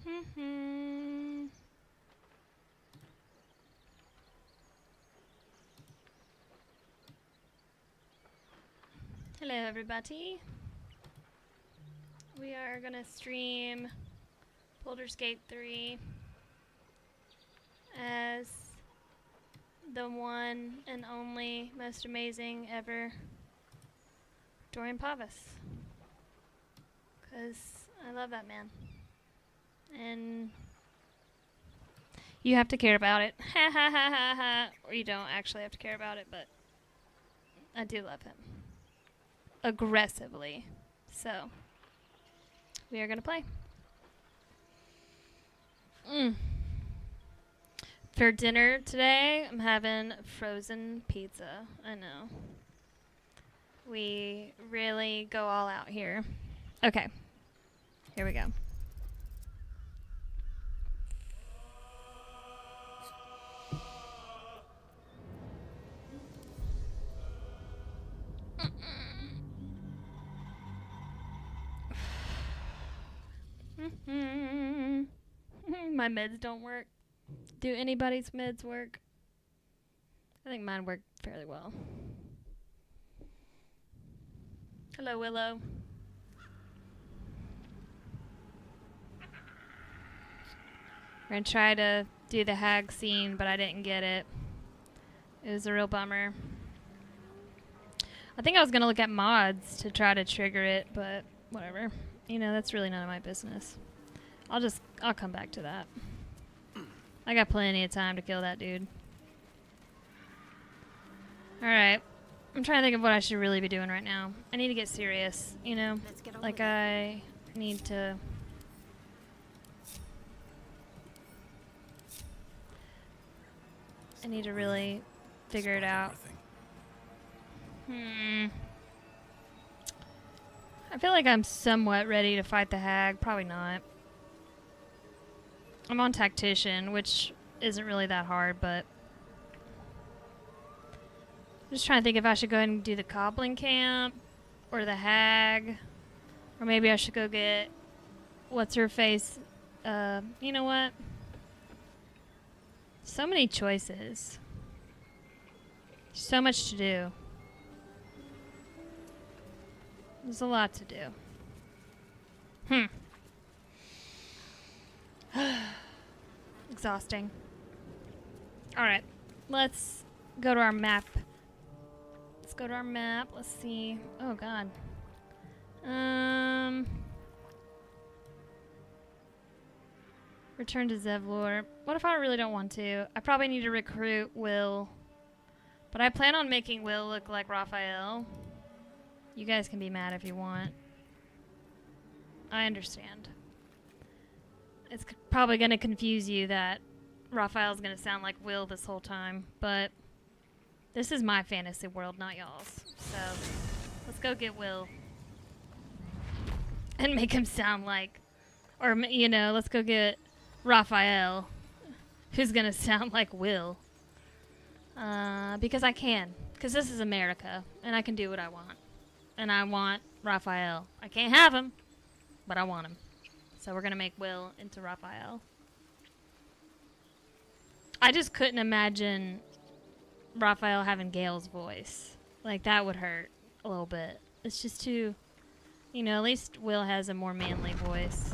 Hello everybody. We are gonna stream Baldur's Gate 3 as the one and only most amazing ever Dorian Pavus. 'Cause I love that man. And you have to care about it. Ha ha ha ha ha. Or you don't actually have to care about it, but I do love him. Aggressively. So, we are gonna play. For dinner today, I'm having frozen pizza. I know. We really go all out here. Okay. Here we go. My meds don't work. Do anybody's meds work? I think mine work fairly well. Hello, Willow. We're gonna try to do the hag scene, but I didn't get it. It was a real bummer. I think I was gonna look at mods to try to trigger it, but whatever. You know, that's really none of my business. I'll come back to that. I got plenty of time to kill that dude. Alright. I'm trying to think of what I should really be doing right now. I need to get serious, you know? Like, I need to... I need to really figure it out. I feel like I'm somewhat ready to fight the hag. Probably not. I'm on tactician, which isn't really that hard, but... I'm just trying to think if I should go ahead and do the Goblin Camp, or the hag, or maybe I should go get... What's-her-face? You know what? So many choices. So much to do. There's a lot to do. Exhausting. Alright. Let's go to our map. Let's go to our map. Let's see. Oh, God. Return to Zevlor. What if I really don't want to? I probably need to recruit Will. But I plan on making Will look like Raphael. You guys can be mad if you want. I understand. It's probably going to confuse you that Raphael's going to sound like Will this whole time, but this is my fantasy world, not y'all's. So, let's go get Will. And make him sound like, or, you know, let's go get Raphael, who's going to sound like Will. Because I can. Because this is America, and I can do what I want. And I want Raphael. I can't have him, but I want him. So we're going to make Will into Raphael. I just couldn't imagine Raphael having Gale's voice. Like, that would hurt a little bit. It's just too... You know, at least Will has a more manly voice.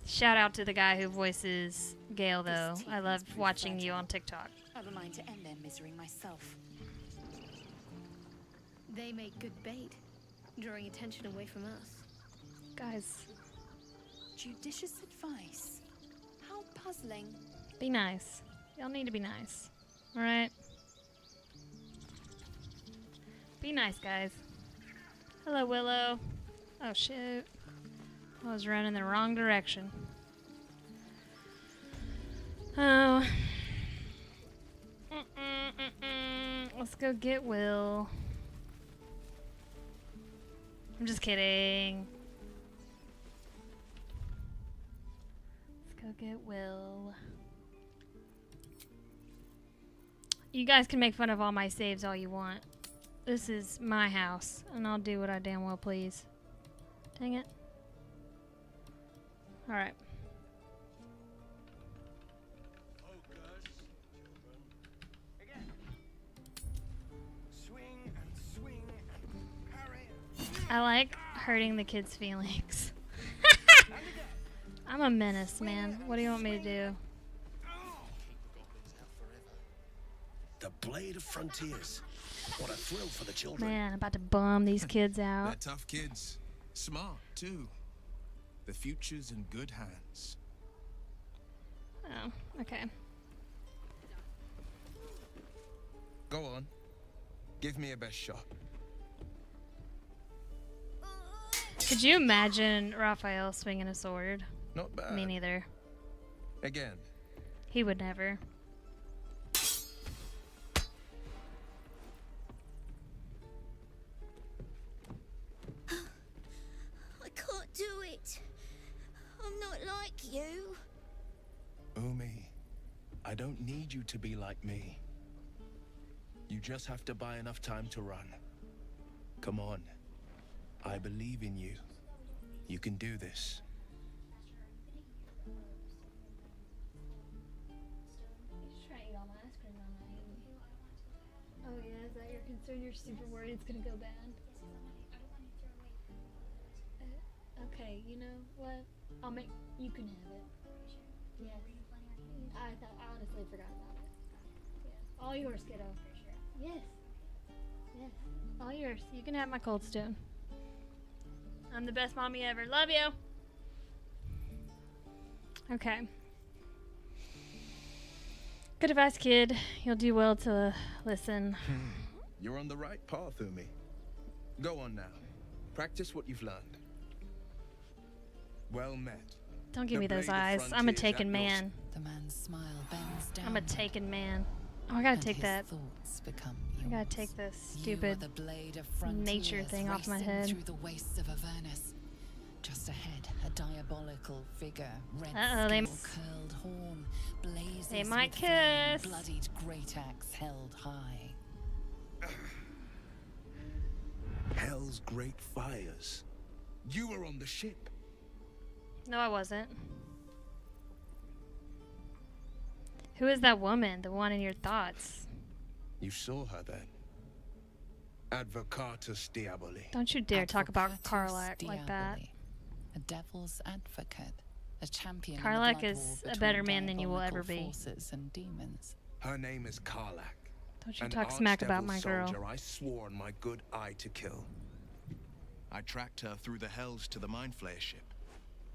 Shout out to the guy who voices Gale, though. I love watching you on TikTok. I have a mind to end their misery myself. They make good bait, drawing attention away from us. Guys, Judicious advice. How puzzling. be nice. Y'all need to be nice. Alright? Be nice, guys. Hello, Willow. Oh, shoot. I was running the wrong direction. Oh. Let's go get Will. I'm just kidding. Let's go get Will. You guys can make fun of all my saves all you want. This is my house, and I'll do what I damn well please. Dang it. Alright. I like hurting the kids' feelings. I'm a menace, man. What do you want me to do? The Blade of Frontiers. What a thrill for the children. Man, I'm about to bum these kids They're out. tough kids. Smart, too. The future's in good hands. Oh, okay. Go on. Give me a best shot. Could you imagine Raphael swinging a sword? Not bad. Me neither. Again. He would never. I can't do it. I'm not like you. Umi, I don't need you to be like me. You just have to buy enough time to run. Come on. I believe in you. You can do this. Oh yeah, is that your concern? You're super worried it's gonna go bad? Okay, you know what? You can have it. Yes. I honestly forgot about it. Yeah. All yours, kiddo. Yes. Yes. All yours. You can have my cold stone. I'm the best mommy ever. Love you. Okay. Good advice, kid. You'll do well to listen. You're on the right path, Umi. Go on now. Practice what you've learned. Well met. Don't give The me those blade of eyes. I'm a frontiers taken at your man. The man's smile bends down. I'm a taken man. Oh, I gotta and take his that. Thoughts become I yours. gotta take this You are stupid the blade of frontiers nature thing off my racing head. Through the wastes of Avernus. Just ahead, a diabolical figure, red Uh-oh, they- steel curled horn, blazes They might with flame, kiss. bloodied great axe held high. Hell's great fires. You were on the ship. No, I wasn't. Who is that woman? The one in your thoughts? You saw her then. Advocatus Diaboli. Don't you dare talk about Advocatus Karlach like that. Diaboli, a devil's advocate, a champion. in the Karlach blood is war a better between man than you will ever diabolical be. Forces and demons. Her name is Karlach. Don't you An talk smack about archdevil my girl. soldier I swore on my good eye to kill. I tracked her through the hells to the Mind Flayer ship,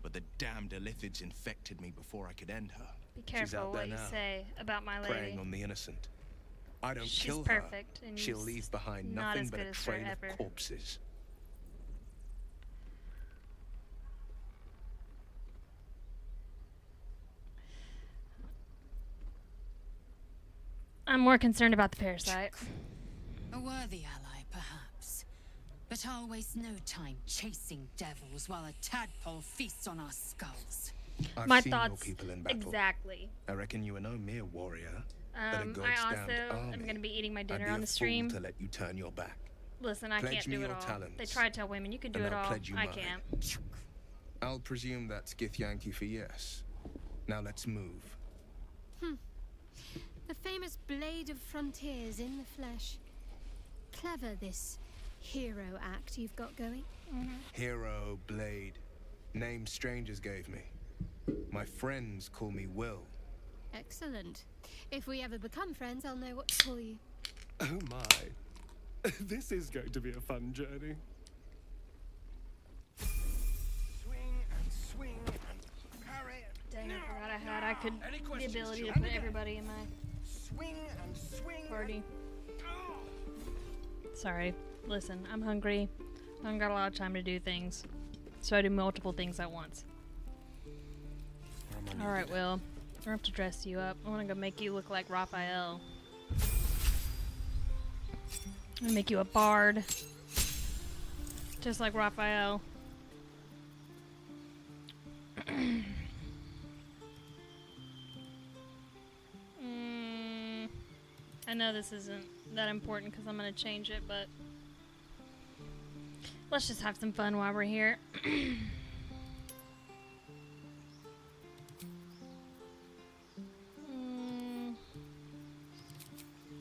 but the damned Illithids infected me before I could end her. Be out careful there what you now, say about my lady. Preying on the innocent. I don't She's kill perfect, her. and She'll you's leave behind not nothing as but good a as her trail ever. of corpses. I'm more concerned about the parasite. A worthy ally, perhaps. But I'll waste no time chasing devils while a tadpole feasts on our skulls. I've My seen thoughts your people in battle. exactly. I reckon you are no mere warrior, but a I god's also damned am army. going to be eating my I'd dinner be on a the stream. fool to let you turn your back. Listen, I Pledge can't me do it your all. talents, They try to tell women you can do and it I'll all. pledge you I mine. can't. I'll presume that's Githyanki for yes. Now let's move. The famous Blade of Frontiers in the flesh. Clever, this hero act you've got going. Hero, Blade. Name strangers gave me. My friends call me Will. Excellent. If we ever become friends, I'll know what to call you. Oh my. This is going to be a fun journey. Swing and swing and parry. Dang, I forgot I could Any the questions, ability to children? put everybody in my Swing and swing. party. Sorry. Listen, I'm hungry. I don't got a lot of time to do things. So I do multiple things at once. Alright, Will. I don't have to dress you up. I want to go make you look like Raphael. I'm gonna make you a bard. Just like Raphael. I know this isn't that important because I'm gonna change it, but Let's just have some fun while we're here.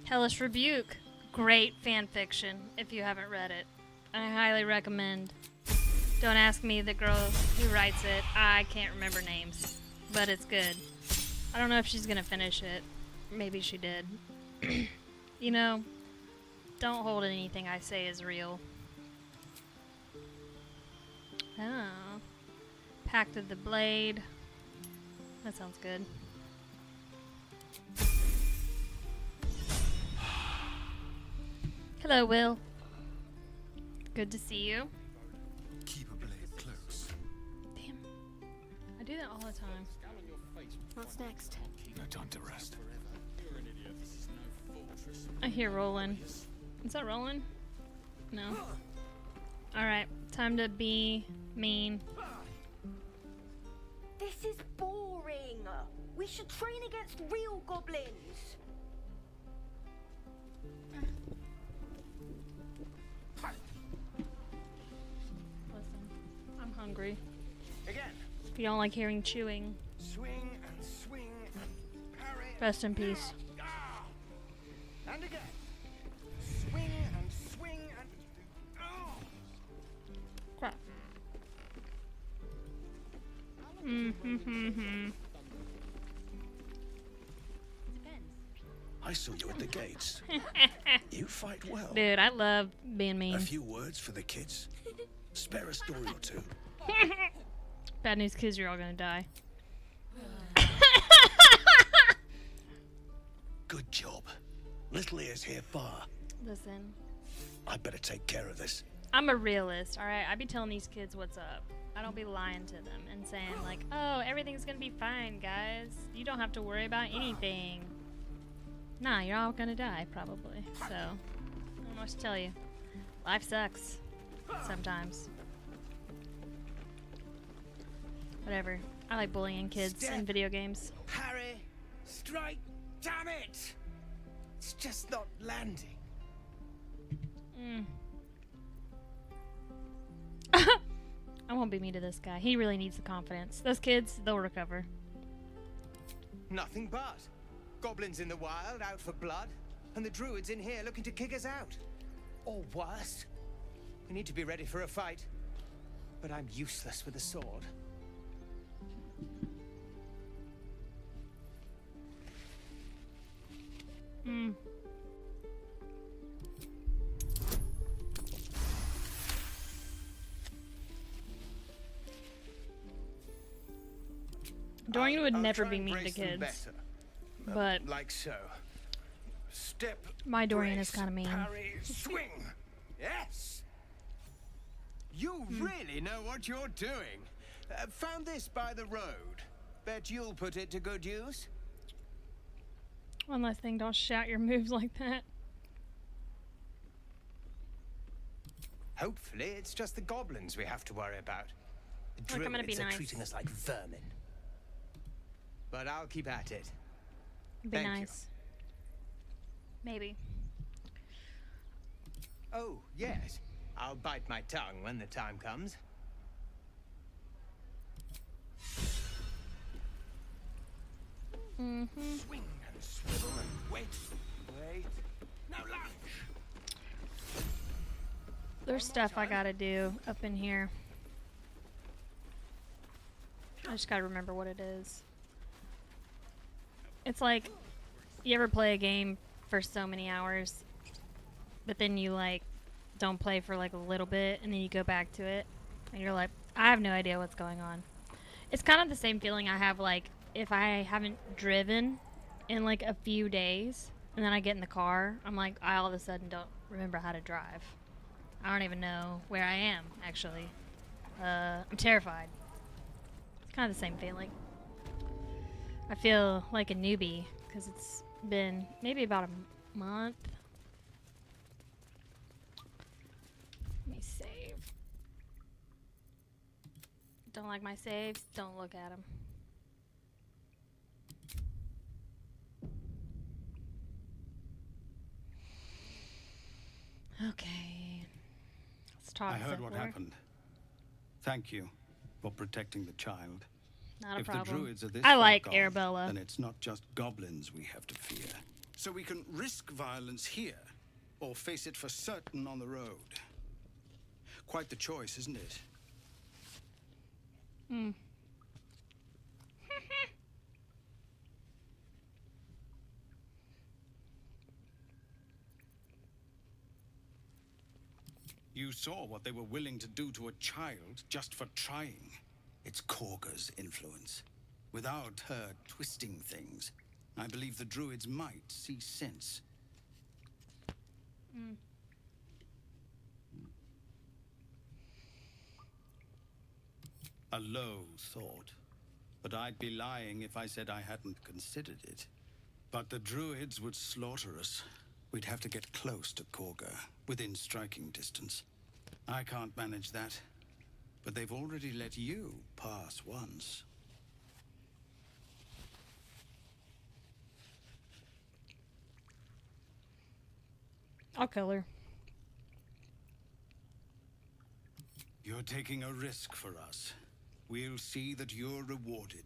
Hellish Rebuke. Great fan fiction if you haven't read it. I highly recommend. Don't ask me the girl who writes it. I can't remember names, but it's good. I don't know if she's gonna finish it. Maybe she did. You know, don't hold anything I say as real. Oh. Pact of the Blade. That sounds good. Hello, Will. Good to see you. Keep a blade close. Damn. I do that all the time. What's next? No time to rest. I hear Roland. Is that Roland? No. Alright, time to be mean. This is boring. We should train against real goblins. Listen, I'm hungry. Again. If you don't like hearing chewing, Swing and swing and parry. rest in peace. And again. Swing and swing and. Oh. Crap. Mm-hmm. I saw you at the gates. You fight well. Dude, I love being mean. A few words for the kids. Spare a story or two. Bad news, kids, you're all gonna die. Good job. Little ears hear far. Listen, I better take care of this. I'm a realist, alright? I be telling these kids what's up. I don't be lying to them and saying like, oh, everything's gonna be fine, guys. You don't have to worry about anything. Nah, you're all gonna die, probably. So, I don't know what to tell you. Life sucks. Sometimes. Whatever. I like bullying kids in video games. Parry. Strike. Damn it. It's just not landing. I won't be mean to this guy. He really needs the confidence. Those kids, they'll recover. Nothing but. Goblins in the wild, out for blood. And the druids in here looking to kick us out. Or worse. We need to be ready for a fight. But I'm useless with a sword. Dorian would I'll never try be and mean to brace them kids. better. But Like so. Step. my Dorian is brace, kind of mean. Parry, swing. Yes. You really know what you're doing. Found this by the road. Bet you'll put it to good use. One last thing, don't shout your moves like that. Hopefully, it's just the goblins we have to worry about. The Look, I'm gonna be druids are nice. treating us like vermin. But I'll keep at it. Be Thank you. nice. Maybe. Oh, yes. I'll bite my tongue when the time comes. Swing and swivel and wait. Wait. Now lunge. There's stuff I gotta do up in here. I just gotta remember what it is. It's like, you ever play a game for so many hours, but then you like don't play for like a little bit, and then you go back to it, and you're like, I have no idea what's going on. It's kind of the same feeling I have like if I haven't driven in like a few days, and then I get in the car, I'm like, I all of a sudden don't remember how to drive. I don't even know where I am, actually. I'm terrified. It's kind of the same feeling. I feel like a newbie, because it's been maybe about a month. Let me save. Don't like my saves? Don't look at them. Okay. Let's talk I heard simpler. what happened. Thank you for protecting the child. Not a If problem. the druids are this I far like gone, Arabella. then it's not just goblins we have to fear. So we can risk violence here, or face it for certain on the road. Quite the choice, isn't it? Hmm. You saw what they were willing to do to a child just for trying. It's Korga's influence. Without her twisting things, I believe the druids might see sense. Mm. A low thought. But I'd be lying if I said I hadn't considered it. But the druids would slaughter us. We'd have to get close to Korga, within striking distance. I can't manage that. But they've already let you pass once. I'll kill her. You're taking a risk for us. We'll see that you're rewarded.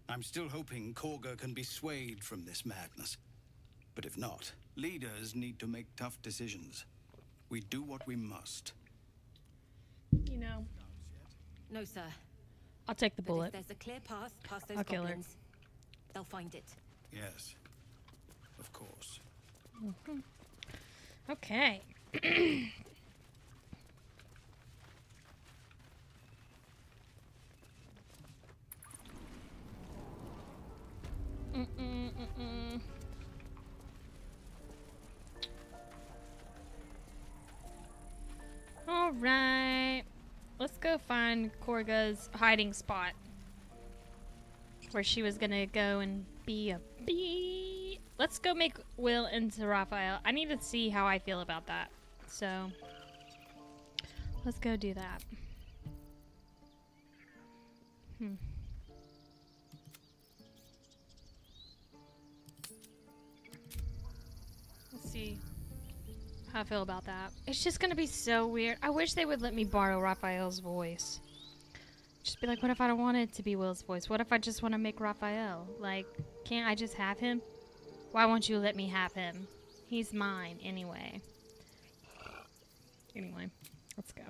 I'm still hoping Korga can be swayed from this madness. But if not, leaders need to make tough decisions. We do what we must. You know, No, sir. I'll take the But bullet. if there's a clear path past those I'll kill her. goblins, they'll find it. Yes, of course. Okay. All right. Let's go find Korga's hiding spot. Where she was gonna go and be a bee. Let's go make Will into Raphael. I need to see how I feel about that. So, let's go do that. Let's see how I feel about that. It's just gonna be so weird. I wish they would let me borrow Raphael's voice. Just be like, what if I don't want it to be Will's voice? What if I just want to make Raphael? Like, can't I just have him? Why won't you let me have him? He's mine anyway. Anyway, let's go.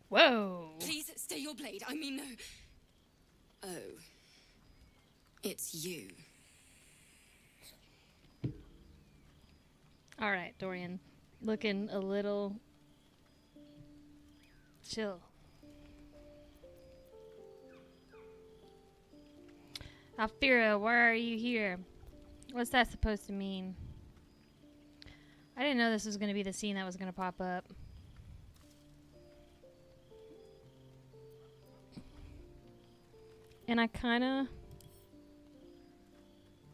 Whoa! Please stay your blade. I mean, no. Oh. It's you. Alright, Dorian. Looking a little chill. Alfira, why are you here? What's that supposed to mean? I didn't know this was going to be the scene that was going to pop up. And I kind of...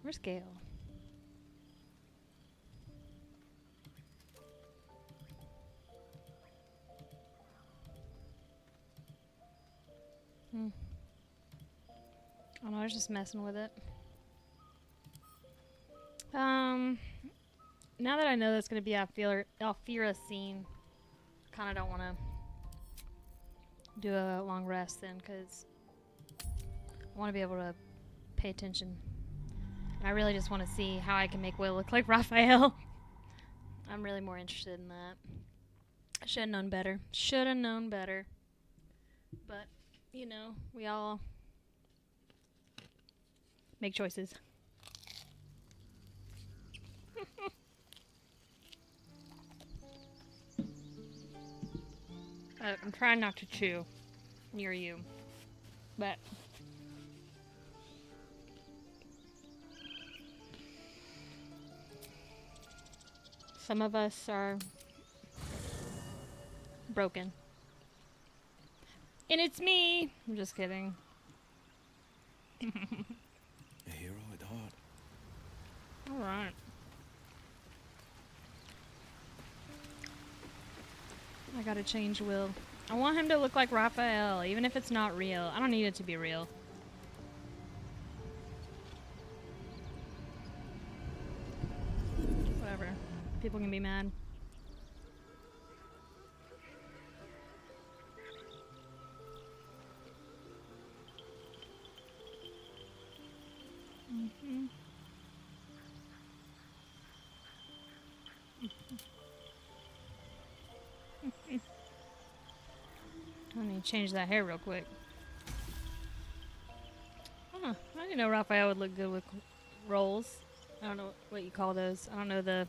Where's Gale? Oh no, I was just messing with it. Now that I know that's going to be Alfira's scene, I kind of don't want to do a long rest then, because I want to be able to pay attention. And I really just want to see how I can make Will look like Raphael. I'm really more interested in that. I should have known better. Should have known better. But, you know, we all make choices. I'm trying not to chew near you, but some of us are broken. And it's me! I'm just kidding. A hero at heart. Alright. I gotta change Will. I want him to look like Raphael, even if it's not real. I don't need it to be real. People can be mad. I need to change that hair real quick. Huh, I didn't know Raphael would look good with rolls. I don't know what you call those. I don't know the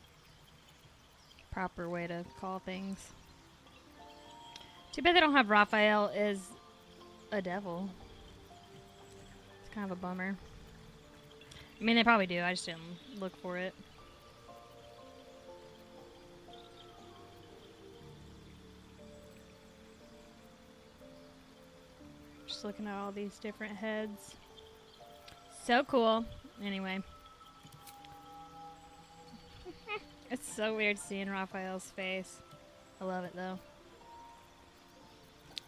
proper way to call things. Too bad they don't have Raphael as a devil. It's kind of a bummer. I mean, they probably do. I just didn't look for it. Just looking at all these different heads. So cool. Anyway. It's so weird seeing Raphael's face. I love it though.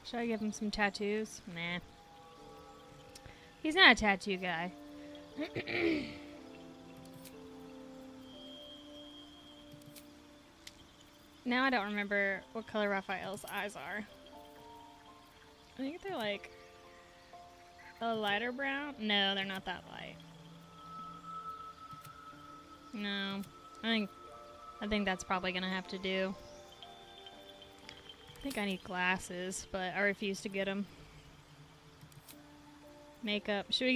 Should I give him some tattoos? Nah. He's not a tattoo guy. Now I don't remember what color Raphael's eyes are. I think they're like a lighter brown. No, they're not that light. No, I think that's probably gonna have to do. I think I need glasses, but I refuse to get them. Makeup. Should we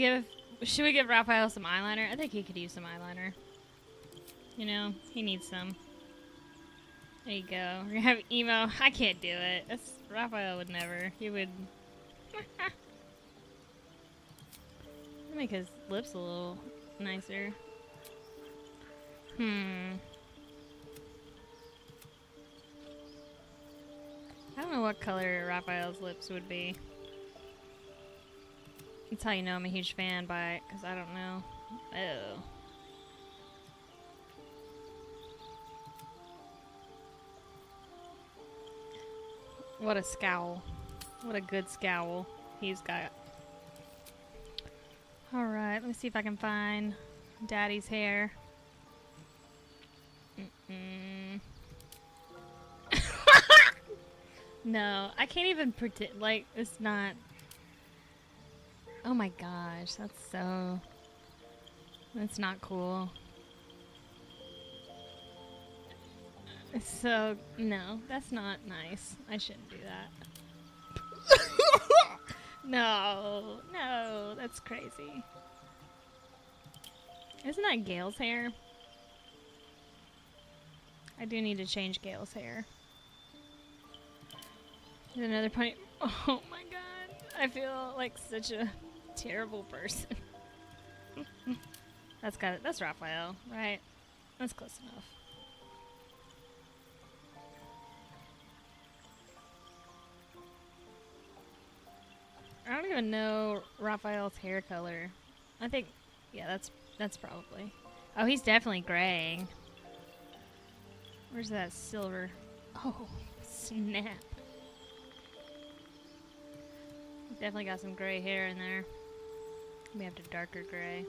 give Raphael some eyeliner? I think he could use some eyeliner. You know, he needs some. There you go. We're gonna have emo. I can't do it. Raphael would never. He would make his lips a little nicer. I don't know what color Raphael's lips would be. That's how you know I'm a huge fan by it, because I don't know. Oh. What a scowl. What a good scowl he's got. Alright, let me see if I can find Daddy's hair. No, I can't even pretend. Like, it's not. Oh my gosh, that's not cool. So, no, that's not nice. I shouldn't do that. No, that's crazy. Isn't that Gale's hair? I do need to change Gale's hair. There's another pony. Oh my god. I feel like such a terrible person. That's Raphael, right? That's close enough. I don't even know Raphael's hair color. I think, yeah, that's probably. Oh, he's definitely graying. Where's that silver? Oh, snap. He's definitely got some gray hair in there. We have to darker gray.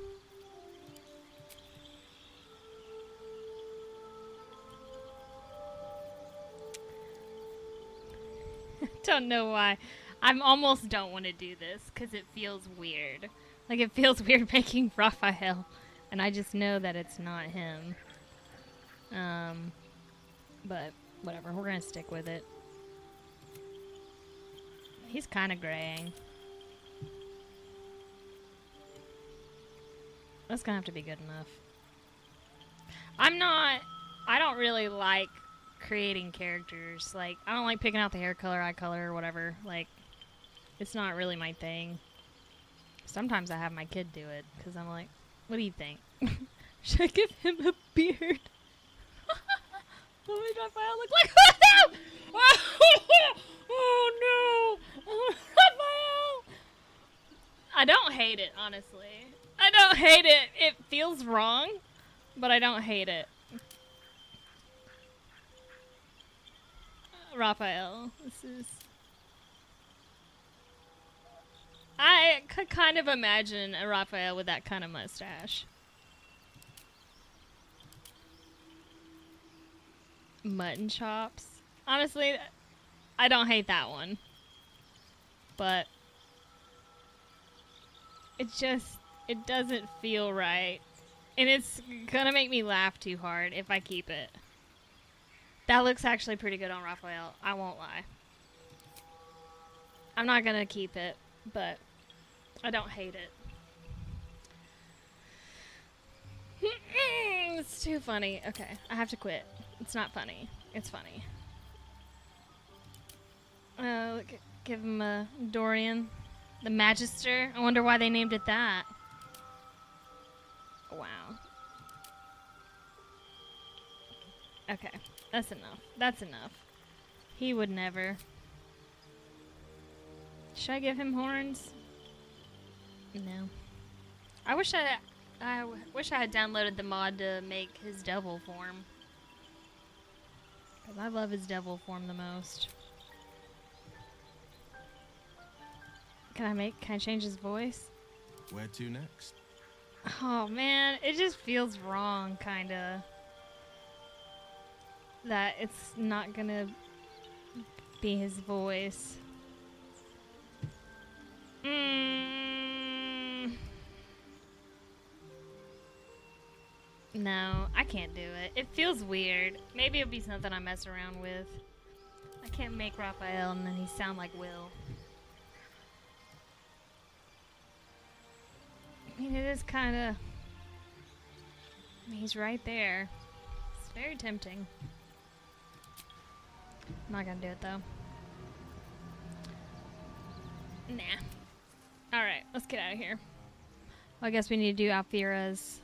Don't know why. I almost don't want to do this because it feels weird. Like, it feels weird making Raphael. And I just know that it's not him. But whatever, we're going to stick with it. He's kind of graying. That's going to have to be good enough. I don't really like creating characters. Like, I don't like picking out the hair color, eye color, or whatever. Like, it's not really my thing. Sometimes I have my kid do it, because I'm like, what do you think? Should I give him a beard? What does Raphael look like? Oh, no! Oh, no! Raphael! I don't hate it, honestly. I don't hate it. It feels wrong, but I don't hate it. Raphael, this is... I could kind of imagine a Raphael with that kind of mustache. Mutton chops. Honestly, I don't hate that one. But it doesn't feel right. And it's gonna make me laugh too hard if I keep it. That looks actually pretty good on Raphael. I won't lie. I'm not gonna keep it, but I don't hate it. It's too funny. Okay, I have to quit. It's not funny. It's funny. Give him a Dorian. The Magister. I wonder why they named it that. Wow. Okay, that's enough. That's enough. He would never. Should I give him horns? No. I wish I had downloaded the mod to make his devil form. 'Cause I love his devil form the most. Can I change his voice? Where to next? Oh man, it just feels wrong, kinda. That it's not gonna be his voice. No, I can't do it. It feels weird. Maybe it'll be something I mess around with. I can't make Raphael and then he sound like Will. I mean, it is kind of... I mean, he's right there. It's very tempting. I'm not gonna do it, though. Nah. Alright, let's get out of here. Well, I guess we need to do Alfira's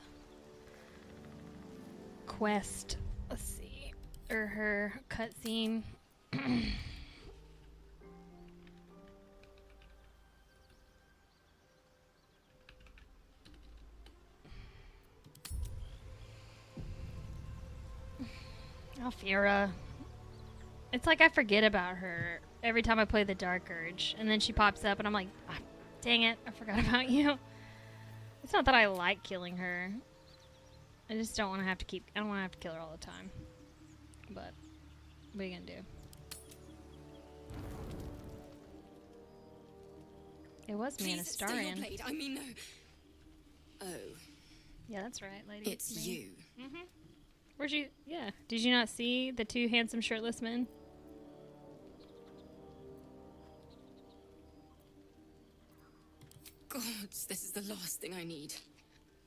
quest. Let's see. Or her cutscene. Alfira. It's like I forget about her every time I play the Dark Urge. And then she pops up and I'm like, ah, dang it, I forgot about you. It's not that I like killing her. I just don't want to have to I don't want to have to kill her all the time. But, what are you gonna do? It was me and Astarion. I mean, no. Oh. Yeah, that's right, lady. It's you. Mm-hmm. Where'd you... Yeah. Did you not see the two handsome shirtless men? Gods, this is the last thing I need.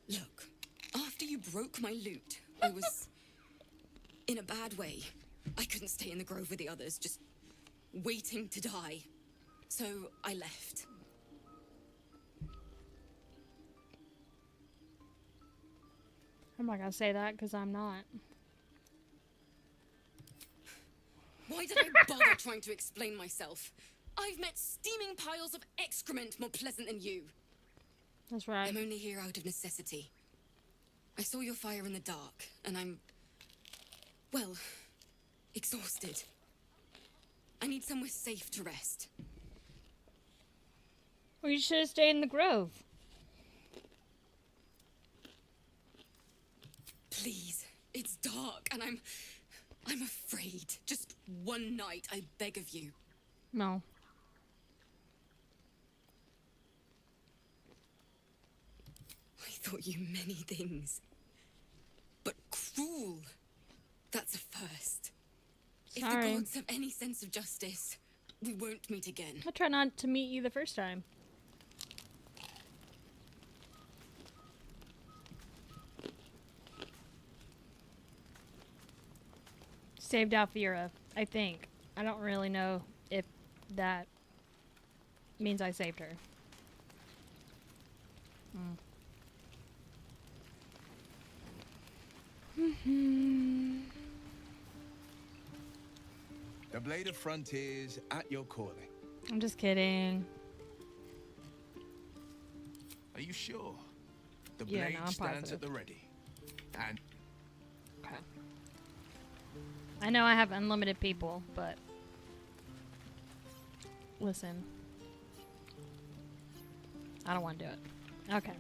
Look, after you broke my loot, I was in a bad way. I couldn't stay in the grove with the others, just waiting to die. So I left. I'm not gonna say that because I'm not. Why did I bother trying to explain myself? I've met steaming piles of excrement more pleasant than you. That's right. I'm only here out of necessity. I saw your fire in the dark, and I'm... well, exhausted. I need somewhere safe to rest. Well, you should have stayed in the grove. Please, it's dark, and I'm afraid. Just one night, I beg of you. No. I thought you many things. But cruel. That's a first. Sorry. If the gods have any sense of justice, we won't meet again. I try not to meet you the first time. Saved Alfira, I think. I don't really know if that means I saved her. The Blade of Frontiers at your calling. I'm just kidding. Are you sure? The Yeah, blade no, I'm stands positive. at the ready. And Okay. I know I have unlimited people, but listen. I don't want to do it. Okay.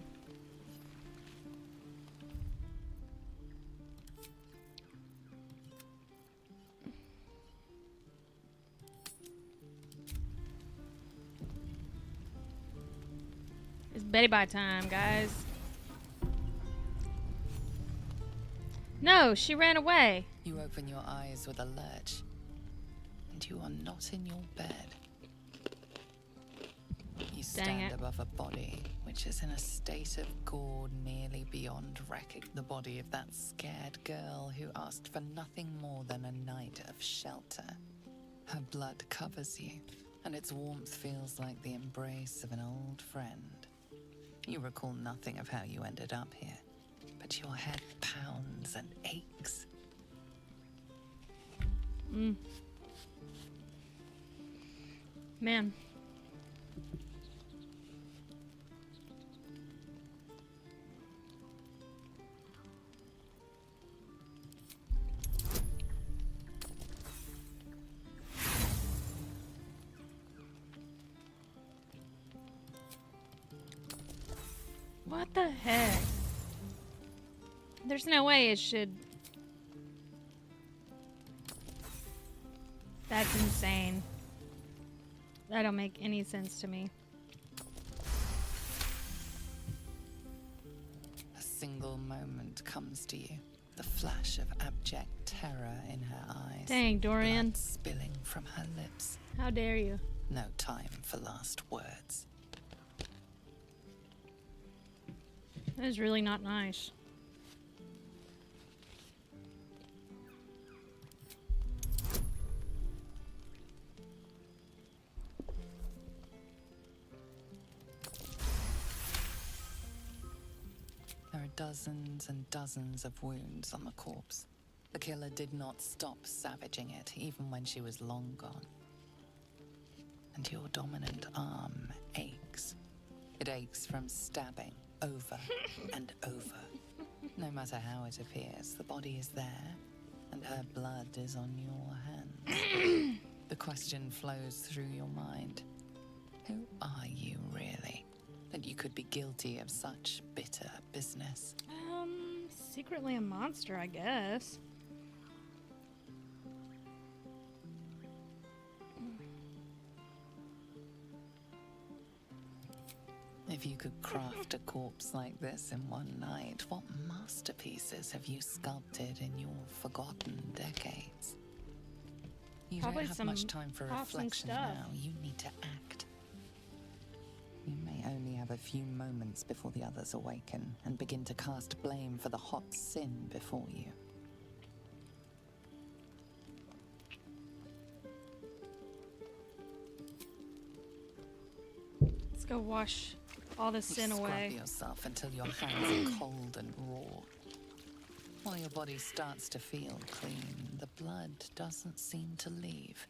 beddy time, guys. No, she ran away. You open your eyes with a lurch, and you are not in your bed. You stand above a body which is in a state of gore nearly beyond reckoning. The body of that scared girl who asked for nothing more than a night of shelter. Her blood covers you, and its warmth feels like the embrace of an old friend. You recall nothing of how you ended up here, but your head pounds and aches. Man. What the heck? There's no way it should... That's insane. That don't make any sense to me. A single moment comes to you. The flash of abject terror in her eyes. Dang, Dorian. Blood spilling from her lips. How dare you? No time for last words. That is really not nice. There are dozens and dozens of wounds on the corpse. The killer did not stop savaging it, even when she was long gone. And your dominant arm aches. It aches from stabbing over and over. No matter how it appears, the body is there, and her blood is on your hands. The question flows through your mind. Who are you, really? That you could be guilty of such bitter business? Secretly a monster, I guess. If you could craft a corpse like this in one night, what masterpieces have you sculpted in your forgotten decades? You Probably don't have some much time for awesome reflection stuff. now. You need to act. You may only have a few moments before the others awaken and begin to cast blame for the hot sin before you. Let's go wash all the sin Scrub away. yourself until your hands are cold and raw. While your body starts to feel clean, the blood doesn't seem to leave.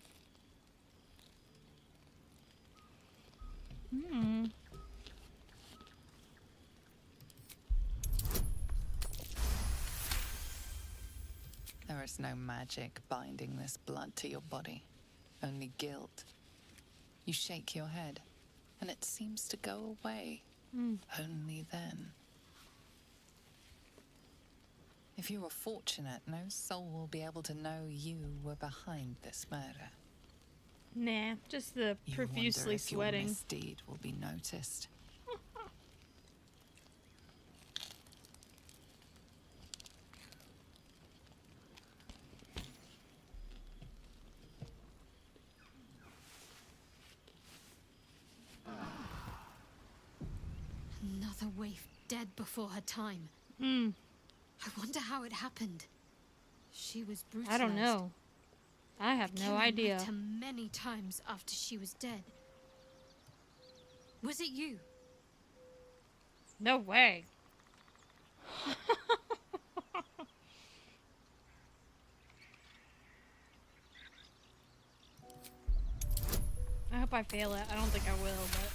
There is no magic binding this blood to your body, only guilt. You shake your head, and it seems to go away. Only then. If you are fortunate, no soul will be able to know you were behind this murder. Nah, just the You profusely wonder if your sweating. misdeed will be noticed. Another waif dead before her time. Hmm. I wonder how it happened. She was brutalized. I don't know. I have no Killer idea. raped her many times after she was dead. Was it you? No way. I hope I fail it. I don't think I will, but...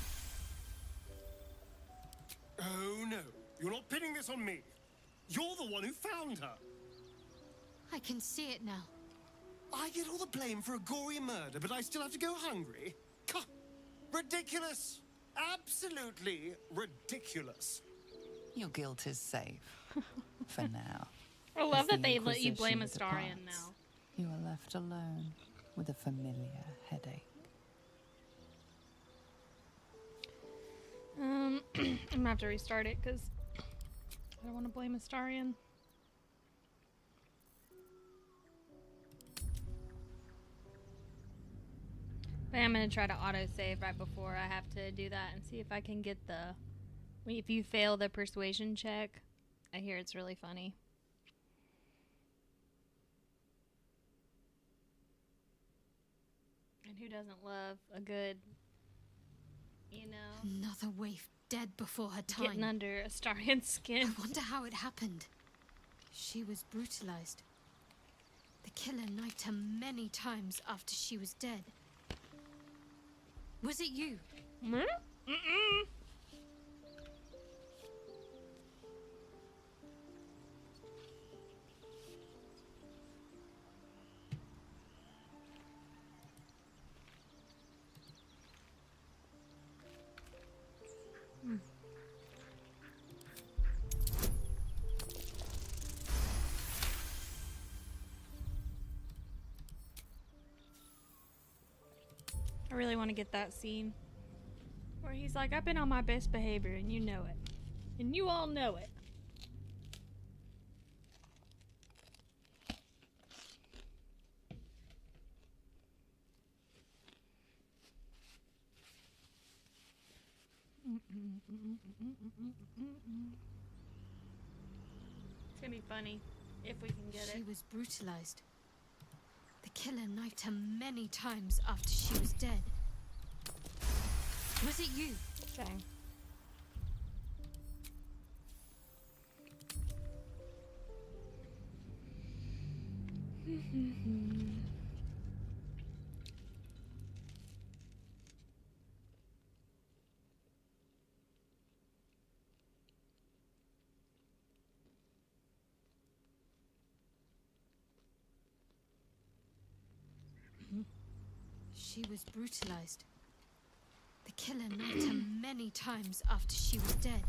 Oh no, you're not pinning this on me. You're the one who found her. I can see it now. I get all the blame for a gory murder, but I still have to go hungry? Ridiculous. Absolutely ridiculous. Your guilt is safe. For now. I love As that the they let you blame Inquisition Astarion departs, now. You are left alone with a familiar headache. I'm gonna have to restart it because I don't want to blame Astarion. But I'm gonna try to autosave right before I have to do that and see if I can get the. If you fail the persuasion check, I hear it's really funny. And who doesn't love a good, you know, Another waif dead before her time. getting under Astarion's skin? I wonder how it happened. She was brutalized. The killer knifed her many times after she was dead. Was it you? Mm-mm. I really want to get that scene where he's like, I've been on my best behavior and you know it. And you all know it. It's gonna be funny if we can get it. She was brutalized. The killer knifed her many times after she was dead. Was it you? Okay. She was brutalized. The killer knifed her many times after she was dead.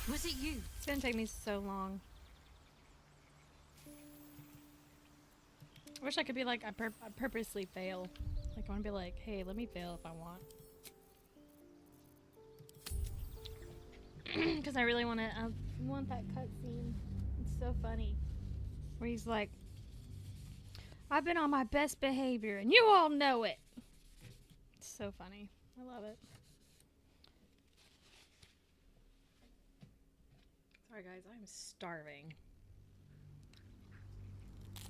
Was it you? It's gonna take me so long. I wish I could be like, I purposely fail. Like, I want to be like, hey, let me fail if I want. Because I really want to, I want that cutscene. It's so funny. Where he's like, I've been on my best behavior and you all know it. It's so funny. I love it. Sorry guys, I'm starving.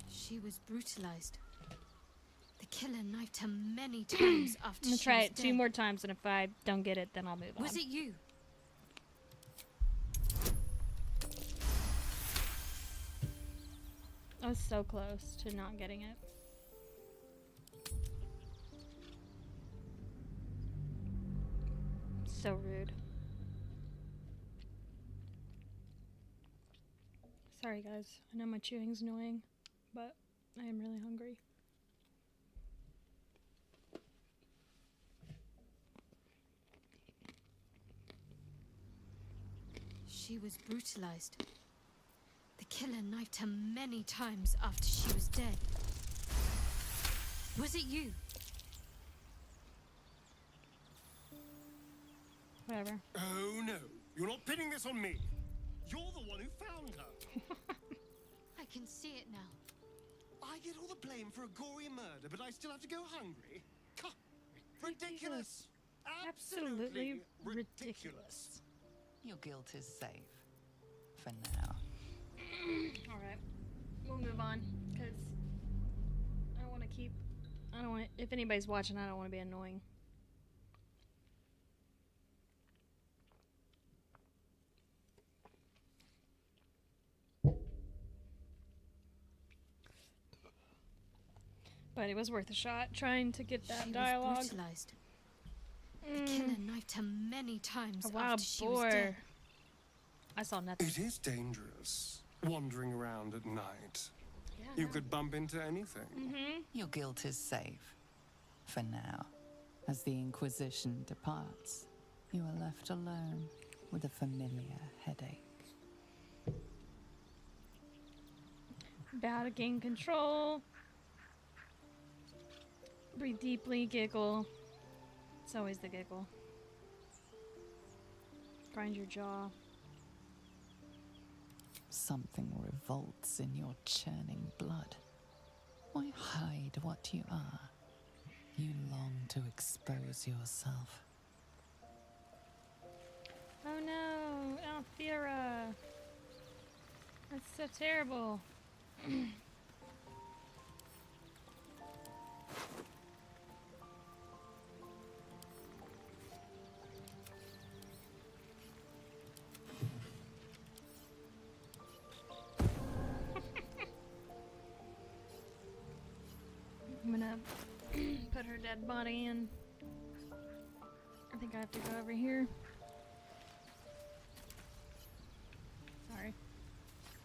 She was brutalized. The killer knifed her many times after I'm gonna she try was it dead. 2 more times, and if I don't get it, then I'll move on. Was it you? I was so close to not getting it. So rude. Sorry guys, I know my chewing's annoying, but I am really hungry. She was brutalized. The killer knifed her many times after she was dead. Was it you? Whatever. Oh no, you're not pinning this on me. You're the one who found her. I can see it now. I get all the blame for a gory murder, but I still have to go hungry? Huh, ridiculous. Absolutely ridiculous. Your guilt is safe. For now. Alright. We'll move on, because I don't want to keep... I don't want... If anybody's watching, I don't want to be annoying. But it was worth a shot, trying to get that dialogue. Was brutalized. The killer knifed her many times A wild after she was dead. boar. I saw nothing. It is dangerous, wandering around at night. Yeah, You no. could bump into anything. Your guilt is safe. For now. As the Inquisition departs, you are left alone with a familiar headache. About to gain control. Breathe deeply, giggle. It's always the giggle. Grind your jaw. Something revolts in your churning blood. Why hide what you are? You long to expose yourself. Oh no, Althea. That's so terrible. I'm gonna put her dead body in. I think I have to go over here. Sorry.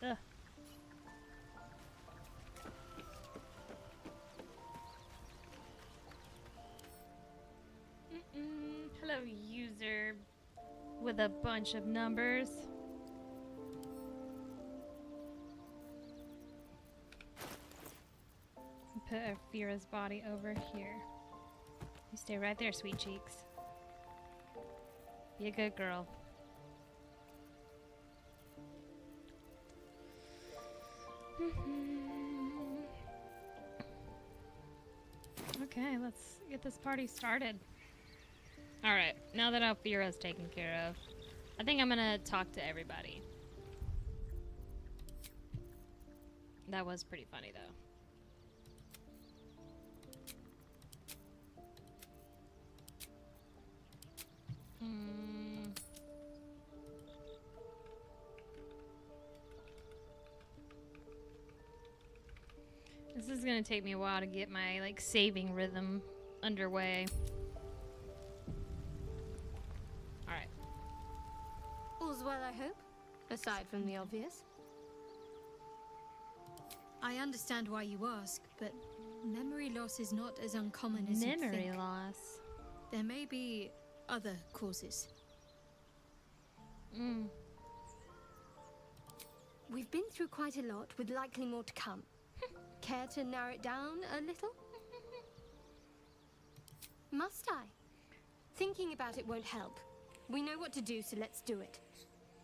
Ugh. Hello, user with a bunch of numbers. Put Aphira's body over here. You stay right there, sweet cheeks. Be a good girl. Okay, let's get this party started. Alright, now that Althera's taken care of, I think I'm gonna talk to everybody. That was pretty funny, though. This is gonna take me a while to get my, like, saving rhythm underway. Alright. All's well, I hope, aside from the obvious. I understand why you ask, but memory loss is not as uncommon as you think. Memory loss? There may be other causes. We've been through quite a lot, with likely more to come. Care to narrow it down a little? Must I? Thinking about it won't help. We know what to do, so let's do it.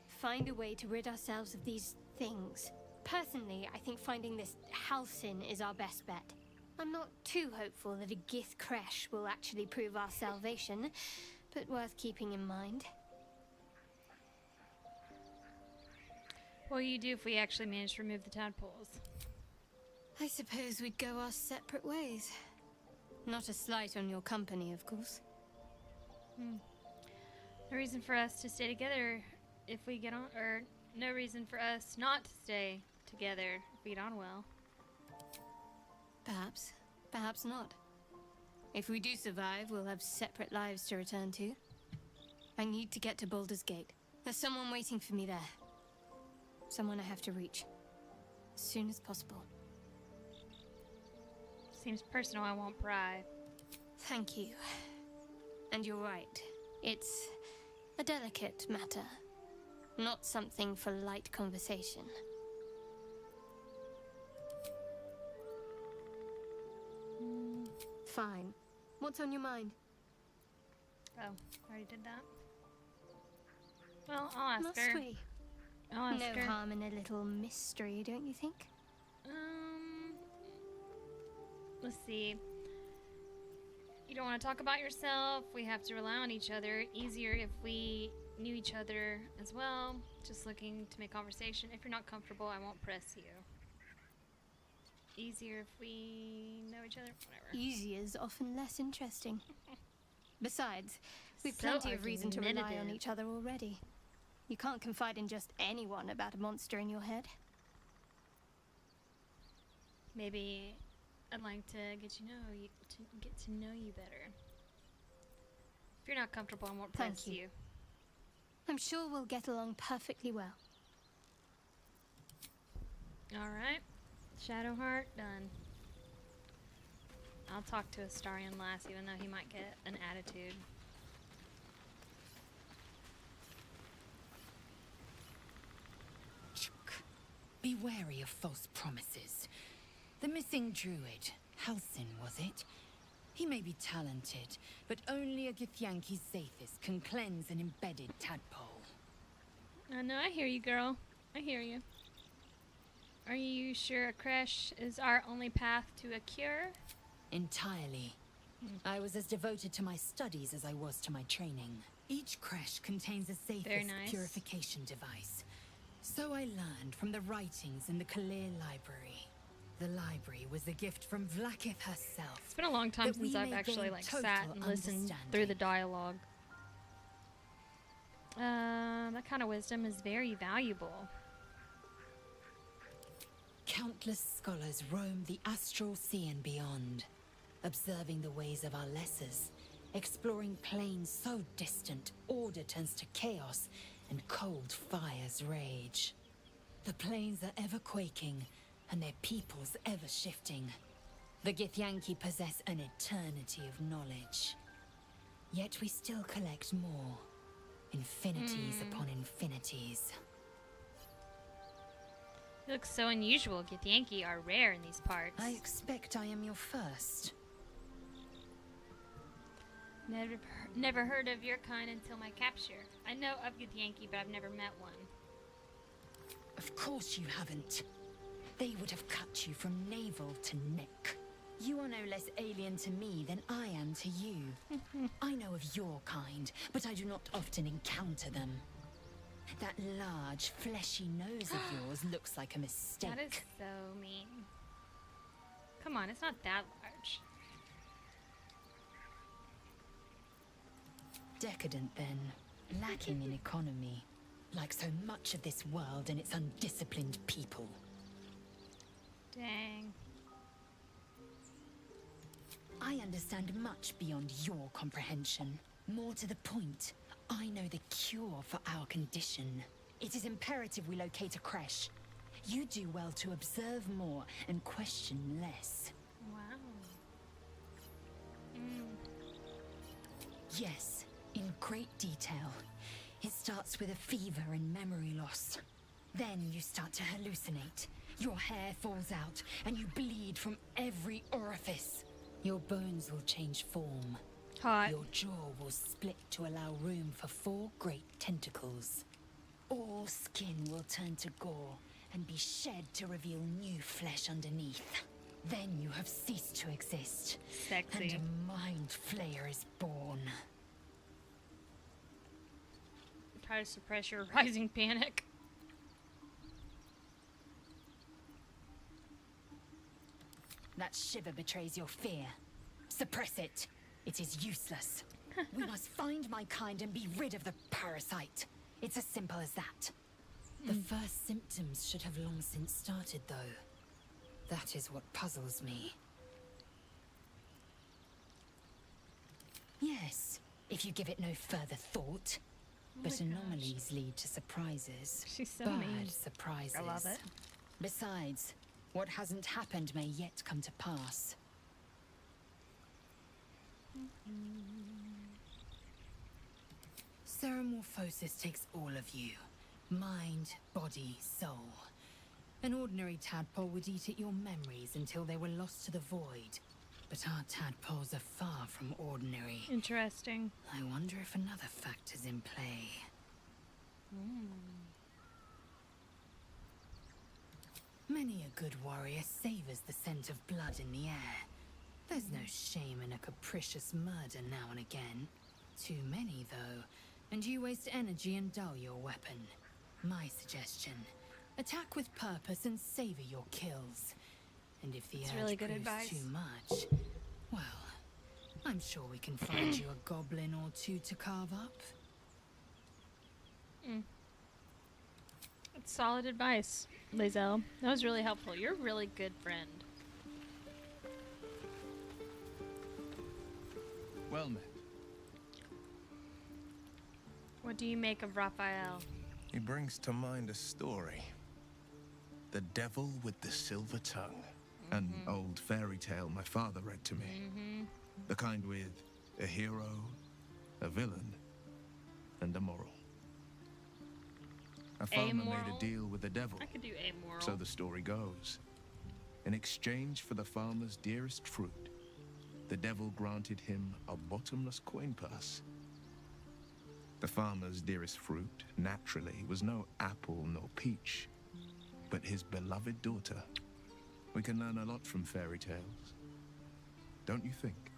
Find a way to rid ourselves of these things. Personally, I think finding this Halcyon is our best bet. I'm not too hopeful that a Gith crash will actually prove our salvation, but worth keeping in mind. What will you do if we actually manage to remove the tadpoles? I suppose we'd go our separate ways. Not a slight on your company, of course. No reason for us to stay together if we get on, or no reason for us not to stay together if we get on well. Perhaps. Perhaps not. If we do survive, we'll have separate lives to return to. I need to get to Baldur's Gate. There's someone waiting for me there. Someone I have to reach. As soon as possible. Seems personal, I won't pry. Thank you. And you're right. It's a delicate matter. Not something for light conversation. Fine. What's on your mind? Oh, I already did that. Well, I'll ask Must her. we? I'll ask No her. harm in a little mystery, don't you think? Let's see. You don't want to talk about yourself. We have to rely on each other. Easier if we knew each other as well. Just looking to make conversation. If you're not comfortable, I won't press you. Easier if we know each other. Whatever. Easy is often less interesting. Besides, we've So plenty of reason to rely on argumentative. each other already. You can't confide in just anyone about a monster in your head. Maybe I'd like to get to know you better. If you're not comfortable, I won't press Thank you. I'm sure we'll get along perfectly well. All right. Shadowheart done. I'll talk to Astarion last, even though he might get an attitude. Be wary of false promises. The missing druid, Halcyon, was it? He may be talented, but only a Githyanki's Zathis can cleanse an embedded tadpole. I know, I hear you, girl. I hear you. Are you sure a crash is our only path to a cure? Entirely. I was as devoted to my studies as I was to my training. Each creche contains a Very safest nice. purification device. So I learned from the writings in the Kalir Library. The library was a gift from Vlaakith herself. It's been a long time that since we I've may actually gain like total sat and listened through the understanding. dialogue. That kind of wisdom is very valuable. Countless scholars roam the astral sea and beyond, observing the ways of our lessers, exploring planes so distant order turns to chaos and cold fires rage. The planes are ever quaking, and their peoples ever shifting. The Githyanki possess an eternity of knowledge. Yet we still collect more. Infinities upon infinities. It looks so unusual. Githyanki are rare in these parts. I expect I am your first. Never heard of your kind until my capture. I know of Githyanki, but I've never met one. Of course you haven't. They would have cut you from navel to neck. You are no less alien to me than I am to you. I know of your kind, but I do not often encounter them. That large, fleshy nose of yours looks like a mistake. That is so mean. Come on, it's not that large. Decadent, then. Lacking in economy. Like so much of this world and its undisciplined people. Dang. I understand much beyond your comprehension. More to the point, I know the cure for our condition. It is imperative we locate a creche. You do well to observe more and question less. Wow. Yes, in great detail. It starts with a fever and memory loss. Then you start to hallucinate. Your hair falls out and you bleed from every orifice. Your bones will change form. Hot. Your jaw will split to allow room for 4 great tentacles. All skin will turn to gore and be shed to reveal new flesh underneath. Then you have ceased to exist. Sexy. And a mind flayer is born. Try to suppress your rising panic. That shiver betrays your fear. Suppress it. It is useless. We must find my kind and be rid of the parasite. It's as simple as that. The first symptoms should have long since started, though. That is what puzzles me. Yes, if you give it no further thought. But anomalies lead to surprises. She's so Bad mean. surprises. I love it. Besides, what hasn't happened may yet come to pass. Ceramorphosis takes all of you. Mind, body, soul. An ordinary tadpole would eat at your memories until they were lost to the void. But our tadpoles are far from ordinary. Interesting. I wonder if another factor's in play. Many a good warrior savors the scent of blood in the air. There's no shame in a capricious murder now and again. Too many, though, and you waste energy and dull your weapon. My suggestion, attack with purpose and savor your kills. And if the That's urge really good proves advice. too much, well, I'm sure we can find you a goblin or two to carve up. That's solid advice, Lizelle. That was really helpful. You're a really good friend. Well met. What do you make of Raphael? He brings to mind a story. The Devil with the Silver Tongue. An old fairy tale my father read to me. The kind with a hero, a villain, and a moral. A farmer made Amoral? a deal with the devil. I could do amoral. So the story goes. In exchange for the farmer's dearest fruit, the devil granted him a bottomless coin purse. The farmer's dearest fruit, naturally, was no apple nor peach, but his beloved daughter. We can learn a lot from fairy tales. Don't you think?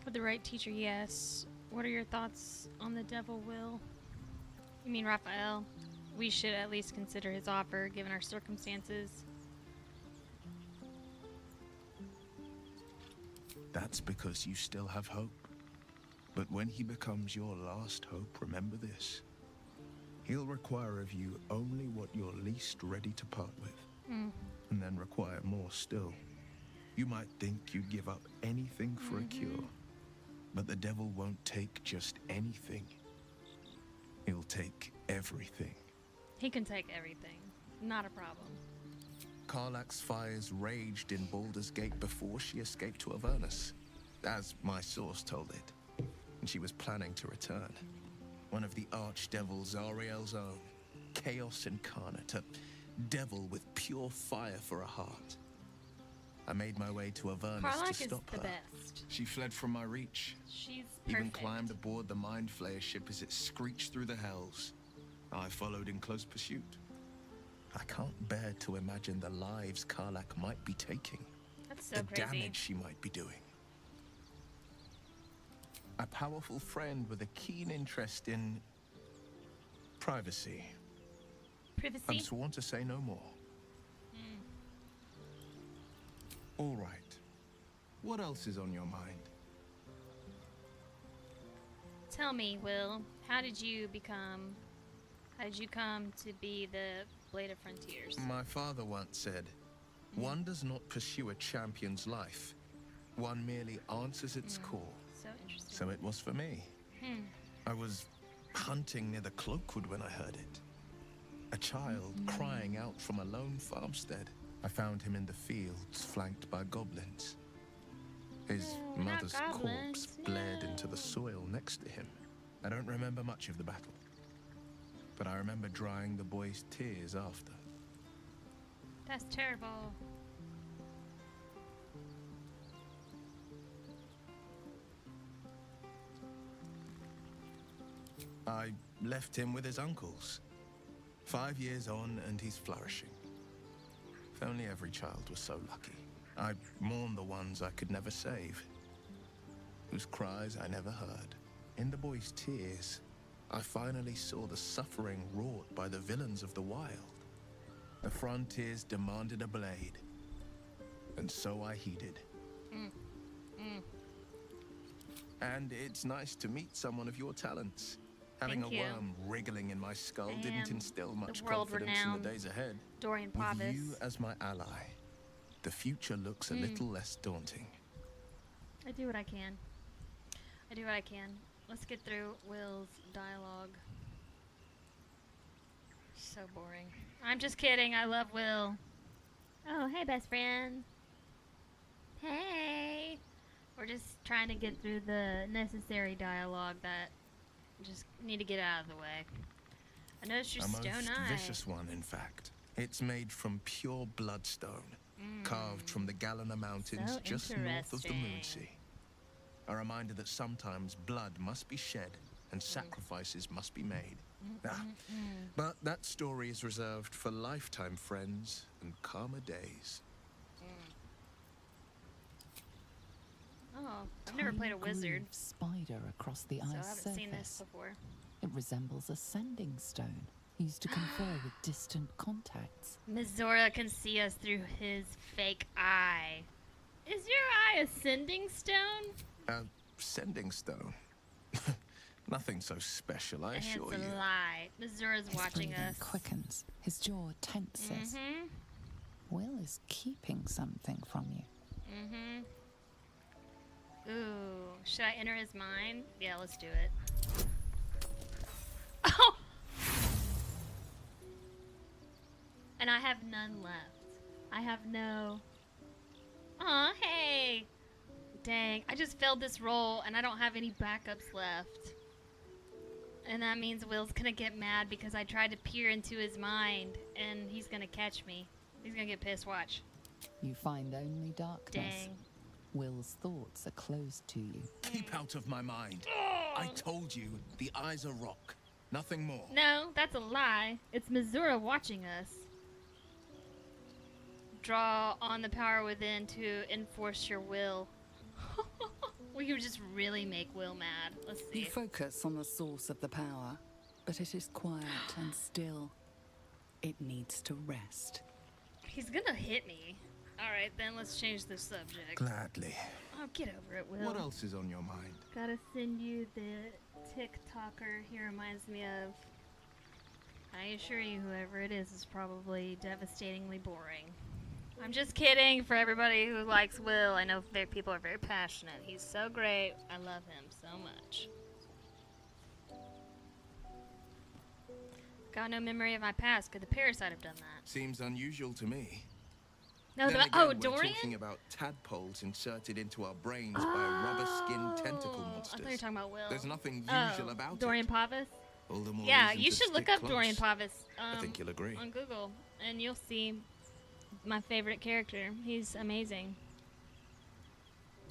With the right teacher, yes. What are your thoughts on the devil, Will? You mean Raphael? We should at least consider his offer, given our circumstances. That's because you still have hope. But when he becomes your last hope, remember this. He'll require of you only what you're least ready to part with. And then require more still. You might think you'd give up anything for a cure. But the devil won't take just anything. He'll take everything. He can take everything. Not a problem. Karlach's fires raged in Baldur's Gate before she escaped to Avernus, as my source told it. And she was planning to return. One of the archdevils, Ariel's own. Chaos incarnate, a devil with pure fire for a heart. I made my way to Avernus Karlach to is stop the her. best. She fled from my reach. She's Even perfect. climbed aboard the Mind Flayer ship as it screeched through the hells. I followed in close pursuit. I can't bear to imagine the lives Karlach might be taking. That's so The crazy. damage she might be doing. A powerful friend with a keen interest in privacy. Privacy? I'm sworn to say no more. All right. What else is on your mind? Tell me, Will, how did you come to be the Blade of Frontiers? My father once said, one does not pursue a champion's life. One merely answers its call. So interesting. So it was for me. I was hunting near the Cloakwood when I heard it. A child crying out from a lone farmstead. I found him in the fields, flanked by goblins. His No, not mother's goblins, corpse bled into the soil next to him. I don't remember much of the battle, but I remember drying the boy's tears after. That's terrible. I left him with his uncles. 5 years on, and he's flourishing. If only every child was so lucky. I mourn the ones I could never save, whose cries I never heard. In the boy's tears, I finally saw the suffering wrought by the villains of the wild. The frontiers demanded a blade, and so I heeded. And it's nice to meet someone of your talents. Having Thank a you. worm wriggling in my skull I didn't am instill much the confidence in the world-renowned days ahead. Dorian With Pavus. you as my ally, the future looks a little less daunting. I do what I can. I do what I can. Let's get through Will's dialogue. So boring. I'm just kidding. I love Will. Oh, hey, best friend. Hey. We're just trying to get through the necessary dialogue that just need to get out of the way. I noticed your A stone most eye. vicious one, in fact. It's made from pure bloodstone, carved from the Galena Mountains So just north of the interesting. Moonsea. A reminder that sometimes blood must be shed and sacrifices must be made. But that story is reserved for lifetime friends and calmer days. Oh, I've never played a Tiny wizard, grooved spider across the so I ice haven't seen this surface. before. It resembles a sending stone used to confer with distant contacts. Mizora can see us through his fake eye. Is your eye a sending stone? A sending stone. Nothing so special, I It's assure a you. lie. Mizora's His watching breathing us. quickens. His jaw tenses. Will is keeping something from you. Ooh, should I enter his mind? Yeah, let's do it. Oh! And I have none left. I have no... Aw, hey! Dang, I just failed this roll and I don't have any backups left. And that means Will's gonna get mad because I tried to peer into his mind and he's gonna catch me. He's gonna get pissed, watch. You find only darkness. Dang. Will's thoughts are closed to you. Keep out of my mind. I told you, the eyes are rock. Nothing more. No, that's a lie. It's Missouri watching us. Draw on the power within to enforce your will. We could just really make Will mad. Let's see. You focus on the source of the power, but it is quiet and still. It needs to rest. He's gonna hit me. Alright, then let's change the subject. Gladly. Oh, get over it, Will. What else is on your mind? Gotta send you the TikToker he reminds me of. I assure you, whoever it is probably devastatingly boring. I'm just kidding for everybody who likes Will. I know people are very passionate. He's so great. I love him so much. Got no memory of my past. Could the parasite have done that? Seems unusual to me. No, Then again, oh, we're Dorian? talking about tadpoles inserted into our brains by rubber-skinned tentacle I monsters. thought you were talking about Will. There's nothing usual about Dorian it. Pavus? All the more Yeah, reason you to should look stick up close. Dorian Pavus I think you'll agree. on Google, and you'll see my favorite character. He's amazing.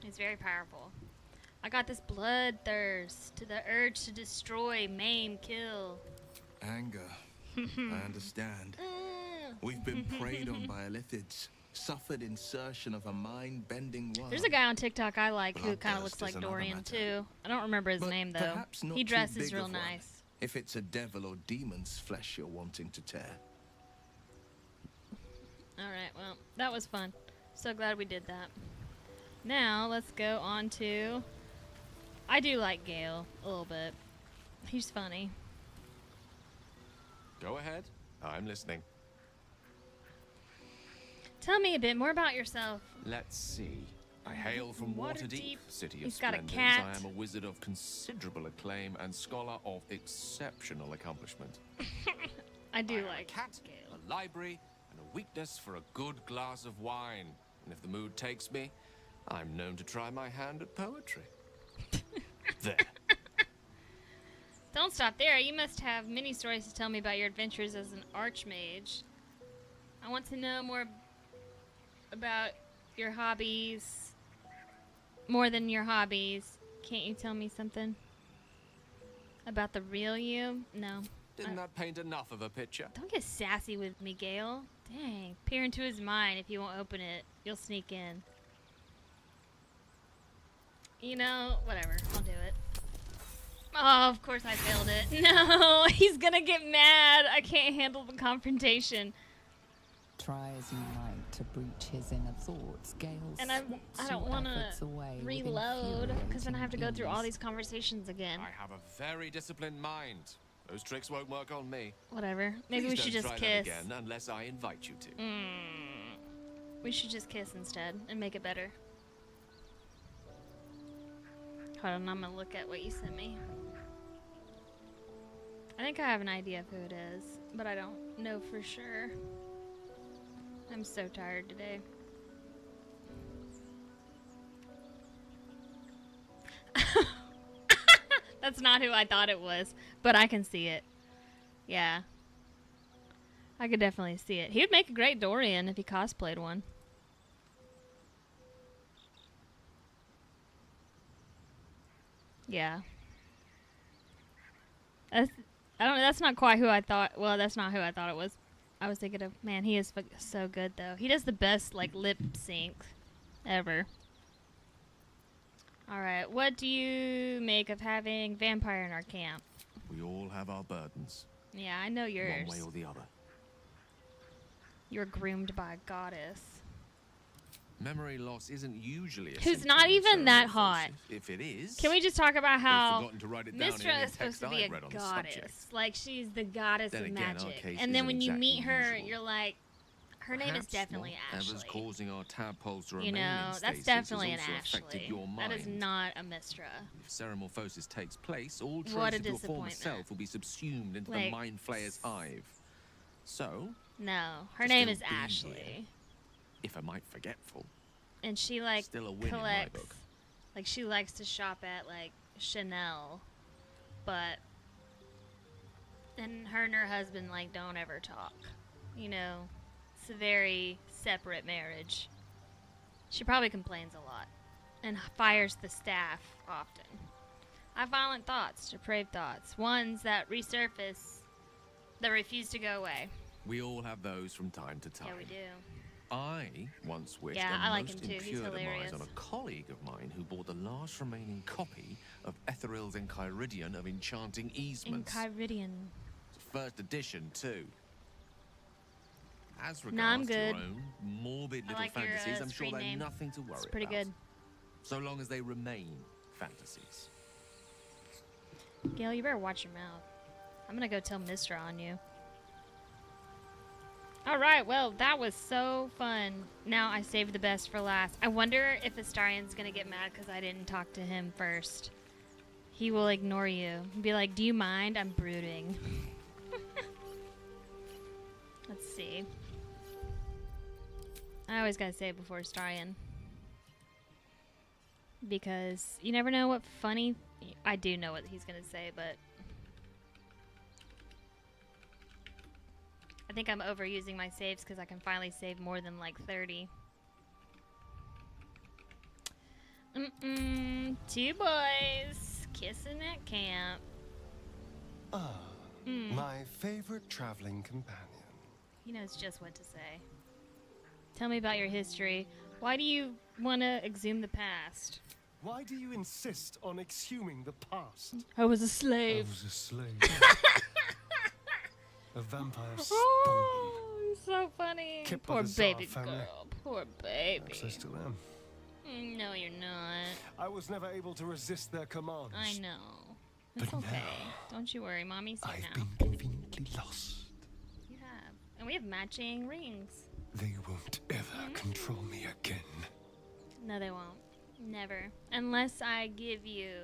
He's very powerful. I got this bloodthirst to the urge to destroy, maim, kill. Anger. I understand. We've been preyed on by elithids. Suffered insertion of a mind-bending one. There's a guy on TikTok I like who kind of Bloodthirst looks like is another Dorian matter. too. I don't remember his But name though. perhaps not He too dresses big real of one, nice. If it's a devil or demon's flesh you're wanting to tear. Alright, well, that was fun. So glad we did that. Now, let's go on to... I do like Gale a little bit. He's funny. Go ahead. I'm listening. Tell me a bit more about yourself. Let's see. I hail from Waterdeep. Waterdeep, City of He's got a Splendors. cat. I am a wizard of considerable acclaim and scholar of exceptional accomplishment. I do have like a cat, Gale. a library, and a weakness for a good glass of wine. And if the mood takes me, I'm known to try my hand at poetry. There. Don't stop there. You must have many stories to tell me about your adventures as an archmage. I want to know more about your hobbies. More than your hobbies. Can't you tell me something about the real you? No. Didn't that paint enough of a picture? Don't get sassy with me, Gale. Dang. Peer into his mind. If you won't open it, you'll sneak in. You know, whatever. I'll do it. Oh, of course I failed it. No, he's gonna get mad. I can't handle the confrontation. Try as you might to breach his inner thoughts, Gale And I swats don't your want efforts to away with reload, because then I have to go through all infuriating these conversations again. I have a very disciplined mind. Those tricks won't work on me. Whatever. Maybe Please we should don't just try kiss. that again unless I invite you to. We should just kiss instead and make it better. Hold on, I'm gonna look at what you sent me. I think I have an idea of who it is, but I don't know for sure. I'm so tired today. That's not who I thought it was, but I can see it. Yeah. I could definitely see it. He would make a great Dorian if he cosplayed one. Yeah. I don't know, that's not quite who I thought. Well, that's not who I thought it was. I was thinking of, man, he is so good though. He does the best like lip sync ever. All right, what do you make of having vampire in our camp? We all have our burdens. Yeah, I know yours. One way or the other. You're groomed by a goddess. Memory loss isn't usually a Who's symptom not of even that cerebral hot. palsy. If it is, Can we just talk about how forgotten to write it down in Mistra any is supposed to text be I a read on the goddess? subject. Like she's the goddess Then of again, our magic. case And then when you isn't meet her, exactly you're like, her name is Perhaps definitely whatever's Ashley. causing our tadpoles to You remain know, in that's stasis definitely has an also affected Ashley. your That is mind. not a Mistra. If ceramorphosis takes place, all What trace a of your former disappointment. self will be subsumed into the Like, mind flayer's hive. So, No, her to name still is be Ashley. here, if I might forgetful, And she like still a win in my collects, book. like she likes to shop at like Chanel, but and her husband like don't ever talk. You know, it's a very separate marriage. She probably complains a lot. and fires the staff often. I have violent thoughts, depraved thoughts, ones that resurface, that refuse to go away. We all have those from time to time. Yeah, we do. I once wished Yeah, a I like most him too. He's impure demise hilarious. on a colleague of mine who bought the last remaining copy of Etheril's Enchiridion of Enchanting Easements. Enchiridion. First edition, too. As regards No, I'm to good. your own morbid I little like your, fantasies, I'm sure screen they're name. nothing to worry It's pretty about. good. So long as they remain fantasies. Gail, you better watch your mouth. I'm gonna go tell Mistra on you. Alright, well, that was so fun. Now I saved the best for last. I wonder if Astarion's gonna get mad because I didn't talk to him first. He will ignore you. Be like, do you mind? I'm brooding. Let's see. I always gotta say it before Astarion. Because you never know what funny... I do know what he's gonna say, but... I think I'm overusing my saves because I can finally save more than like 30. Two boys kissing at camp. My favorite traveling companion. He knows just what to say. Tell me about your history. Why do you want to exhume the past? Why do you insist on exhuming the past? I was a slave. I was a slave. A vampire spawn. Oh, so funny. Kept by Poor the Tsar baby family. girl. Poor baby. Perhaps I still am. No, you're not. I was never able to resist their commands. I know. It's But okay. now, Don't you worry. Mommy's here I've now. been conveniently lost. You have. And we have matching rings. They won't ever control me again. No, they won't. Never. Unless I give you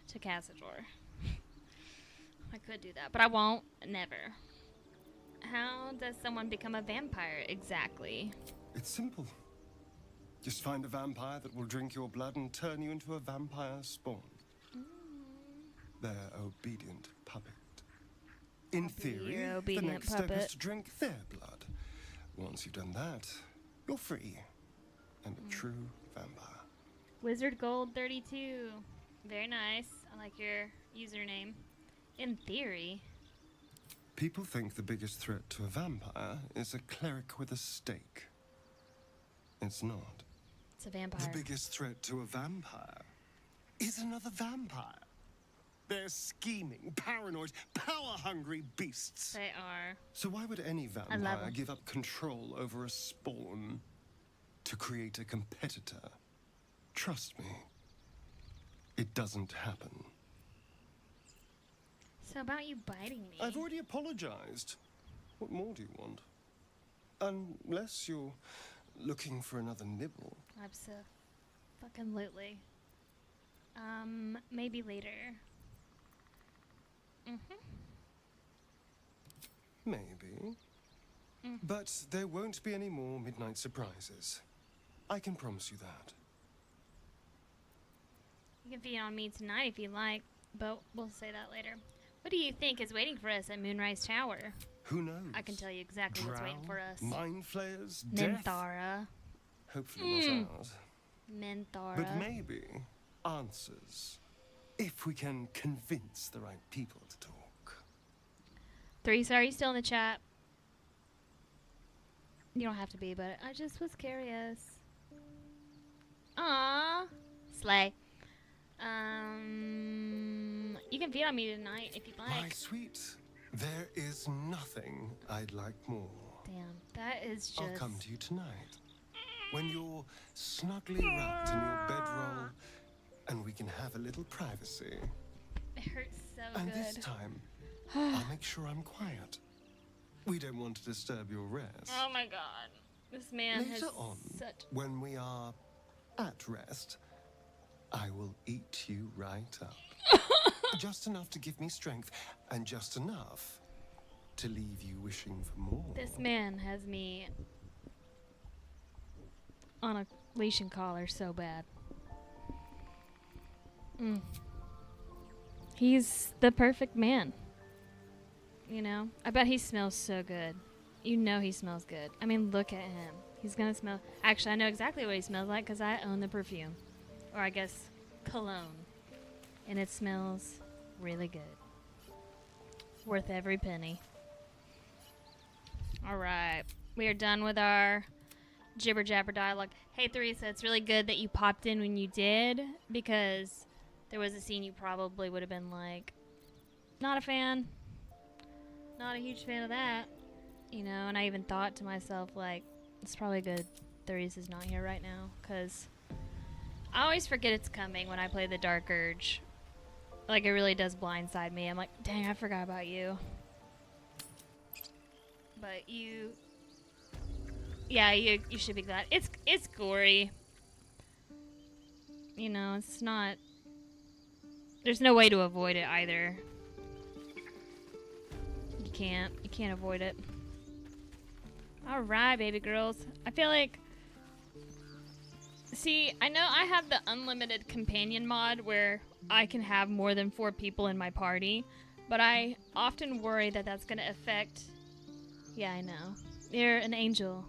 to Cazador. I could do that, but I won't. Never. How does someone become a vampire exactly? It's simple. Just find a vampire that will drink your blood and turn you into a vampire spawn. Their obedient puppet. In theory, your the obedient next step puppet. is to drink their blood. Once you've done that, you're free. And a true vampire. Wizard Gold 32. Very nice. I like your username. In theory. People think the biggest threat to a vampire is a cleric with a stake. It's not. It's a vampire. The biggest threat to a vampire is another vampire. They're scheming, paranoid, power-hungry beasts. They are. So why would any love vampire 'em. give up control over a spawn to create a competitor? Trust me, it doesn't happen. So about you biting me. I've already apologized. What more do you want? Unless you're looking for another nibble. Abso-fucking-lutely. Maybe later. Maybe. But there won't be any more midnight surprises. I can promise you that. You can feed on me tonight if you like, but we'll say that later. What do you think is waiting for us at Moonrise Tower? Who knows? I can tell you exactly what's waiting for us. Mind flayers, death. Minthara. Hopefully not ours. Minthara. But maybe answers. If we can convince the right people to talk. 3, are you still in the chat? You don't have to be, but I just was curious. Aww. Slay. You can feed on me tonight if you'd My like. sweet, there is nothing I'd like more. Damn, that is just... I'll come to you tonight. When you're snugly wrapped in your bedroll and we can have a little privacy. It hurts so And good. this time, I'll make sure I'm quiet. We don't want to disturb your rest. Oh my god. This man has Later on, such... when we are at rest, I will eat you right up. Just enough to give me strength, and just enough to leave you wishing for more. This man has me on a leash and collar so bad. He's the perfect man. You know? I bet he smells so good. You know he smells good. I mean, look at him. He's gonna smell. Actually, I know exactly what he smells like because I own the perfume. Or I guess cologne. And it smells really good. Worth every penny. Alright. We are done with our jibber jabber dialogue. Hey Theresa, it's really good that you popped in when you did, because there was a scene you probably would have been like, not a fan. Not a huge fan of that. You know, and I even thought to myself, like, it's probably good Theresa's not here right now, because I always forget it's coming when I play the Dark Urge. Like, it really does blindside me. I'm like, dang, I forgot about you. But you... Yeah, you should be glad. It's gory. You know, it's not... There's no way to avoid it either. You can't avoid it. Alright, baby girls. I feel like... See, I know I have the unlimited companion mod where I can have more than 4 people in my party, but I often worry that that's going to affect... Yeah, I know. You're an angel.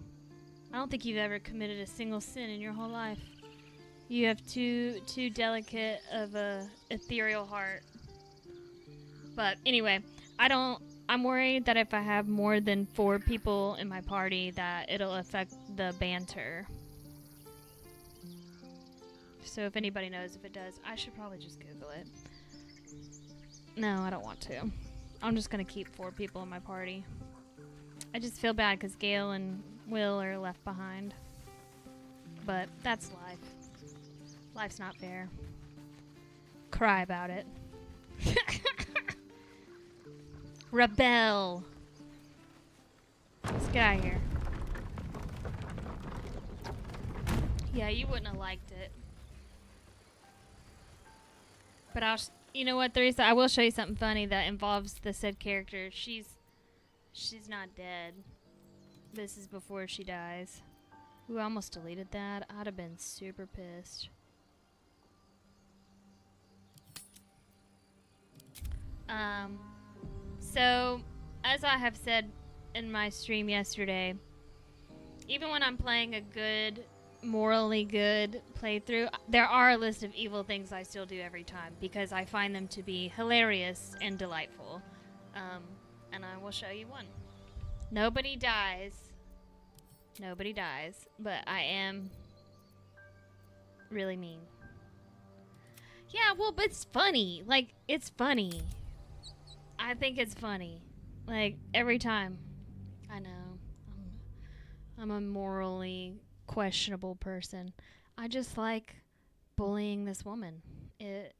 I don't think you've ever committed a single sin in your whole life. You have too delicate of a ethereal heart. But anyway, I'm worried that if I have more than 4 people in my party that it'll affect the banter. So if anybody knows if it does, I should probably just Google it. No, I don't want to. I'm just gonna keep 4 people in my party. I just feel bad because Gale and Will are left behind. But that's life. Life's not fair. Cry about it. Rebel. Let's get out of here. Yeah, you wouldn't have liked it. But you know what, Theresa? I will show you something funny that involves the said character. She's not dead. This is before she dies. Ooh, I almost deleted that. I'd have been super pissed. So, as I have said in my stream yesterday, even when I'm playing a good, morally good playthrough, there are a list of evil things I still do every time because I find them to be hilarious and delightful. And I will show you one. Nobody dies. Nobody dies, but I am really mean. Yeah, well, but it's funny. Like, it's funny. I think it's funny. Like, every time. I know. I'm a morally questionable person. I just like bullying this woman. It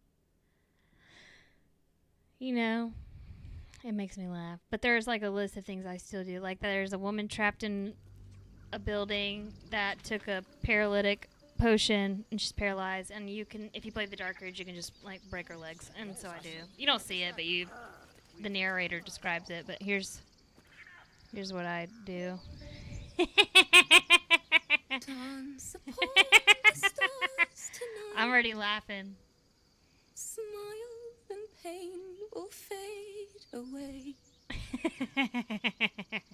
makes me laugh. But there's like a list of things I still do. Like, there's a woman trapped in a building that took a paralytic potion and she's paralyzed, and you can, if you play the Dark Urge, you can just like break her legs, and so I do. You don't see it, but the narrator describes it. But here's what I do. I'm already laughing. Smile and pain will fade away.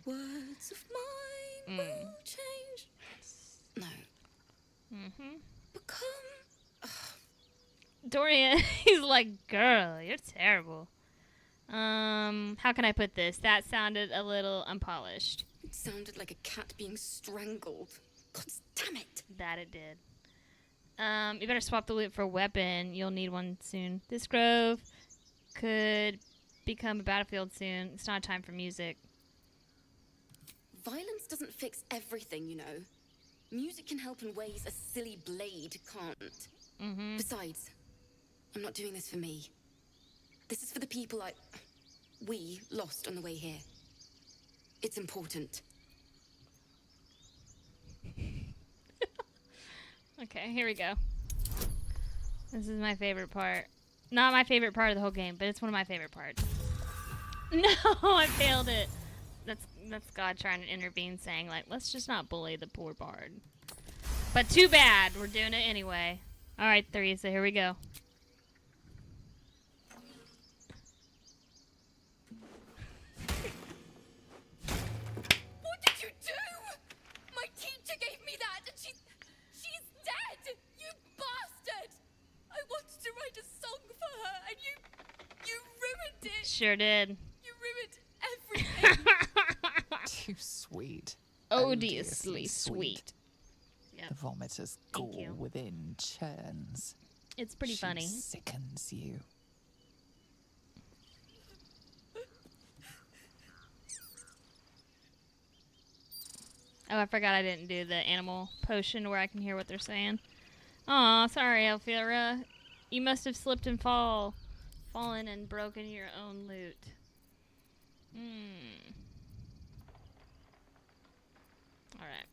Words of mine will change. No. Become. Dorian, he's like, girl, you're terrible. How can I put this? That sounded a little unpolished. It sounded like a cat being strangled. God damn it. That it did. You better swap the loot for a weapon. You'll need one soon. This grove could become a battlefield soon. It's not time for music. Violence doesn't fix everything, you know. Music can help in ways a silly blade can't. Besides, I'm not doing this for me. This is for the people we lost on the way here. It's important. Okay, here we go. This is my favorite part. Not my favorite part of the whole game, but it's one of my favorite parts. No, I failed it. That's God trying to intervene, saying like, let's just not bully the poor bard. But too bad, we're doing it anyway. All right, Theresa, here we go. What did you do? My teacher gave Sure did. You ruined everything. Too sweet. Odiously sweet. Yep. The vomitor's Thank gall you. within churns. It's pretty She funny. sickens you. Oh, I forgot I didn't do the animal potion where I can hear what they're saying. Aw, sorry, Alfira. You must have slipped and fallen and broken your own loot. Alright.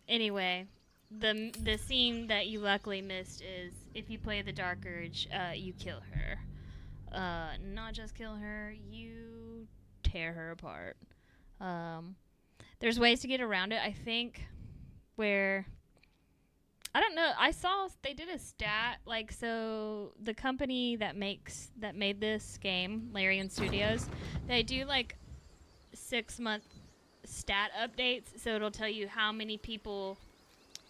Anyway, the scene that you luckily missed is if you play the Dark Urge, you kill her. Not just kill her, you tear her apart. There's ways to get around it, I think, where I don't know. I saw they did a stat, like, so the company that made this game, Larian Studios, they do like 6-month stat updates, so it'll tell you how many people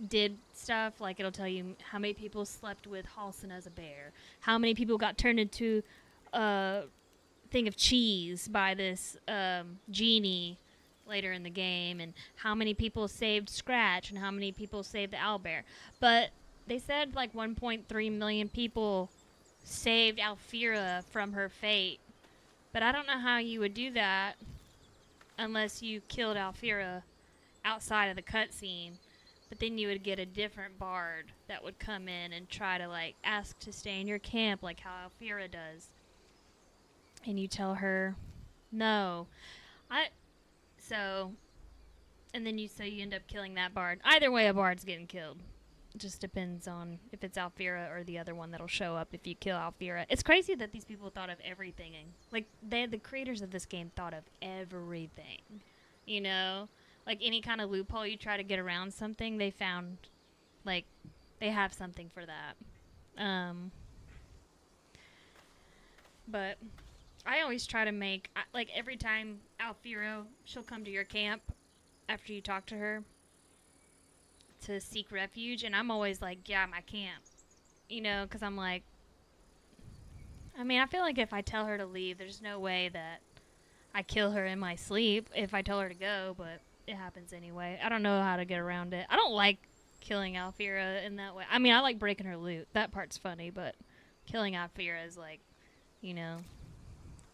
did stuff, like it'll tell you how many people slept with Halsin as a bear, how many people got turned into a thing of cheese by this genie later in the game, and how many people saved Scratch, and how many people saved the owlbear. But they said like 1.3 million people saved Alfira from her fate. But I don't know how you would do that unless you killed Alfira outside of the cutscene. But then you would get a different bard that would come in and try to like ask to stay in your camp, like how Alfira does. And you tell her no. And then you end up killing that bard. Either way, a bard's getting killed. It just depends on if it's Alfira or the other one that'll show up if you kill Alfira. It's crazy that these people thought of everything. Like, the creators of this game thought of everything. You know? Like, any kind of loophole you try to get around something, they found, like, they have something for that. But I always try to make, like, every time Alfira, she'll come to your camp after you talk to her to seek refuge, and I'm always like, yeah, my camp. You know, because I'm like, I mean, I feel like if I tell her to leave, there's no way that I kill her in my sleep if I tell her to go, but it happens anyway. I don't know how to get around it. I don't like killing Alfira in that way. I mean, I like breaking her loot. That part's funny, but killing Alfira is like, you know,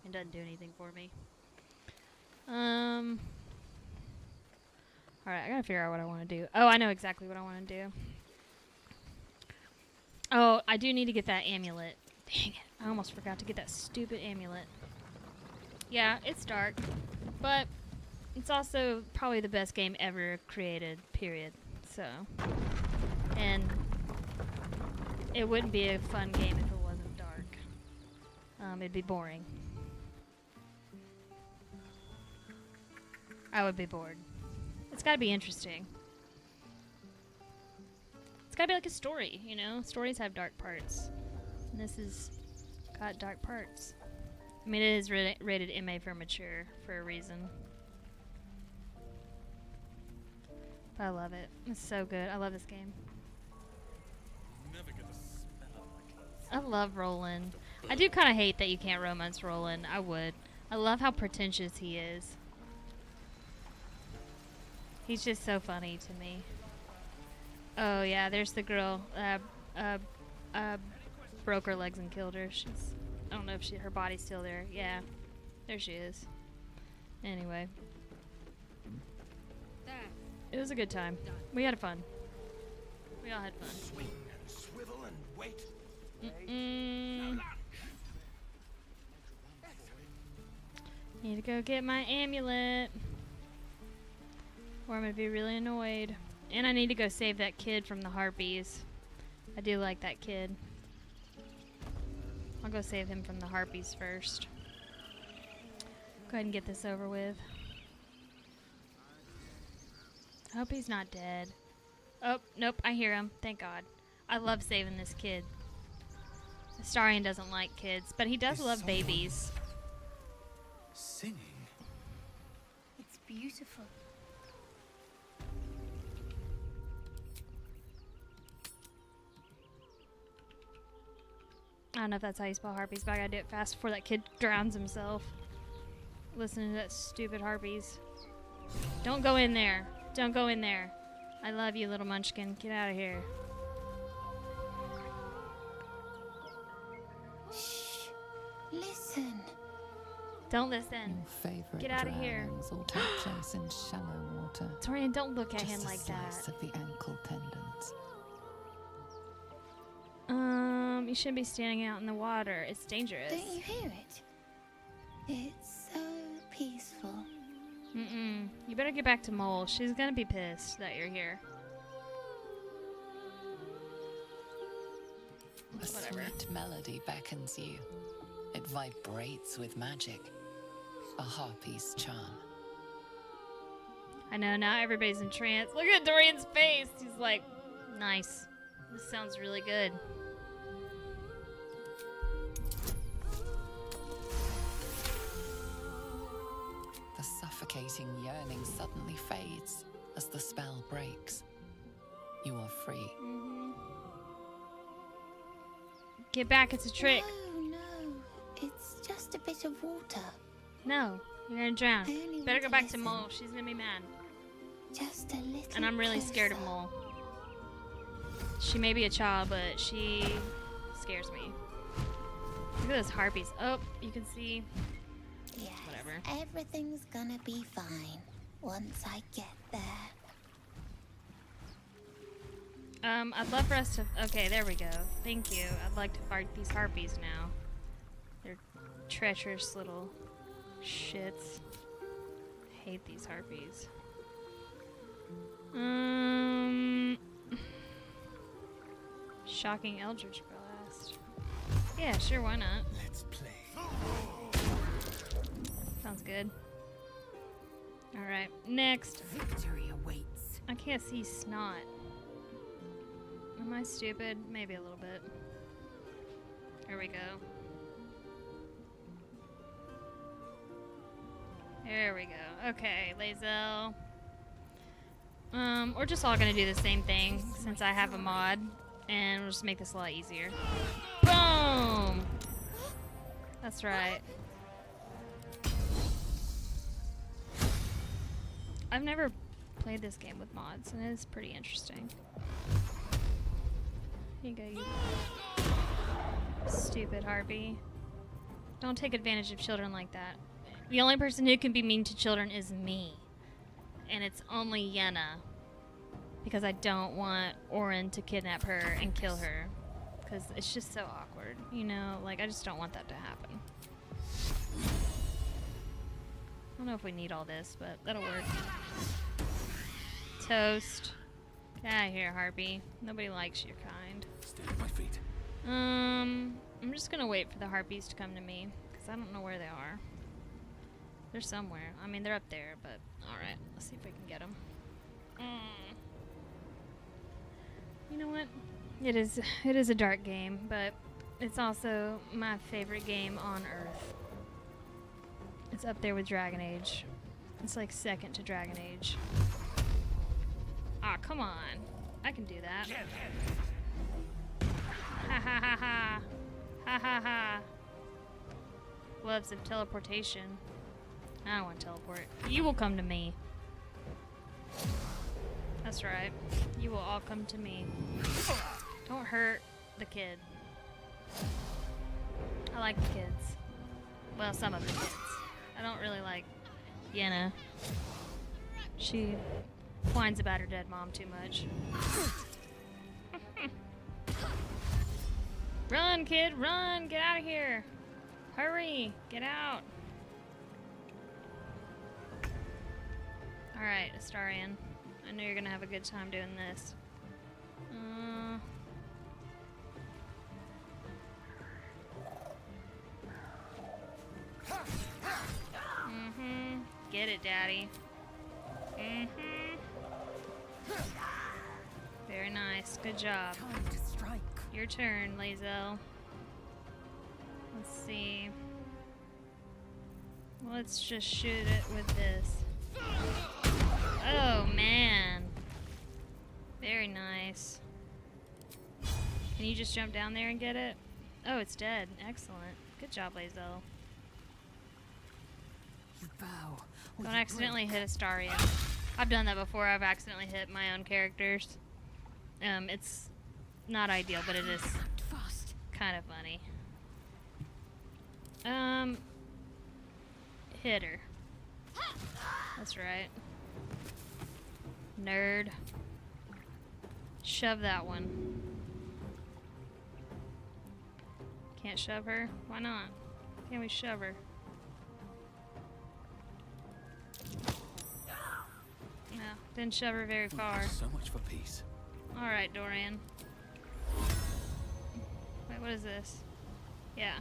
it doesn't do anything for me. Alright, I gotta figure out what I want to do. Oh, I know exactly what I want to do. Oh, I do need to get that amulet. Dang it. I almost forgot to get that stupid amulet. Yeah, it's dark, but it's also probably the best game ever created, period. So, and it wouldn't be a fun game if it wasn't dark. It'd be boring. I would be bored. It's gotta be interesting. It's gotta be like a story, you know? Stories have dark parts. And this has got dark parts. I mean, it is rated MA for mature for a reason. But I love it. It's so good. I love this game. I love Roland. I do kind of hate that you can't romance Roland. I would. I love how pretentious he is. He's just so funny to me. Oh yeah, there's the girl. Broke her legs and killed her. I don't know if her body's still there. Yeah, there she is. Anyway, it was a good time. We had fun. We all had fun. Swing and swivel and wait. Need to go get my amulet, or I'm gonna be really annoyed. And I need to go save that kid from the harpies. I do like that kid. I'll go save him from the harpies first. Go ahead and get this over with. I hope he's not dead. Oh, nope, I hear him. Thank God. I love saving this kid. Astarion doesn't like kids, but he does love babies. Singing. It's beautiful. don't know if that's how you spell harpies, but I gotta do it fast before that kid drowns himself. Listening to that stupid harpies. Don't go in there. Don't go in there. I love you, little munchkin. Get out of here. Shh. Listen. Don't listen. Your favorite Get out of here. drownings all take place in shallow water. Dorian, don't look at him Just a like that. slice of the ankle tendons. You shouldn't be standing out in the water. It's dangerous. Don't you hear it? It's so peaceful. Mm-mm. You better get back to Mole. She's gonna be pissed that you're here. A sweet melody beckons you. It vibrates with magic. A harpy's charm. I know, now everybody's in trance. Look at Dorian's face. He's like, nice. This sounds really good. The suffocating yearning suddenly fades as the spell breaks. You are free. Get back, it's a trick. No, it's just a bit of water. No, you're gonna drown. I only Better want go to back to listen. Mole. She's gonna be mad. Just a little. And I'm really scared of closer. Mole. She may be a child, but she scares me. Look at those harpies. Oh, you can see. Yes, Whatever. everything's gonna be fine once I get there. I'd love for us to. Okay, there we go. Thank you. I'd like to fight these harpies now. They're treacherous little shits. Hate these harpies. Shocking Eldritch Blast. Yeah, sure, why not? Let's play. Sounds good. Alright, next. Victory awaits. I can't see snot. Am I stupid? Maybe a little bit. There we go. There we go. Okay, Lae'zel. We're just all gonna do the same thing since I have a mod, and we'll just make this a lot easier. Boom! That's right. I've never played this game with mods, and it's pretty interesting. Here you go, you stupid harpy. Don't take advantage of children like that. The only person who can be mean to children is me. And it's only Yenna. Because I don't want Orin to kidnap her and kill her. Because it's just so awkward, you know? Like, I just don't want that to happen. I don't know if we need all this, but that'll work. Toast. Get out of here, Harpy. Nobody likes your kind. Stay at my feet. I'm just gonna wait for the harpies to come to me, because I don't know where they are. They're somewhere. I mean, they're up there, but alright. Let's see if we can get them. You know what? It is a dark game, but it's also my favorite game on Earth. It's up there with Dragon Age. It's like second to Dragon Age. Ah, come on. I can do that. Ha ha ha ha. Ha ha ha. Gloves of teleportation. I don't want to teleport. You will come to me. That's right. You will all come to me. Don't hurt the kid. I like the kids. Well, some of the kids. I don't really like Yenna. She whines about her dead mom too much. Run, kid, run! Get out of here! Hurry! Get out! Alright, Astarion. I know you're gonna have a good time doing this. Get it, Daddy. Very nice. Good job. Time to strike. Your turn, Lae'zel. Let's see. Let's just shoot it with this. Oh, man. Very nice. Can you just jump down there and get it? Oh, it's dead. Excellent. Good job, Lae'zel. You bow. or Don't you accidentally break. hit Astarion. I've done that before. I've accidentally hit my own characters. It's not ideal, but it is Fast. kind of funny. Hit her. That's right. Nerd. Shove that one. Can't shove her? Why not? Can't we shove her? No, didn't shove her very far. So much for peace. Alright, Dorian. Wait, what is this? Yeah.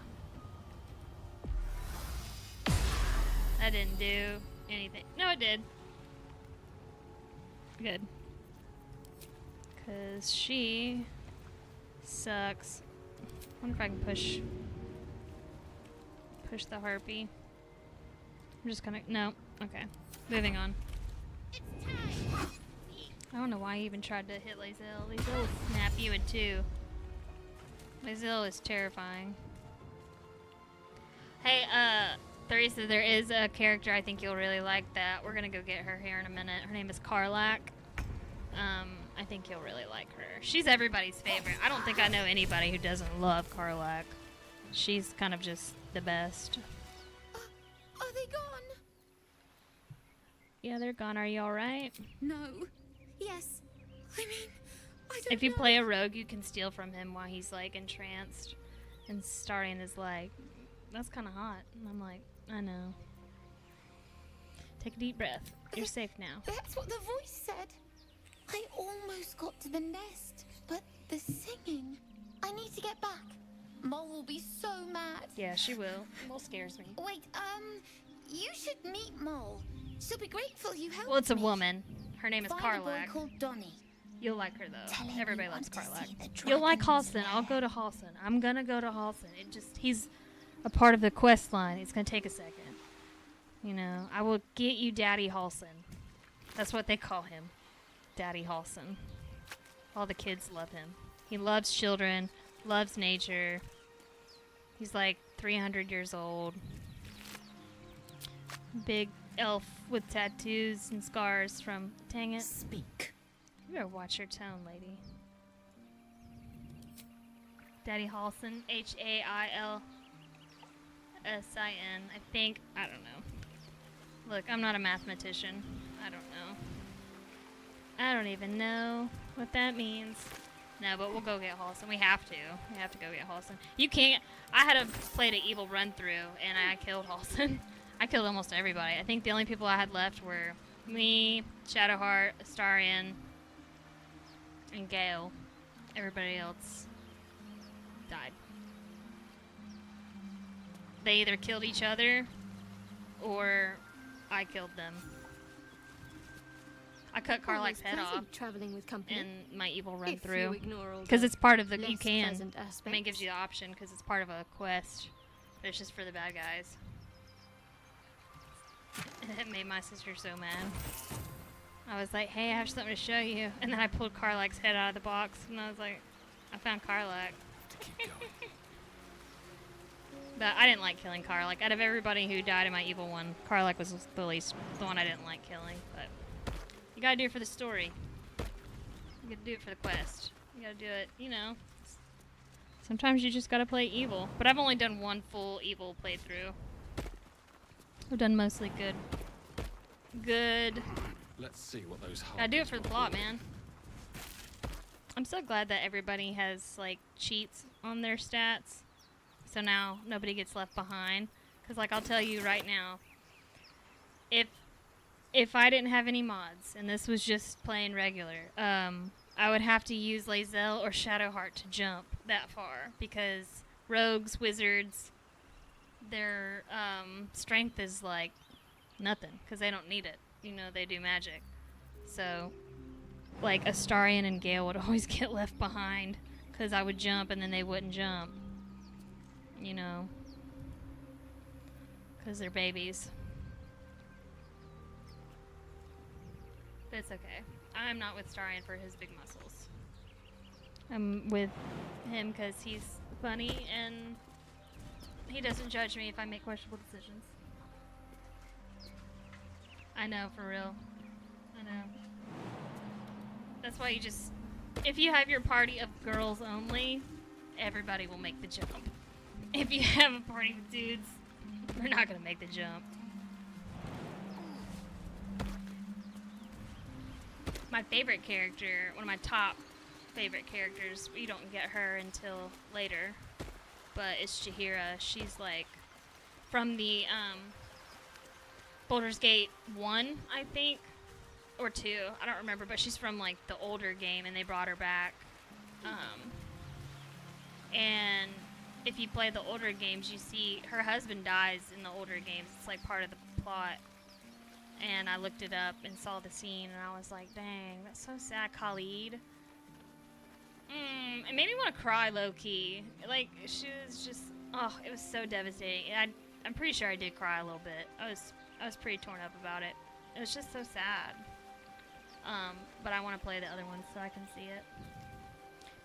That didn't do anything. No, it did. Good. 'Cause she sucks. Wonder if I can push the harpy. I'm just gonna no. Okay. Moving on. I don't know why I even tried to hit Lae'zel. Lae'zel will snap you in two. Lae'zel is terrifying. Hey, Theresa, there is a character I think you'll really like that. We're gonna go get her here in a minute. Her name is Karlach. I think you'll really like her. She's everybody's favorite. I don't think I know anybody who doesn't love Karlach. She's kind of just the best. Are they gone? Yeah, they're gone. Are you alright? No. Yes. I mean, I don't If you know. play a rogue, you can steal from him while he's like entranced. And Astarion is like, that's kind of hot. And I'm like, I know. Take a deep breath. You're safe now. That's what the voice said. I almost got to the nest, but the singing. I need to get back. Mole will be so mad. Yeah, she will. Mole scares me. Wait, you should meet Mole. She'll be grateful you helped Well, it's a me. woman. Her name is Find a boy Karlach. called Donnie. You'll like her though. Tell him Everybody you loves want to see Karlach. the You'll like dragon's Halsin. I'll lair. go to Halsin. I'm gonna go to Halsin. He's a part of the quest line. It's gonna take a second. You know, I will get you Daddy Halsin. That's what they call him. Daddy Halsin. All the kids love him. He loves children, loves nature. He's like 300 years old. Big elf with tattoos and scars from... Dang it. Speak. You better watch your tone, lady. Daddy Halsin. Halsin. I think. I don't know. Look, I'm not a mathematician. I don't know. I don't even know what that means. No, but we'll go get Halsin. We have to. We have to go get Halsin. You can't... I had played an evil run-through, and I killed Halsin. I killed almost everybody. I think the only people I had left were me, Shadowheart, Astarion, and Gale. Everybody else died. They either killed each other, or I killed them. I cut Karlach's head off Traveling with company. in my evil If run you through. ignore all Because the it's part of the... less You can. pleasant I mean, it aspects. gives you the option because it's part of a quest. But it's just for the bad guys. And it made my sister so mad. I was like, hey, I have something to show you. And then I pulled Karlach's head out of the box. And I was like, I found Karlach. But I didn't like killing Karlach. Out of everybody who died in my evil one, Karlach was the one I didn't like killing. But you gotta do it for the story. You gotta do it for the quest. You gotta do it, you know. Sometimes you just gotta play evil. But I've only done one full evil playthrough. I've done mostly good. Good. Let's see what those Gotta do it for the plot, man. I'm so glad that everybody has, like, cheats on their stats. So now nobody gets left behind. Because, like, I'll tell you right now. If I didn't have any mods, and this was just playing regular, I would have to use Lae'zel or Shadowheart to jump that far. Because rogues, wizards, their strength is, like, nothing. Because they don't need it. You know, they do magic. So, like, Astarion and Gale would always get left behind. Because I would jump and then they wouldn't jump. You know. Because they're babies. But it's okay. I'm not with Astarion for his big muscles. I'm with him because he's funny and he doesn't judge me if I make questionable decisions. I know, for real. I know. That's why you just... If you have your party of girls only, everybody will make the jump. If you have a party with dudes, we're not gonna make the jump. My favorite character, one of my top favorite characters, we don't get her until later, but it's Jaheira. She's like from the Baldur's Gate 1, I think, or 2, I don't remember, but she's from like the older game and they brought her back. And if you play the older games, you see her husband dies in the older games. It's like part of the plot. And I looked it up and saw the scene, and I was like, dang, that's so sad, Khalid. It made me want to cry low-key. Like, she was just, oh, it was so devastating. And I'm pretty sure I did cry a little bit. I was pretty torn up about it. It was just so sad. But I want to play the other ones so I can see it.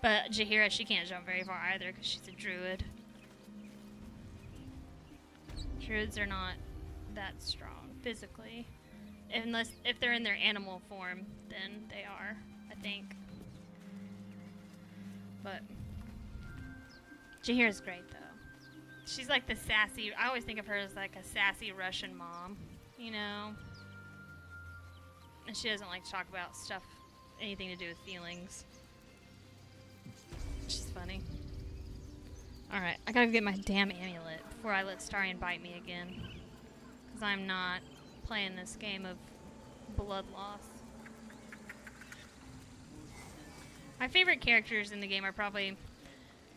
But Jaheira, she can't jump very far either because she's a druid. Druids are not that strong physically. Unless, if they're in their animal form, then they are, I think. But Jaheira's great, though. She's like the sassy, I always think of her as like a sassy Russian mom, you know? And she doesn't like to talk about stuff, anything to do with feelings. She's funny. Alright, I gotta get my damn amulet before I let Astarion bite me again. Because I'm not playing this game of blood loss. My favorite characters in the game are probably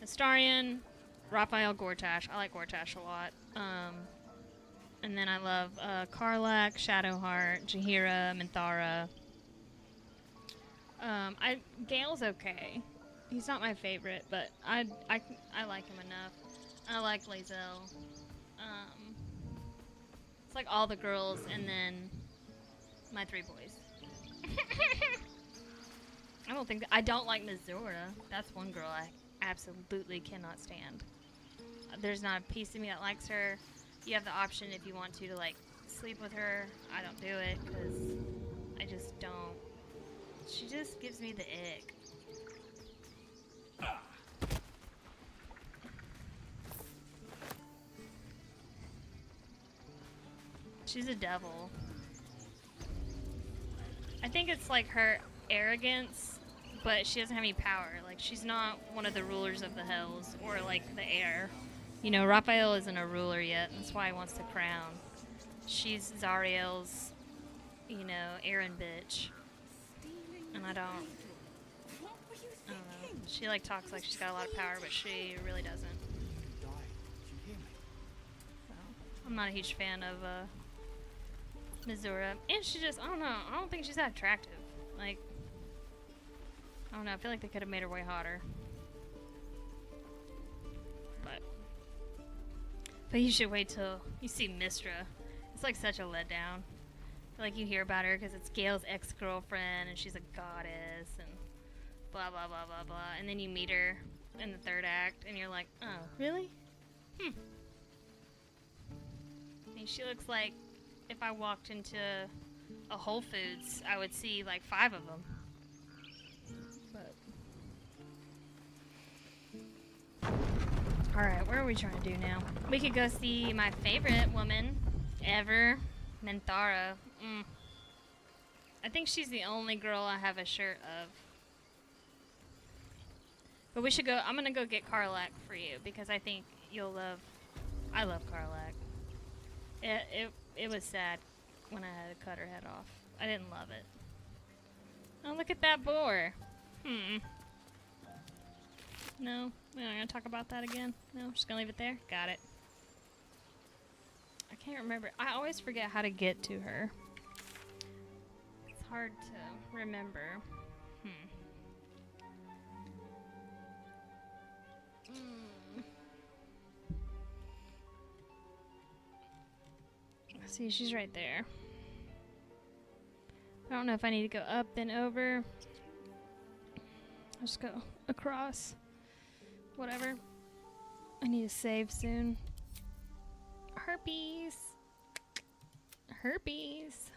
Astarion, Raphael, Gortash. I like Gortash a lot. And then I love Karlach, Shadowheart, Jaheira, Minthara. Gale's okay. He's not my favorite, but I like him enough. I like Lae'zel. It's like all the girls and then my 3 boys. I don't like Mizora. That's one girl I absolutely cannot stand. There's not a piece of me that likes her. You have the option if you want to like sleep with her. I don't do it because I just don't. She just gives me the ick. She's a devil. I think it's like her arrogance, but she doesn't have any power. Like, she's not one of the rulers of the Hells or like the air. You know, Raphael isn't a ruler yet, and that's why he wants the crown. She's Zariel's, you know, Aaron bitch. And I don't know. She like talks like she's got a lot of power, but she really doesn't. So, I'm not a huge fan of Mizora. And she just, I don't know, I don't think she's that attractive. Like, I don't know, I feel like they could have made her way hotter. But you should wait till you see Mistra. It's like such a letdown. Like, you hear about her because it's Gale's ex-girlfriend and she's a goddess and blah blah blah blah blah. And then you meet her in the 3rd act and you're like, oh, really? I mean, she looks like if I walked into a Whole Foods, I would see like 5 of them. But alright, what are we trying to do now? We could go see my favorite woman ever, Minthara. I think she's the only girl I have a shirt of. But we should go, I'm gonna go get Karlach for you because I think you'll love, I love Karlach. It was sad when I had to cut her head off. I didn't love it. Oh, look at that boar. No, we're not gonna talk about that again. No, just gonna leave it there. Got it. I can't remember. I always forget how to get to her. It's hard to remember. See, she's right there. I don't know if I need to go up then over. Just go across. Whatever. I need to save soon. Herpes. Herpes.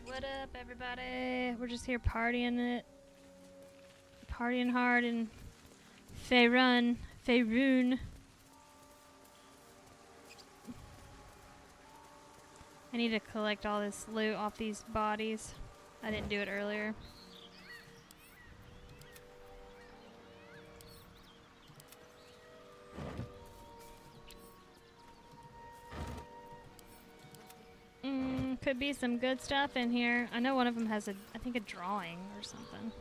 What up, everybody? We're just here partying it. Partying hard in Faerun. I need to collect all this loot off these bodies. I didn't do it earlier. Could be some good stuff in here. I know one of them has I think a drawing or something.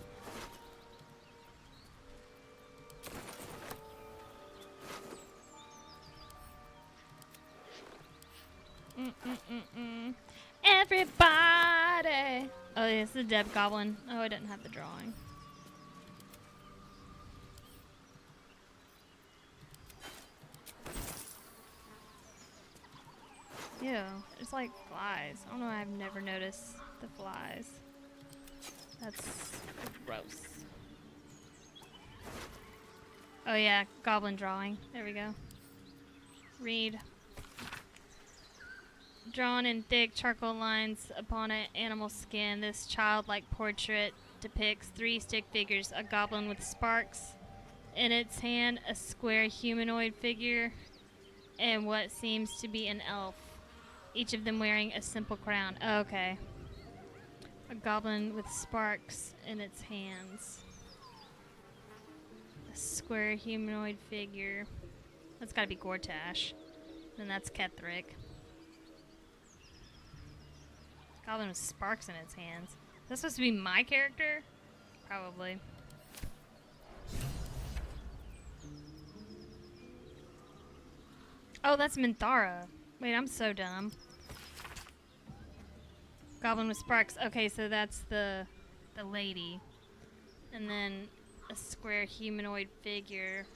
Everybody! Oh, yeah, it's the dead goblin. Oh, I didn't have the drawing. Ew, it's like flies. I don't know, I've never noticed the flies. That's gross. Oh yeah, goblin drawing. There we go. Read. Drawn in thick charcoal lines upon an animal skin, this childlike portrait depicts 3 stick figures, a goblin with sparks in its hand, a square humanoid figure, and what seems to be an elf, each of them wearing a simple crown. Oh, okay. A goblin with sparks in its hands. A square humanoid figure. That's gotta be Gortash. Then that's Kethric. Goblin with sparks in its hands. Is that supposed to be my character? Probably. Oh, that's Minthara. Wait, I'm so dumb. Goblin with sparks. Okay, so that's the lady. And then a square humanoid figure.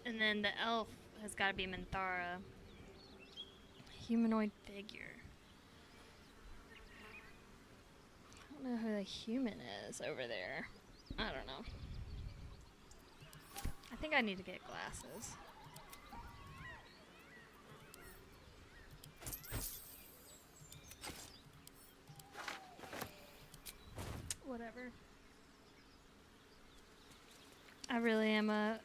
And then the elf has got to be Minthara. Humanoid figure. I don't know who the human is over there. I don't know. I think I need to get glasses. Whatever. I really am a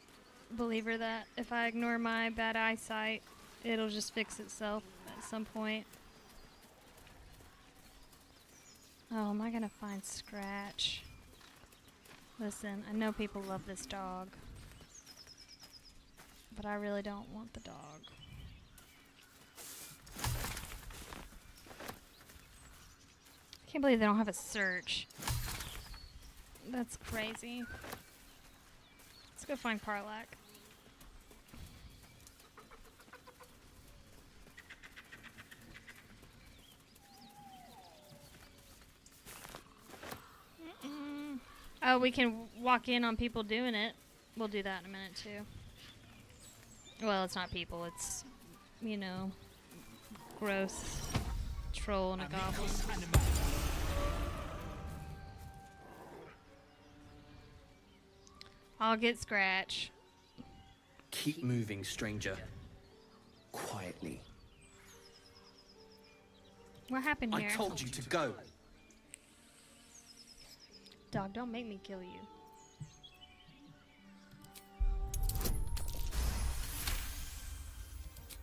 believer that if I ignore my bad eyesight, it'll just fix itself at some point. Oh, am I gonna find Scratch? Listen, I know people love this dog, but I really don't want the dog. I can't believe they don't have a search. That's crazy. Let's go find Karlach. Oh, we can walk in on people doing it. We'll do that in a minute too. Well, it's not people, it's, you know, gross troll and a goblin. I'll get Scratch. Keep moving, stranger. Quietly. What happened here? I told you to go. Dog, don't make me kill you.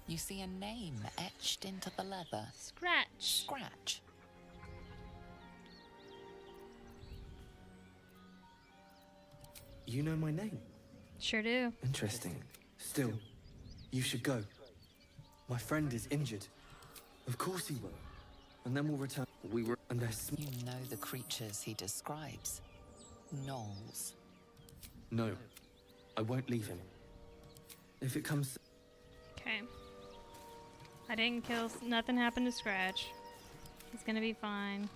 You see a name etched into the leather. Scratch. Scratch. You know my name? Sure do. Interesting. Still, you should go. My friend is injured. Of course he will. And then we'll return. We were under. You know the creatures he describes. Gnolls. No, I won't leave him. If it comes. Okay. I didn't kill. Nothing happened to Scratch. He's gonna be fine.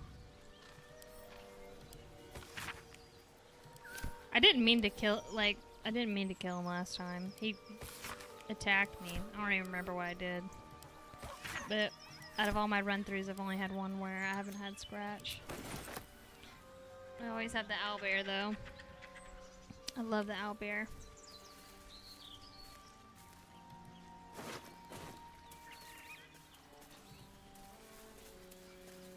I didn't mean to kill. I didn't mean to kill him last time. He attacked me. I don't even remember what I did. But Out of all my run-throughs, I've only had one where I haven't had scratch. I always have the owlbear, though. I love the owlbear.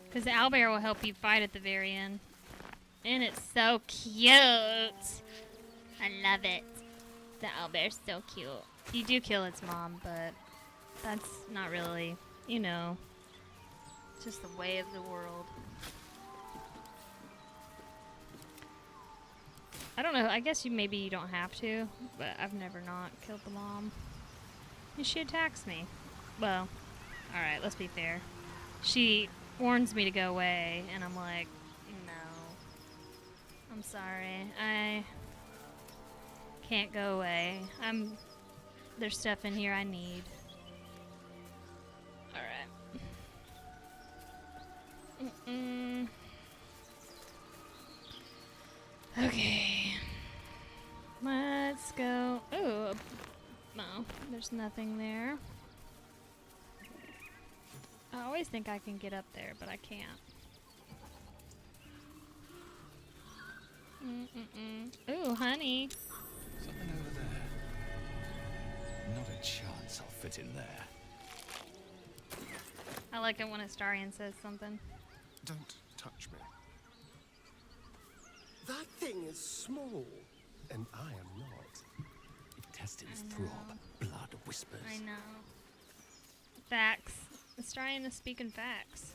Because the owlbear will help you fight at the very end. And it's so cute. I love it. The owlbear's so cute. You do kill its mom, but that's not really, you know, just the way of the world. I don't know, I guess maybe you don't have to, but I've never not killed the mom. And she attacks me. Well, alright, let's be fair. She warns me to go away, and I'm like, no. I'm sorry. I can't go away. There's stuff in here I need. Alright. Okay. Let's go. Ooh. No, there's nothing there. I always think I can get up there, but I can't. Ooh, honey. Something over there. Not a chance I'll fit in there. I like it when Astarion says something. Don't touch me. That thing is small, and I am not. Intestines throb, blood whispers. I know. Facts. Astarion is speaking facts.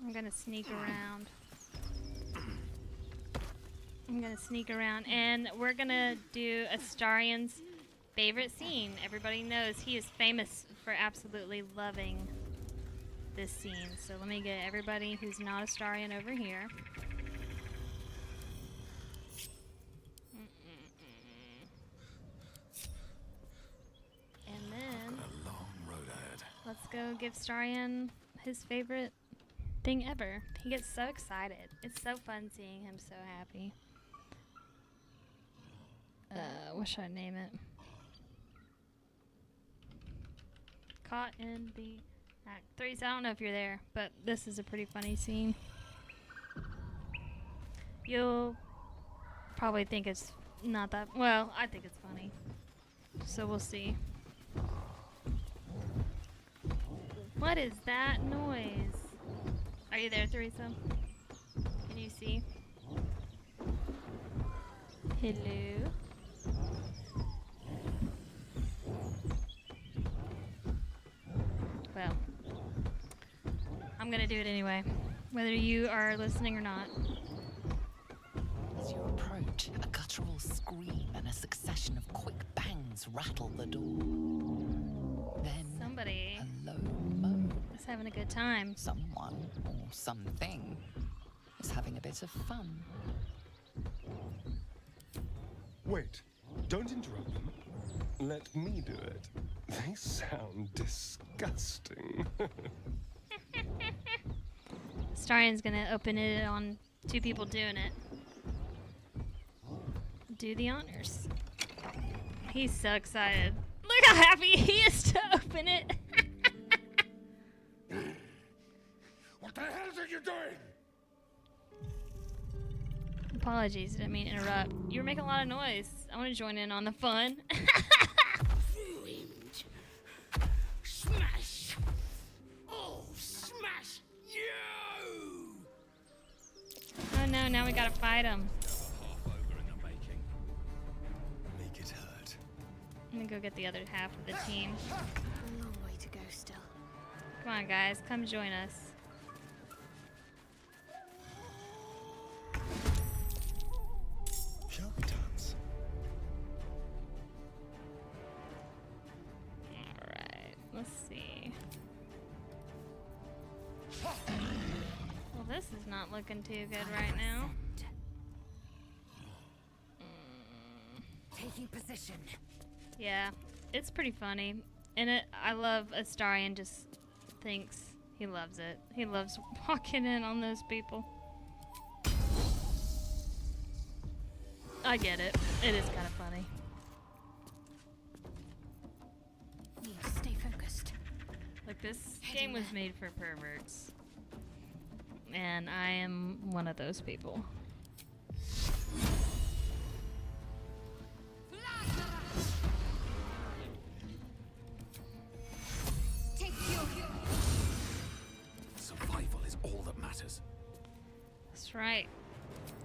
I'm gonna sneak around. And we're gonna do Astarion's favorite scene. Everybody knows he is famous for absolutely loving this scene. So let me get everybody who's not Astarion over here. And then a long road ahead. Let's go give Astarion his favorite thing ever. He gets so excited. It's so fun seeing him so happy. What should I name it? Caught in the act. Threes, I don't know if you're there, but this is a pretty funny scene. You'll probably think it's not that, well, I think it's funny. So we'll see. What is that noise? Are you there, Theresa? Can you see? Hello? Well, I'm gonna do it anyway, whether you are listening or not. As you approach, a guttural scream and a succession of quick bangs rattle the door. Then Somebody a low moan. is having a good time. Someone or something is having a bit of fun. Wait, don't interrupt them. Let me do it. They sound disgusting. Astarion's gonna open it on two people doing it. Do the honors. He's so excited. Look how happy he is to open it. What the hell are you doing? Apologies, didn't mean to interrupt. You were making a lot of noise. I want to join in on the fun. Ruined. Smash! Oh, smash you! Oh no, now we gotta fight him. Half over in the making. Make it hurt. I'm gonna go get the other half of the team. A long way to go still. Come on, guys, come join us. Shall we dance? Alright, let's see. Well, this is not looking too good right now. Taking position. Yeah, it's pretty funny. And I love Astarion just thinks he loves it. He loves walking in on those people. I get it. It is kind of funny. Need to stay focused. Like this game was made for perverts. And I am one of those people. Survival is all that matters. That's right.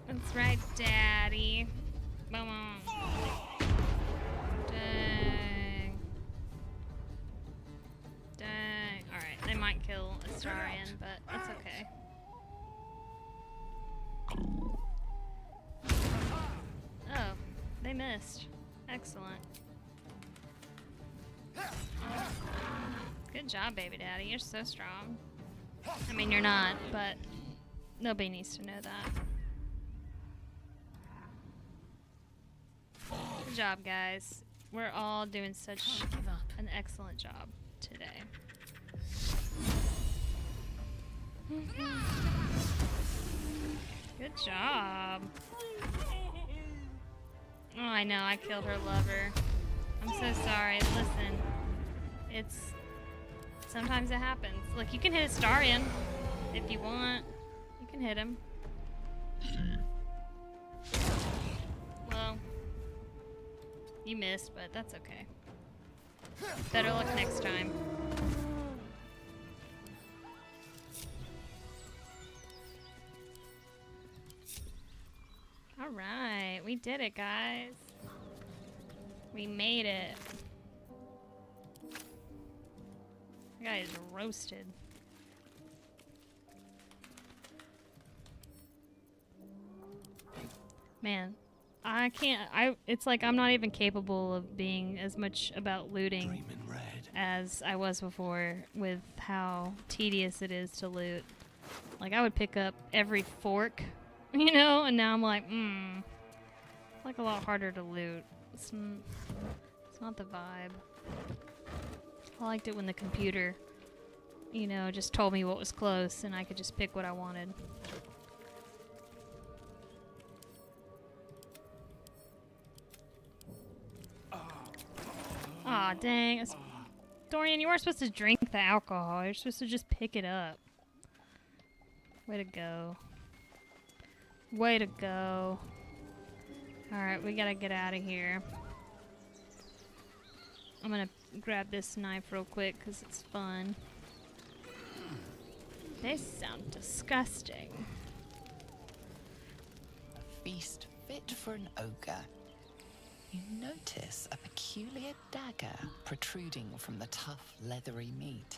That's right, Daddy. Boom. Dang. Dang. Alright, they might kill Astarion, but it's okay. Oh, they missed. Excellent. Good job, baby daddy. You're so strong. I mean, you're not, but nobody needs to know that. Good job, guys. We're all doing such an excellent job today. Good job. Oh, I know, I killed her lover. I'm so sorry. Listen, sometimes it happens. Look, you can hit Astarion if you want. You can hit him. Well, you missed, but that's okay. Better luck next time. Alright, we did it, guys. We made it. That guy is roasted. Man, I can't. It's like I'm not even capable of being as much about looting as I was before with how tedious it is to loot. Like, I would pick up every fork, you know, and now I'm like, it's like a lot harder to loot. It's not the vibe. I liked it when the computer, you know, just told me what was close and I could just pick what I wanted. Aw, dang. Dorian, you weren't supposed to drink the alcohol. You're supposed to just pick it up. Way to go. Way to go. Alright, we gotta get out of here. I'm gonna grab this knife real quick because it's fun. They sound disgusting. A feast fit for an ogre. You notice a peculiar dagger protruding from the tough, leathery meat.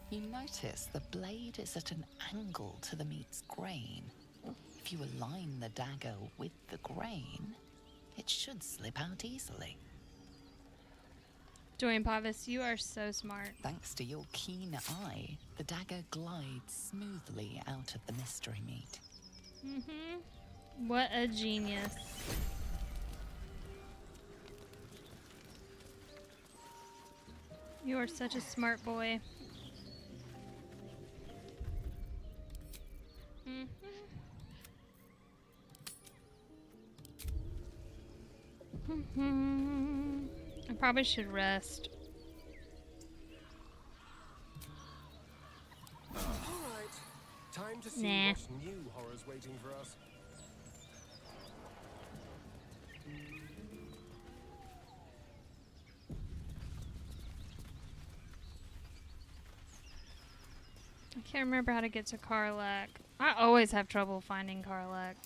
You notice the blade is at an angle to the meat's grain. If you align the dagger with the grain, it should slip out easily. Dorian Pavus, you are so smart. Thanks to your keen eye, the dagger glides smoothly out of the mystery meat. What a genius. You are such a smart boy. I probably should rest. All right, time to see Nah. what new horrors waiting for us. I can't remember how to get to Karlak. I always have trouble finding Karlak.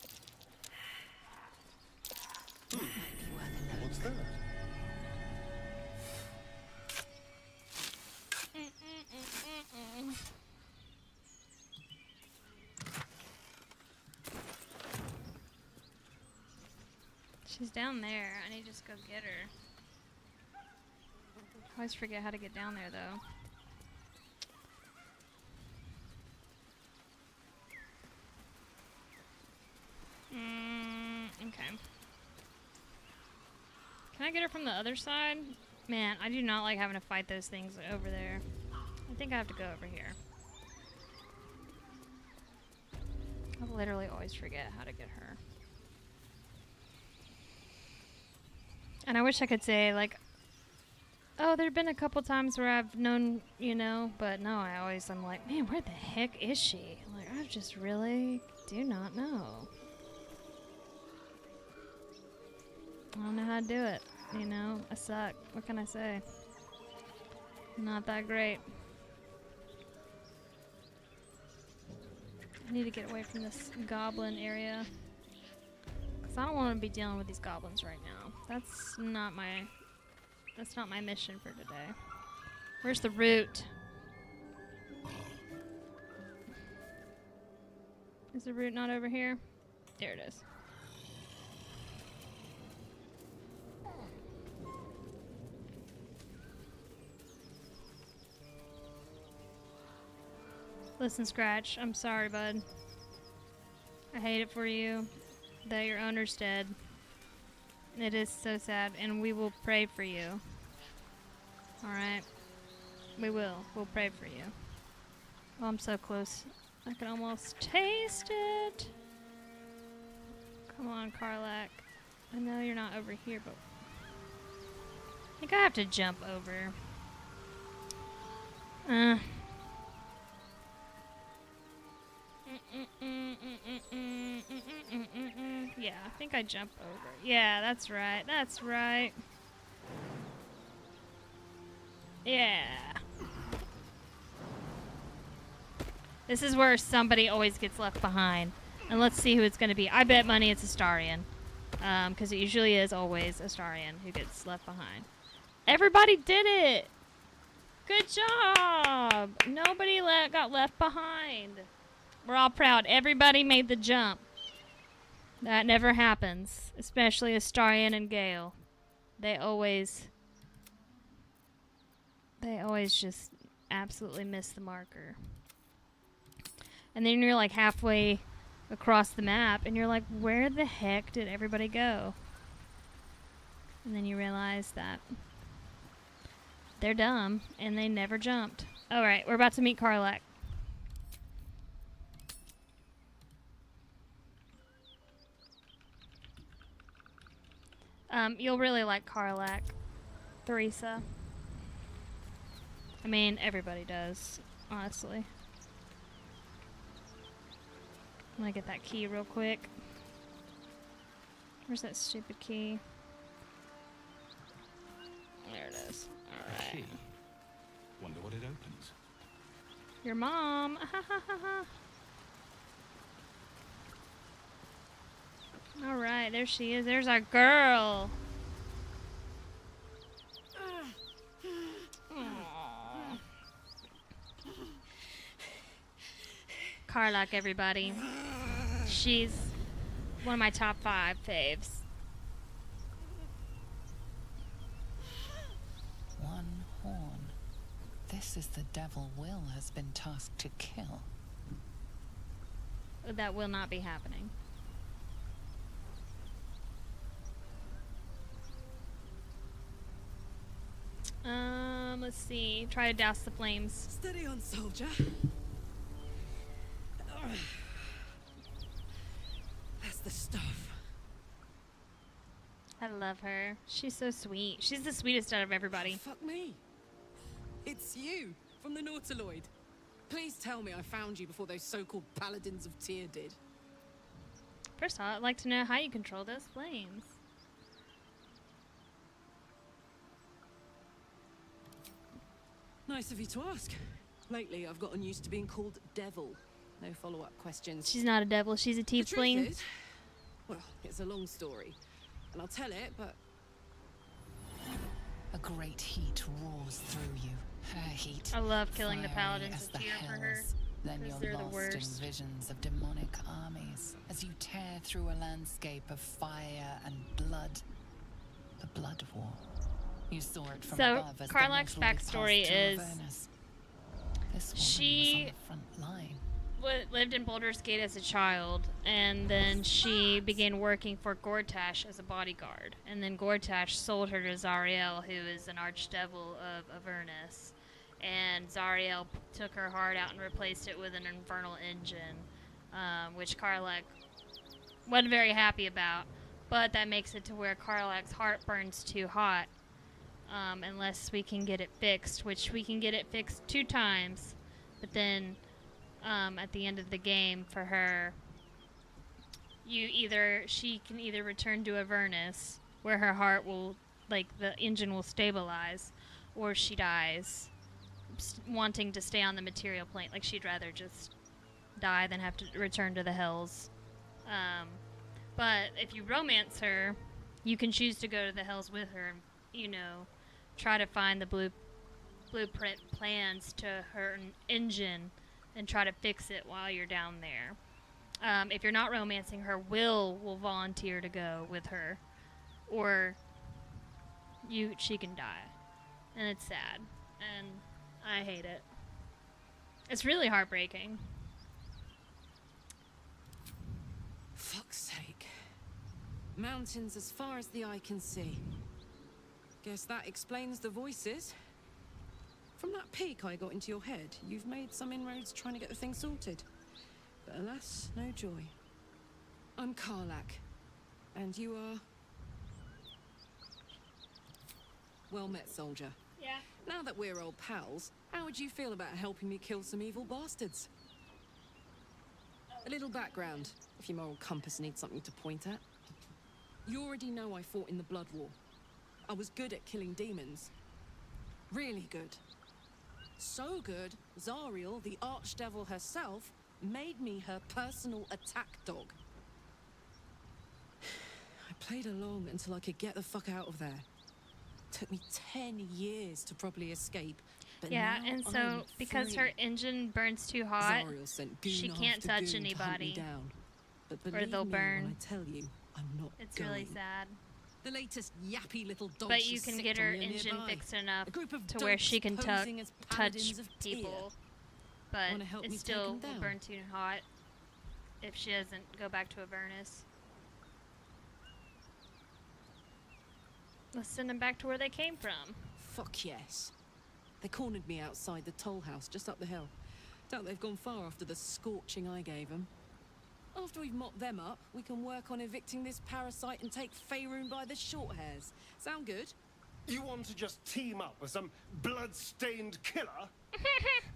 What's that? She's down there. I need to just go get her. I always forget how to get down there, though. Okay. Can I get her from the other side? Man, I do not like having to fight those things over there. I think I have to go over here. I literally always forget how to get her. And I wish I could say, like, oh, there have been a couple times where I've known, you know, but no, I'm like, man, where the heck is she? Like, I just really do not know. I don't know how to do it, you know? I suck. What can I say? Not that great. I need to get away from this goblin area. Because I don't want to be dealing with these goblins right now. That's not my mission for today. Where's the root? Is the root not over here? There it is. Listen, Scratch, I'm sorry, bud. I hate it for you that your owner's dead. It is so sad, and we will pray for you. Alright? We will. We'll pray for you. Oh, I'm so close. I can almost taste it. Come on, Karlak. I know you're not over here, but I think I have to jump over. Yeah, I think I jump over. Yeah, that's right. That's right. Yeah. This is where somebody always gets left behind. And let's see who it's going to be. I bet money it's Astarion. Because it usually is always Astarion who gets left behind. Everybody did it! Good job! Nobody got left behind. We're all proud. Everybody made the jump. That never happens. Especially Astarion and Gale. They always just absolutely miss the marker. And then you're like halfway across the map and you're like, where the heck did everybody go? And then you realize that they're dumb and they never jumped. Alright, we're about to meet Karlak. You'll really like Karlak, Theresa. I mean, everybody does, honestly. I'm gonna get that key real quick. Where's that stupid key? There it is. Alright. Key. Wonder what it opens. Your mom! Alright, there she is. There's our girl! Aww. Karlak, everybody. She's one of my top 5 faves. One horn. This is the devil Will has been tasked to kill. That will not be happening. Let's see. Try to douse the flames. Steady on, soldier. That's the stuff. I love her. She's so sweet. She's the sweetest out of everybody. Fuck me. It's you, from the Nautiloid. Please tell me I found you before those so-called paladins of Tyr did. First of all, I'd like to know how you control those flames. Nice of you to ask. Lately, I've gotten used to being called Devil. No follow-up questions. She's not a devil, she's a tiefling. Is, well, it's a long story, and I'll tell it, but... A great heat roars through you. Her heat. I love killing the fiery paladins as of the Tyr for her. hells. Then Because you're they're the lost in worst. visions of demonic armies as you tear through a landscape of fire and blood. The blood war. You saw it from So, above as the Karlak's Nautiloid backstory passed through is Avernus. This woman she was on the front line. lived in Baldur's Gate as a child, and then she began working for Gortash as a bodyguard. And then Gortash sold her to Zariel, who is an archdevil of Avernus. And Zariel took her heart out and replaced it with an infernal engine, which Karlak wasn't very happy about. but that makes it to where Karlach's heart burns too hot. Unless we can get it fixed, which we can get it fixed 2 times. But then, at the end of the game, for her, she can either return to Avernus, where her heart will, like, the engine will stabilize, or she dies, wanting to stay on the material plane. Like, she'd rather just die than have to return to the Hells. But if you romance her, you can choose to go to the Hells with her and, you know, try to find the blueprint plans to her engine and try to fix it while you're down there. If you're not romancing her, Will volunteer to go with her, or she can die, and it's sad, and I hate it. It's really heartbreaking. Fuck's sake. Mountains as far as the eye can see. Guess that explains the voices. From that peek I got into your head, you've made some inroads trying to get the thing sorted. But alas, no joy. I'm Karlach. And you are... Well met, soldier. Yeah. Now that we're old pals, how would you feel about helping me kill some evil bastards? A little background, if your moral compass needs something to point at. You already know I fought in the Blood War. I was good at killing demons. Really good. So good, Zariel, the archdevil herself, made me her personal attack dog. I played along until I could get the fuck out of there. Took me 10 years to properly escape. But yeah, now and so I'm because free. her engine burns too hot, Zariel sent goon she can't after touch goon to hunt me anybody, down. But or believe they'll me burn. when I tell you, I'm not It's going. really sad. The latest yappy little dog. But you can get her engine fixed enough to where she can touch people, but it still will burn too hot if she doesn't go back to Avernus. Let's send them back to where they came from. Fuck yes. They cornered me outside the toll house just up the hill. Doubt they've gone far after the scorching I gave them. After we've mopped them up, we can work on evicting this parasite and take Faerun by the short hairs. Sound good? You want to just team up with some blood-stained killer?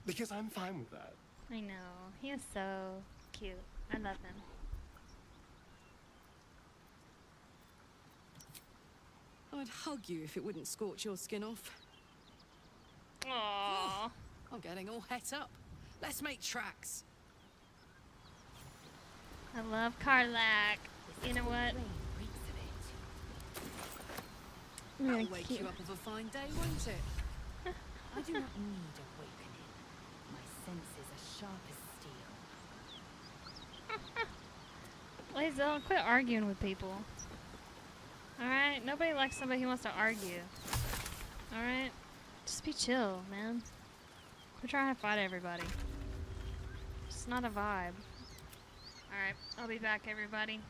Because I'm fine with that. I know. He is so cute. I love him. I'd hug you if it wouldn't scorch your skin off. Aww. I'm getting all het up. Let's make tracks. I love Karlach. You know what? That'll wake you up of a fine day, won't it? I do not need awakening. My senses are sharp as steel. Lae'zel, quit arguing with people. Alright? Nobody likes somebody who wants to argue. Alright? Just be chill, man. Quit trying to fight everybody. It's not a vibe. Alright, I'll be back, everybody.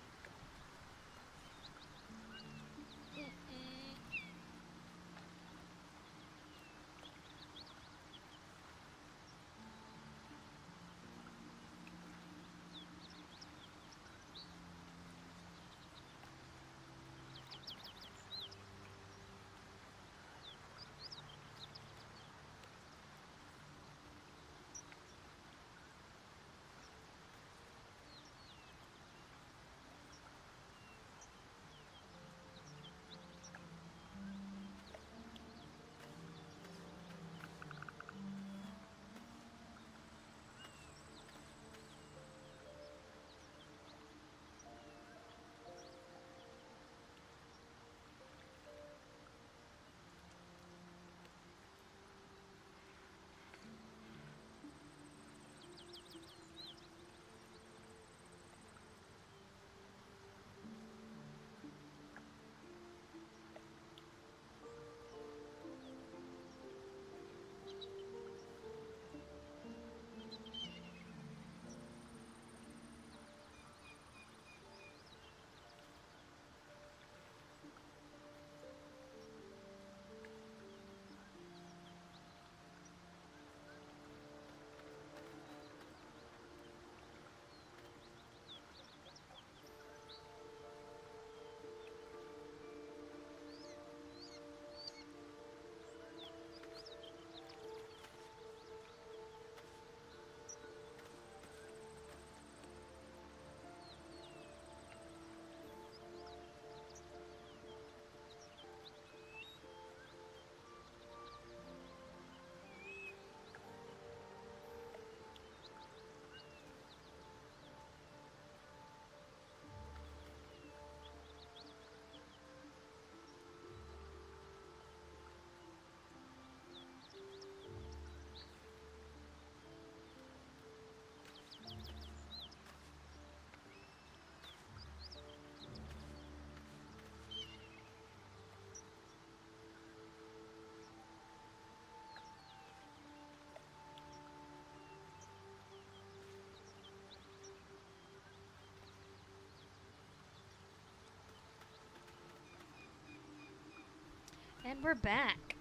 And we're back.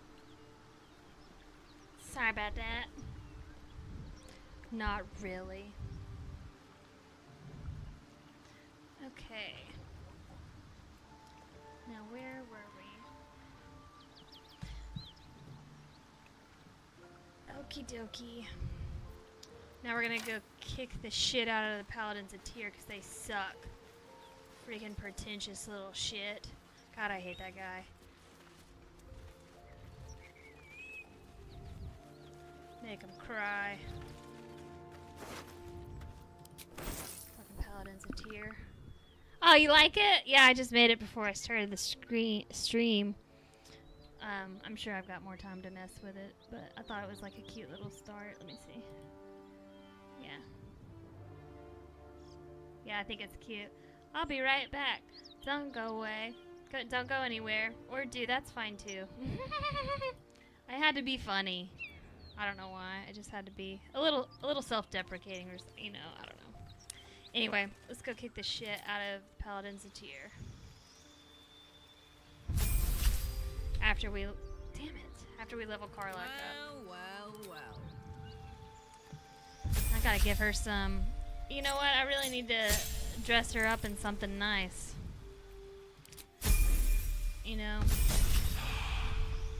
Sorry about that. Not really. Okay. Now where were we? Okie dokie. Now we're gonna go kick the shit out of the Paladins of Tyr because they suck. Freaking pretentious little shit. God, I hate that guy. Make him cry. Fucking Paladins of Tyr. Oh, you like it? Yeah, I just made it before I started the stream. I'm sure I've got more time to mess with it, but I thought it was like a cute little start. Let me see. Yeah. Yeah, I think it's cute. I'll be right back. Don't go away. Don't go anywhere. Or do, that's fine too. I had to be funny. I don't know why. I just had to be a little self-deprecating, or you know, I don't know. Anyway, let's go kick the shit out of Paladins of Tyr. After we, damn it, after we level Karlach up. Well. I gotta give her some, you know what, I really need to dress her up in something nice. You know,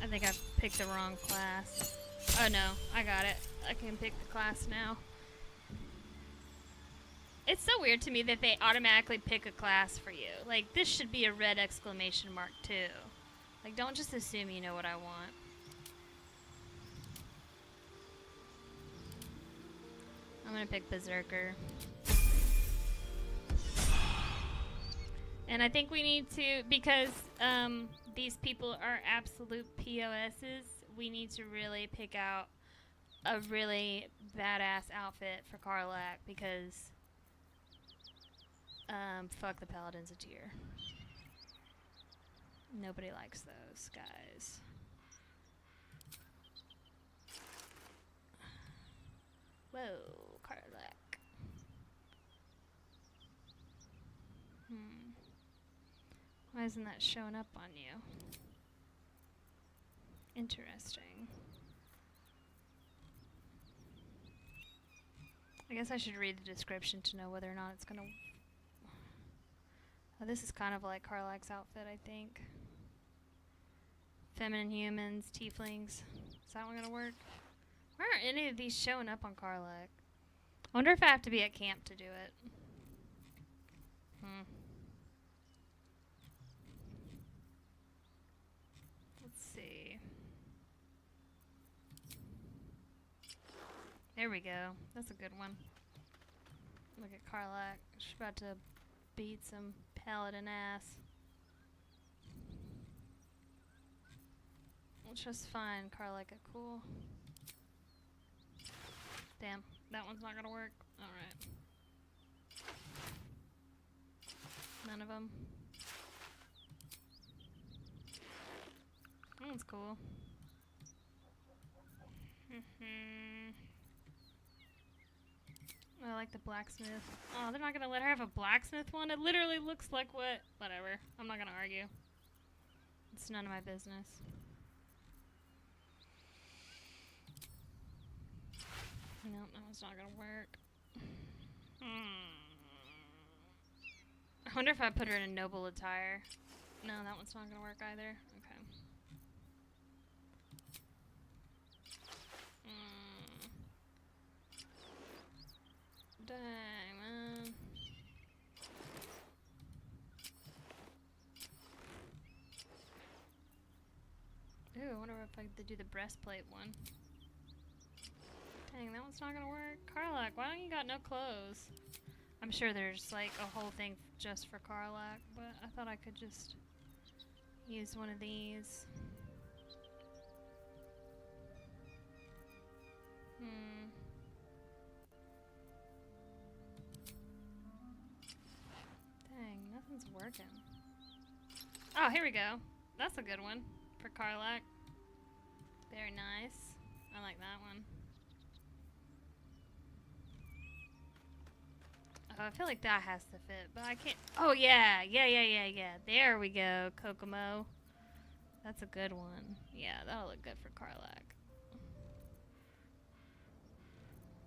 I think I picked the wrong class. Oh no, I got it. I can pick the class now. It's so weird to me that they automatically pick a class for you. Like, this should be a red exclamation mark too. Like, don't just assume you know what I want. I'm gonna pick Berserker. And I think we need to, because these people are absolute POSs, we need to really pick out a really badass outfit for Karlach, because fuck the Paladins of Tyr. Nobody likes those guys. Whoa, Karlach. Why isn't that showing up on you? Interesting. I guess I should read the description to know whether or not it's gonna... Oh, this is kind of like Karlach's outfit, I think. Feminine humans, tieflings. Is that one gonna work? Why aren't any of these showing up on Karlach? I wonder if I have to be at camp to do it. Let's see. There we go. That's a good one. Look at Karlach. She's about to beat some paladin ass. Which was fine. Karlach, cool. Damn, that one's not gonna work. Alright. None of them. That one's cool. I like the blacksmith. Oh, they're not gonna let her have a blacksmith one? It literally looks like what? Whatever. I'm not gonna argue. It's none of my business. Nope, that one's not gonna work. I wonder if I put her in a noble attire. No, that one's not gonna work either. Okay. Dang, man. Ooh, I wonder if I could do the breastplate one. Dang, that one's not gonna work. Karlach, why don't you got no clothes? I'm sure there's like a whole thing just for Karlach, but I thought I could just use one of these. Dang, nothing's working. Oh, here we go. That's a good one for Karlach. Very nice. I like that one. Oh, I feel like that has to fit, but I can't. Oh, yeah. Yeah. There we go, Kokomo. That's a good one. Yeah, that'll look good for Karlak.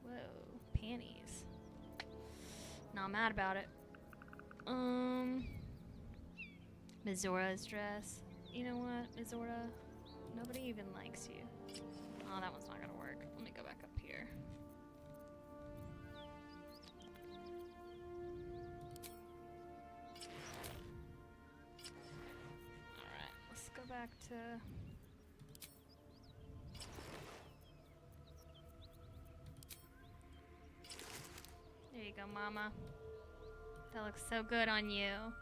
Whoa, panties. Not mad about it. Mizora's dress. You know what, Mizora? Nobody even likes you. Oh, that one's not gonna work. Let me go back up here. Alright, let's go back to... There you go, Mama. That looks so good on you.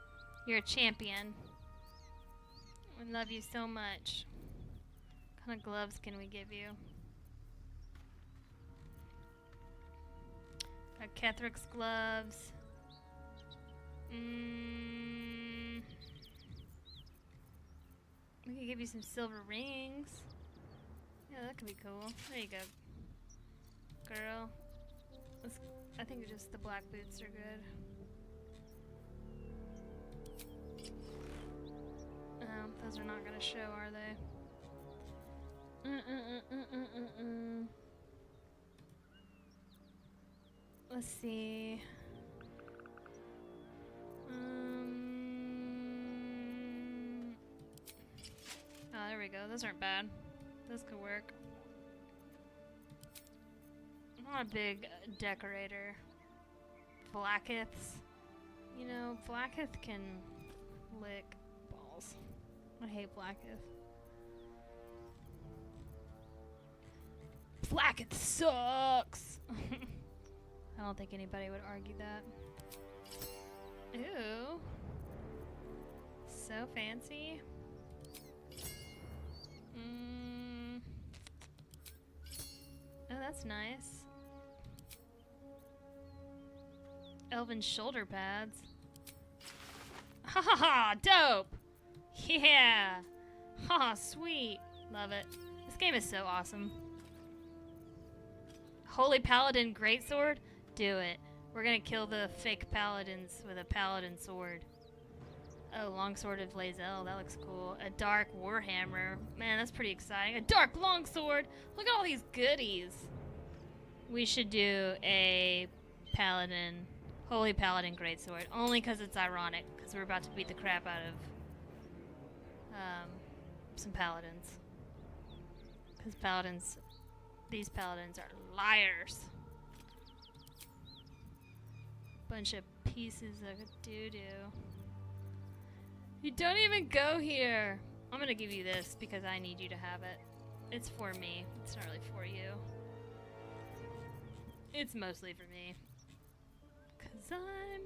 You're a champion. I love you so much. What kind of gloves can we give you? Got Kethric's gloves. We could give you some silver rings. Yeah, that could be cool. There you go, girl. I think just the black boots are good. Those are not gonna show, are they? Let's see. Oh, there we go. Those aren't bad. Those could work. I'm not a big decorator. Blackiths. You know, Blackith can lick balls. I hate Blackith. Blackith sucks! I don't think anybody would argue that. Ooh. So fancy. Oh, that's nice. Elven shoulder pads. Ha ha ha! Dope! Yeah! Ha! Sweet! Love it. This game is so awesome. Holy Paladin Greatsword? Do it. We're gonna kill the fake paladins with a paladin sword. Oh, Longsword of Lae'zel. That looks cool. A dark warhammer. Man, that's pretty exciting. A dark longsword! Look at all these goodies! We should do a paladin... Holy Paladin Greatsword. Only because it's ironic. Because we're about to beat the crap out of... some paladins. Because paladins... These paladins are liars. Bunch of pieces of doo-doo. You don't even go here! I'm gonna give you this because I need you to have it. It's for me. It's not really for you. It's mostly for me. Cause I'm...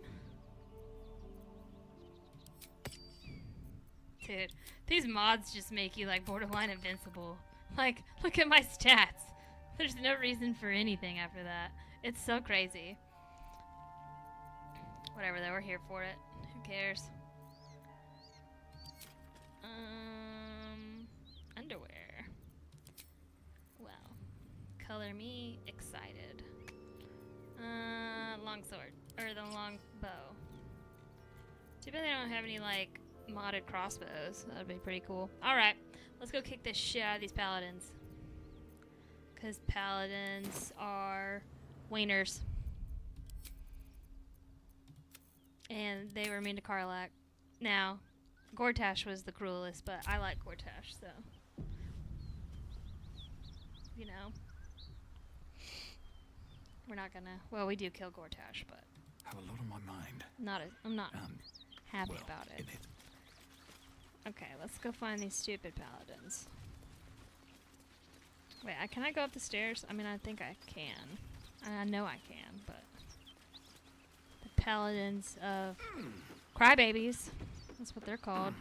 Dude, these mods just make you like borderline invincible. Like, look at my stats. There's no reason for anything after that. It's so crazy. Whatever though, we're here for it. Who cares? Underwear. Well, color me excited. Longsword. Or the long bow. Too bad they don't have any, like, modded crossbows. That would be pretty cool. Alright, let's go kick this shit out of these paladins. Because paladins are wieners. And they were mean to Karlak. Now, Gortash was the cruelest, but I like Gortash, so... You know. We're not gonna... Well, we do kill Gortash, but... Have a lot on my mind. I'm not happy about it. Okay, let's go find these stupid paladins. Wait, can I go up the stairs? I mean, I think I can. I know I can, but... The paladins of... Crybabies. That's what they're called.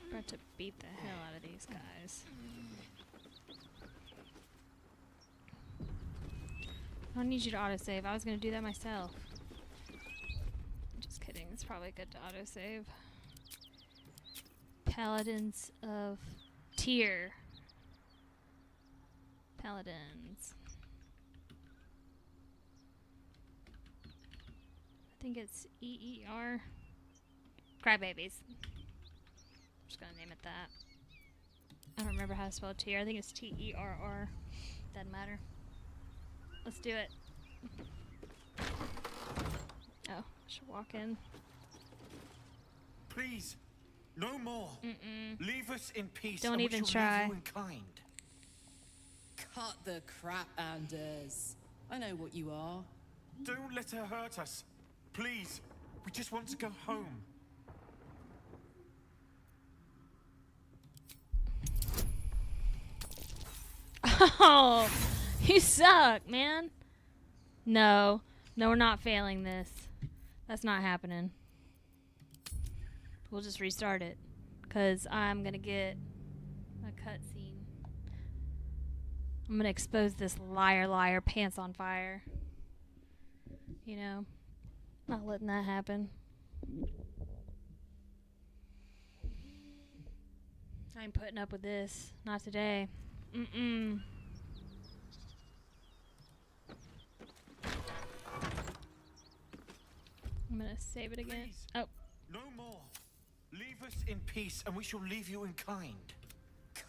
About to beat the hell out of these guys. I don't need you to autosave. I was going to do that myself. Just kidding. It's probably good to autosave. Paladins of Tyr. Paladins. I think it's EER. Crybabies. I'm just gonna name it that. I don't remember how to spell Tyr. I think it's T-E-R-R. Doesn't matter. Let's do it. Oh, I should walk in. Please, no more. Leave us in peace. Don't and we even shall try. leave you in kind. Cut the crap, Anders. I know what you are. Don't let her hurt us. Please, we just want to go home. Oh, you suck, man. No, we're not failing this. That's not happening. We'll just restart it, cause I'm gonna get a cutscene. I'm gonna expose this liar pants on fire. You know, not letting that happen. I ain't putting up with this. Not today. I'm gonna save it again. Please, oh. No more. Leave us in peace and we shall leave you in kind.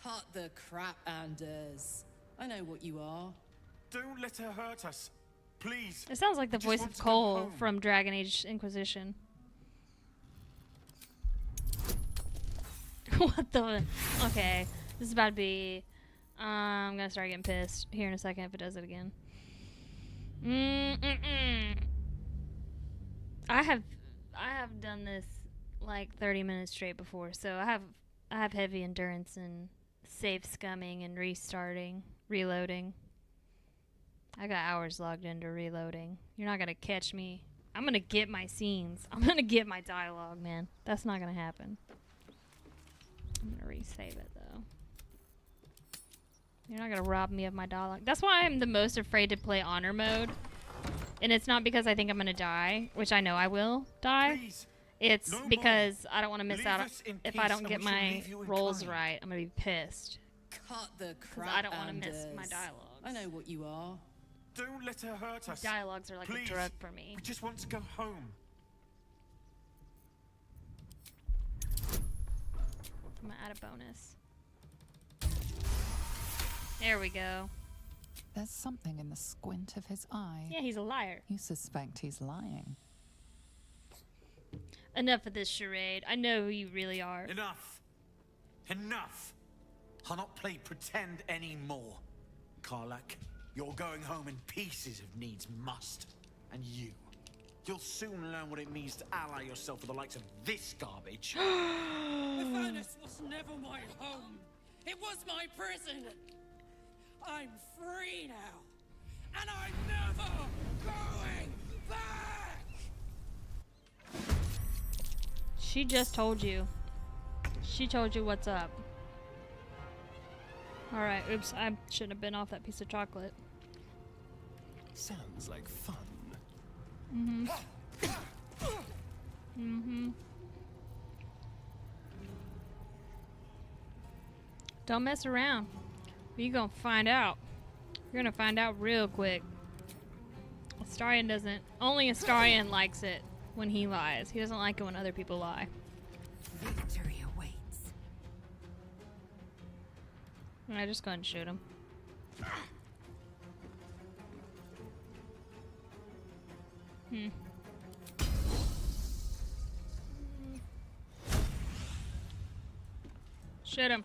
Cut the crap, Anders. I know what you are. Don't let her hurt us. Please. It sounds like the we just voice want of to go Cole home. from Dragon Age Inquisition. What the? Okay, this is about to be. I'm gonna start getting pissed here in a second if it does it again. I have done this like 30 minutes straight before, so I have heavy endurance and safe scumming and restarting, reloading. I got hours logged into reloading. You're not gonna catch me. I'm gonna get my scenes. I'm gonna get my dialogue, man. That's not gonna happen. I'm gonna resave it though. You're not gonna rob me of my dialogue. That's why I'm the most afraid to play honor mode. And it's not because I think I'm gonna die, which I know I will die. Please. It's No because I don't want to miss Leave out us in if peace I don't and get we shall my leave you in rolls kind. right. I'm gonna be pissed. Cut the crap, I don't want to miss my Anders. dialogues. I know what you are. Don't let her hurt us. Dialogues are like Please. a drug for me. We just want to go home. I'm gonna add a bonus. There we go. There's something in the squint of his eye. Yeah, he's a liar. You suspect he's lying. Enough of this charade. I know who you really are. Enough. Enough. I'll not play pretend anymore. Karlak, you're going home in pieces if needs must. And you'll soon learn what it means to ally yourself with the likes of this garbage. The furnace was never my home. It was my prison. I'm free now. And I'm never going back! She just told you. She told you what's up. Alright, oops, I shouldn't have been off that piece of chocolate. Sounds like fun. Don't mess around. You're gonna find out. You're gonna find out real quick. Astarion doesn't. Only Astarion likes it when he lies. He doesn't like it when other people lie. Victory awaits. I just go ahead and shoot him. Shoot him.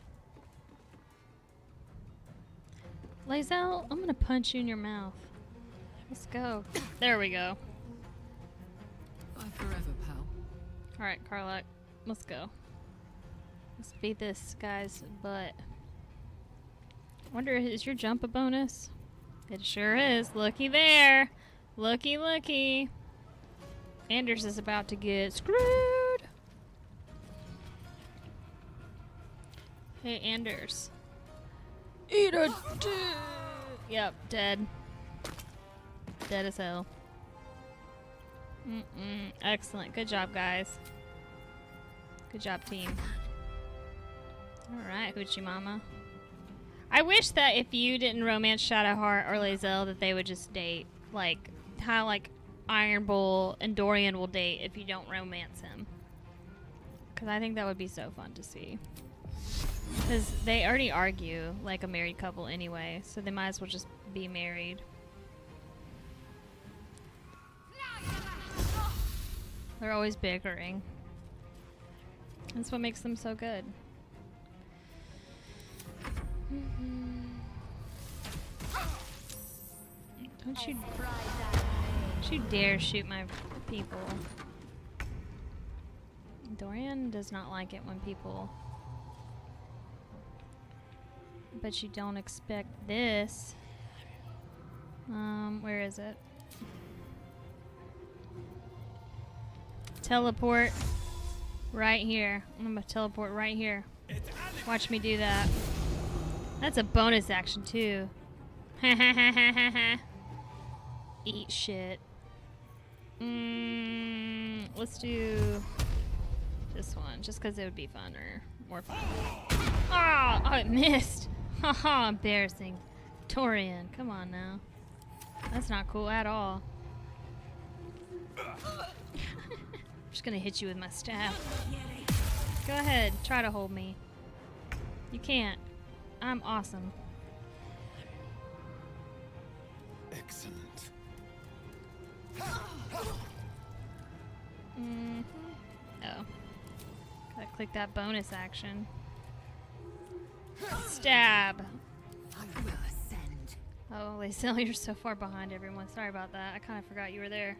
Lae'zel, I'm gonna punch you in your mouth. Let's go. There we go. Bye forever, pal. Alright, Karlak. Let's go. Let's beat this guy's butt. Wonder, is your jump a bonus? It sure is. Looky there. Looky, looky. Anders is about to get screwed. Hey, Anders. Eat a dick. Yep, dead. Dead as hell. Excellent. Good job, guys. Good job, team. Alright, Hoochie Mama. I wish that if you didn't romance Shadowheart or Lae'zel, that they would just date. Like, how, like, Iron Bull and Dorian will date if you don't romance him. Because I think that would be so fun to see. Because they already argue like a married couple anyway, so they might as well just be married. They're always bickering. That's what makes them so good. Don't you dare shoot my people. Dorian does not like it when people... But you don't expect this. Where is it? Teleport right here. I'm gonna teleport right here. Watch me do that. That's a bonus action too. Eat shit. Let's do this one, just because it would be fun or more fun. Oh, it missed. Haha, embarrassing. Dorian, come on now. That's not cool at all. I'm just gonna hit you with my staff. Go ahead, try to hold me. You can't. I'm awesome. Excellent. Oh. Gotta click that bonus action. Stab. I will ascend. Oh, Lacelle, you're so far behind everyone. Sorry about that. I kind of forgot you were there.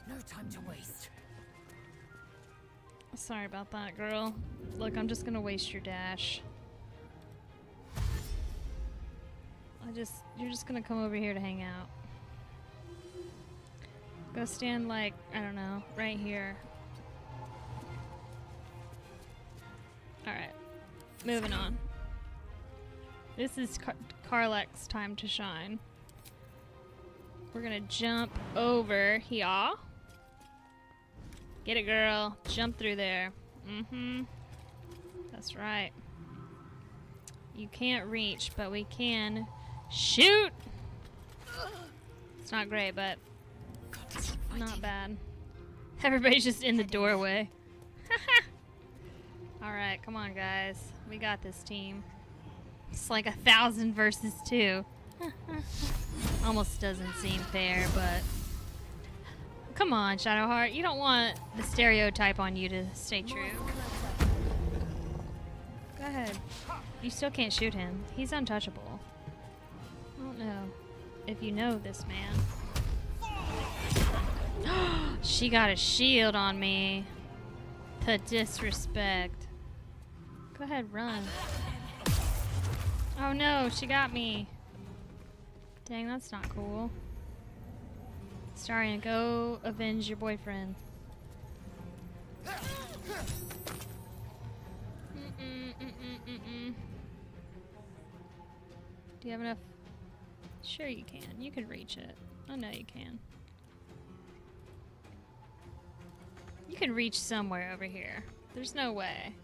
No time to waste. Sorry about that, girl. Look, I'm just gonna waste your dash. You're just gonna come over here to hang out. Go stand like, I don't know, right here. Alright. Moving on. This is Karlach's time to shine. We're gonna jump over here. Get it, girl. Jump through there. That's right. You can't reach, but we can shoot! It's not great, but it's not bad. Everybody's just in the doorway. Alright, come on, guys. We got this team. It's like 1,000 versus 2. Almost doesn't seem fair, but... Come on, Shadowheart. You don't want the stereotype on you to stay true. Go ahead. You still can't shoot him. He's untouchable. I don't know if you know this man. She got a shield on me. The disrespect. Go ahead, run. Oh no, she got me. Dang, that's not cool. Astarion, go avenge your boyfriend. Do you have enough? Sure you can. You can reach it. I know you can. You can reach somewhere over here. There's no way.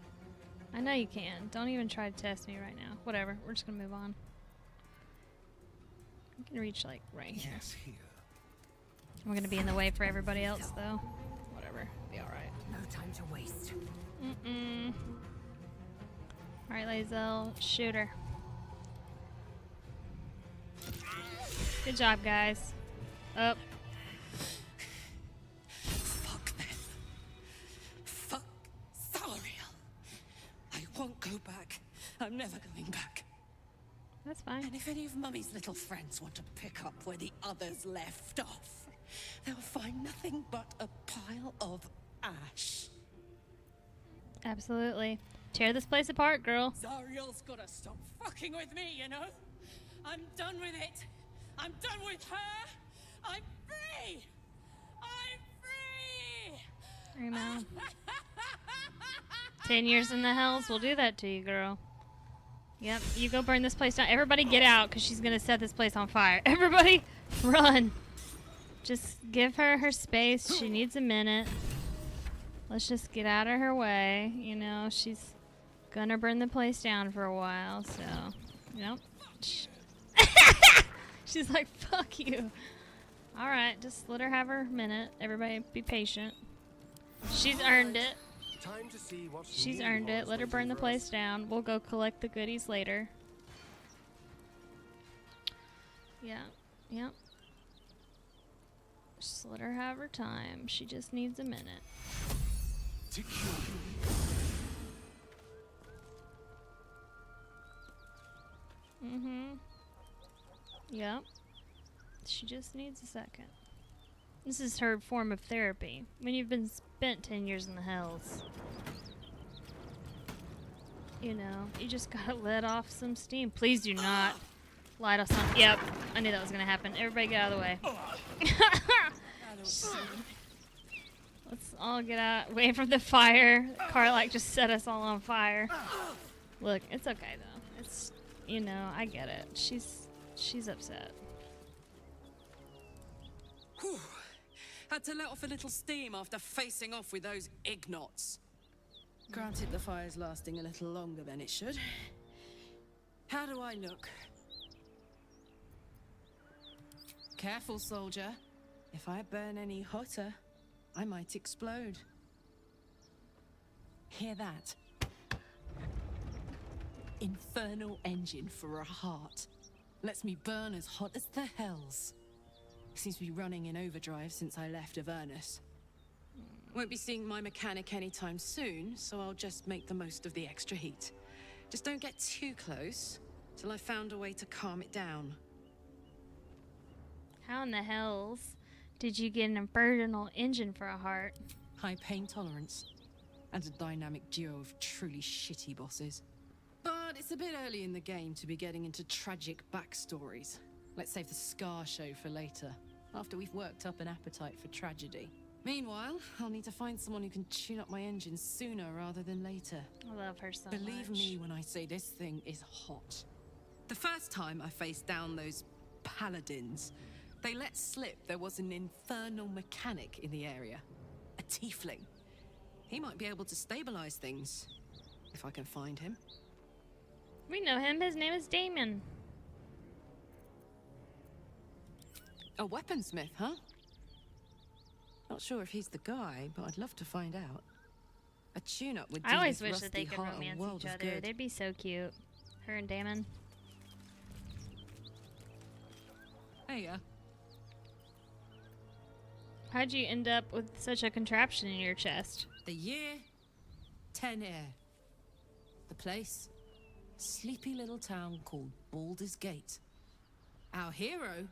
I know you can. Don't even try to test me right now. Whatever. We're just gonna move on. You can reach like right here. Yes, here. I'm gonna be in the way for everybody else though. Whatever. Be alright. No time to waste. Alright, Lacelle. Shoot her. Good job, guys. Up. Fuck them. Fuck Astarion. I won't go back. I'm never going back. That's fine. And if any of Mummy's little friends want to pick up where the others left off, they'll find nothing but a pile of ash. Absolutely. Tear this place apart, girl. Zariel's gotta stop fucking with me, you know? I'm done with it. I'm done with her. I'm free. I'm free. I know. 10 years in the hells will do that to you, girl. Yep, you go burn this place down. Everybody get out, because she's going to set this place on fire. Everybody, run. Just give her her space. She needs a minute. Let's just get out of her way. You know, she's going to burn the place down for a while, so, you know. She's like, fuck you. Alright, just let her have her minute. Everybody be patient. She's earned it. Time to see what's She's new earned on it. Let her this burn the for place us. down. We'll go collect the goodies later. Yeah. Yep. Just let her have her time. She just needs a minute. Mm-hmm. Yep. She just needs a second. This is her form of therapy. When you've been spent 10 years in the hells, you know, you just gotta let off some steam. Please do not light us on. Yep, I knew that was gonna happen. Everybody get out of the way. Let's all get out, away from the fire. Karlach just set us all on fire. Look, it's okay though. It's, you know, I get it. She's upset. Whew. Had to let off a little steam after facing off with those ignots. Granted, the fire's lasting a little longer than it should. How do I look? Careful, soldier. If I burn any hotter, I might explode. Hear that? Infernal engine for a heart. Lets me burn as hot as the hells. Seems to be running in overdrive since I left Avernus. Won't be seeing my mechanic anytime soon, so I'll just make the most of the extra heat. Just don't get too close till I've found a way to calm it down. How in the hells did you get an infernal engine for a heart? High pain tolerance, and a dynamic duo of truly shitty bosses. But it's a bit early in the game to be getting into tragic backstories. Let's save the Scar show for later, after we've worked up an appetite for tragedy. Meanwhile, I'll need to find someone who can tune up my engine sooner rather than later. I love her so Believe much. me when I say this thing is hot. The first time I faced down those paladins, they let slip there was an infernal mechanic in the area. A tiefling. He might be able to stabilize things, if I can find him. We know him. His name is Damon. A weaponsmith, huh? Not sure if he's the guy, but I'd love to find out. A tune-up would do I always this wish that they rusty could heart a romance world each of other. good. They'd be so cute. Her and Damon. Hey, How'd you end up with such a contraption in your chest? The year, 10 air. The place, sleepy little town called Baldur's Gate. Our hero,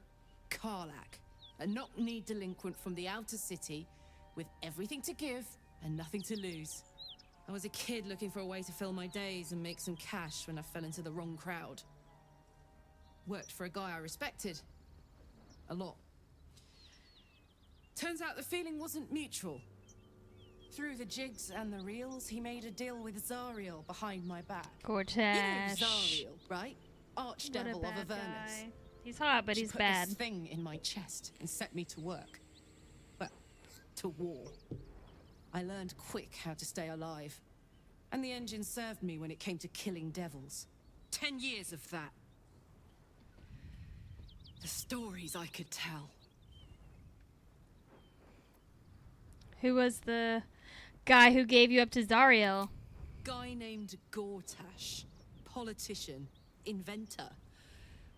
Karlach, a knock-kneed delinquent from the outer city with everything to give and nothing to lose. I was a kid looking for a way to fill my days and make some cash when I fell into the wrong crowd. Worked for a guy I respected. A lot. Turns out the feeling wasn't mutual. Through the jigs and the reels, he made a deal with Zariel behind my back. Cortesh. You know Zariel, right? What a Archdevil of bad Avernus. guy. He's hot, but She he's put bad. this thing in my chest and set me to work. Well, to war. I learned quick how to stay alive. And the engine served me when it came to killing devils. 10 years of that. The stories I could tell. Who was the guy who gave you up to Zariel? Guy named Gortash. Politician. Inventor.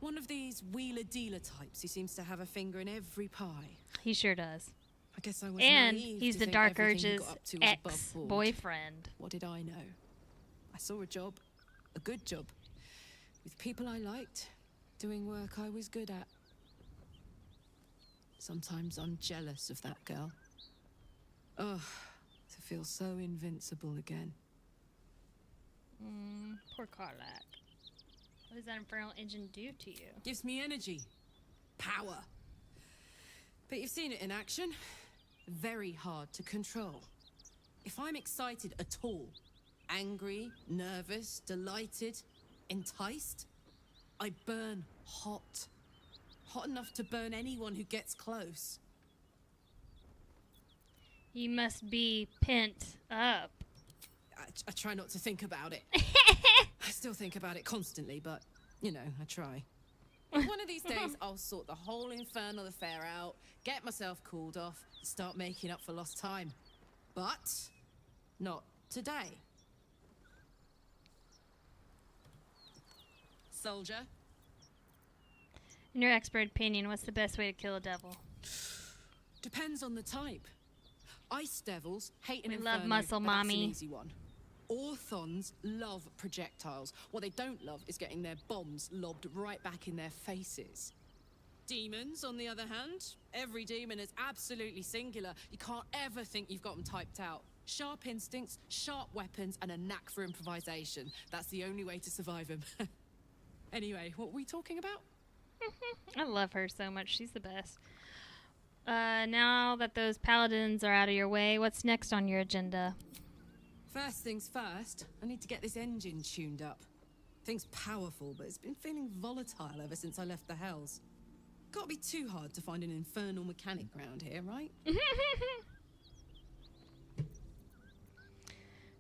One of these wheeler-dealer types who seems to have a finger in every pie. He sure does. I guess I was And naive he's to the think Dark everything he Urge's got up to was above board. ex-boyfriend. What did I know? I saw a job. A good job. With people I liked. Doing work I was good at. Sometimes I'm jealous of that girl. Ugh. To feel so invincible again. Poor Karlach. What does that infernal engine do to you? Gives me energy. Power. But you've seen it in action. Very hard to control. If I'm excited at all, angry, nervous, delighted, enticed, I burn hot. Hot enough to burn anyone who gets close. You must be pent up. I try not to think about it. I still think about it constantly, but, you know, I try. One of these days, I'll sort the whole infernal affair out, get myself cooled off, start making up for lost time. But not today. Soldier? In your expert opinion, what's the best way to kill a devil? Depends on the type. Ice devils hate an We inferno, love muscle, but that's mommy. an easy one. Orthons love projectiles. What they don't love is getting their bombs lobbed right back in their faces. Demons, on the other hand, every demon is absolutely singular. You can't ever think you've got them typed out. Sharp instincts, sharp weapons, and a knack for improvisation. That's the only way to survive them. Anyway, what were we talking about? I love her so much. She's the best. Now that those paladins are out of your way, what's next on your agenda? First things first, I need to get this engine tuned up. Thing's powerful, but it's been feeling volatile ever since I left the Hells. Can't be too hard to find an infernal mechanic round here, right?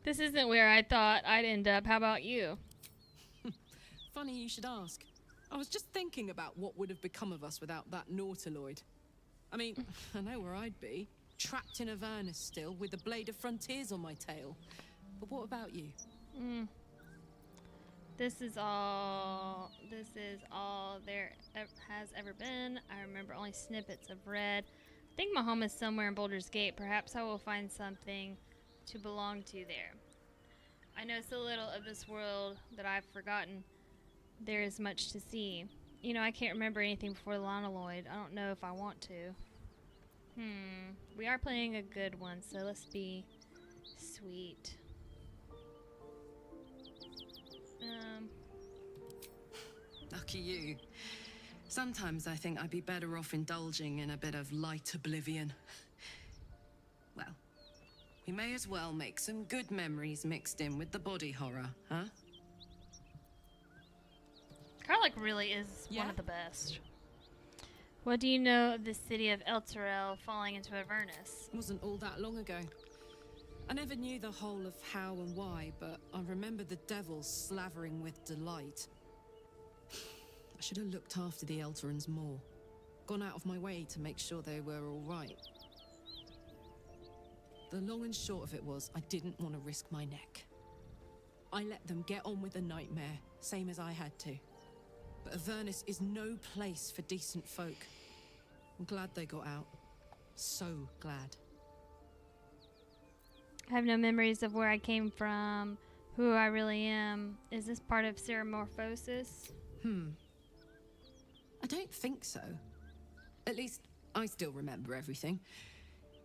This isn't where I thought I'd end up. How about you? Funny you should ask. I was just thinking about what would have become of us without that Nautiloid. I mean, I know where I'd be. Trapped in Avernus still, with the Blade of Frontiers on my tail. But what about you? This is all there has ever been. I remember only snippets of red. I think my home is somewhere in Baldur's Gate. Perhaps I will find something to belong to there. I know so little of this world that I've forgotten. There is much to see. You know, I can't remember anything before the Nautiloid. I don't know if I want to. We are playing a good one, so let's be sweet. Lucky you. Sometimes I think I'd be better off indulging in a bit of light oblivion. Well, we may as well make some good memories mixed in with the body horror, huh? Karlach really is one of the best. What do you know of the city of Elturel falling into Avernus? Wasn't all that long ago. I never knew the whole of how and why, but I remember the devils slavering with delight. I should have looked after the Elturans more. Gone out of my way to make sure they were all right. The long and short of it was, I didn't want to risk my neck. I let them get on with the nightmare, same as I had to. But Avernus is no place for decent folk. I'm glad they got out. So glad. I have no memories of where I came from, who I really am. Is this part of Ceramorphosis? I don't think so. At least, I still remember everything.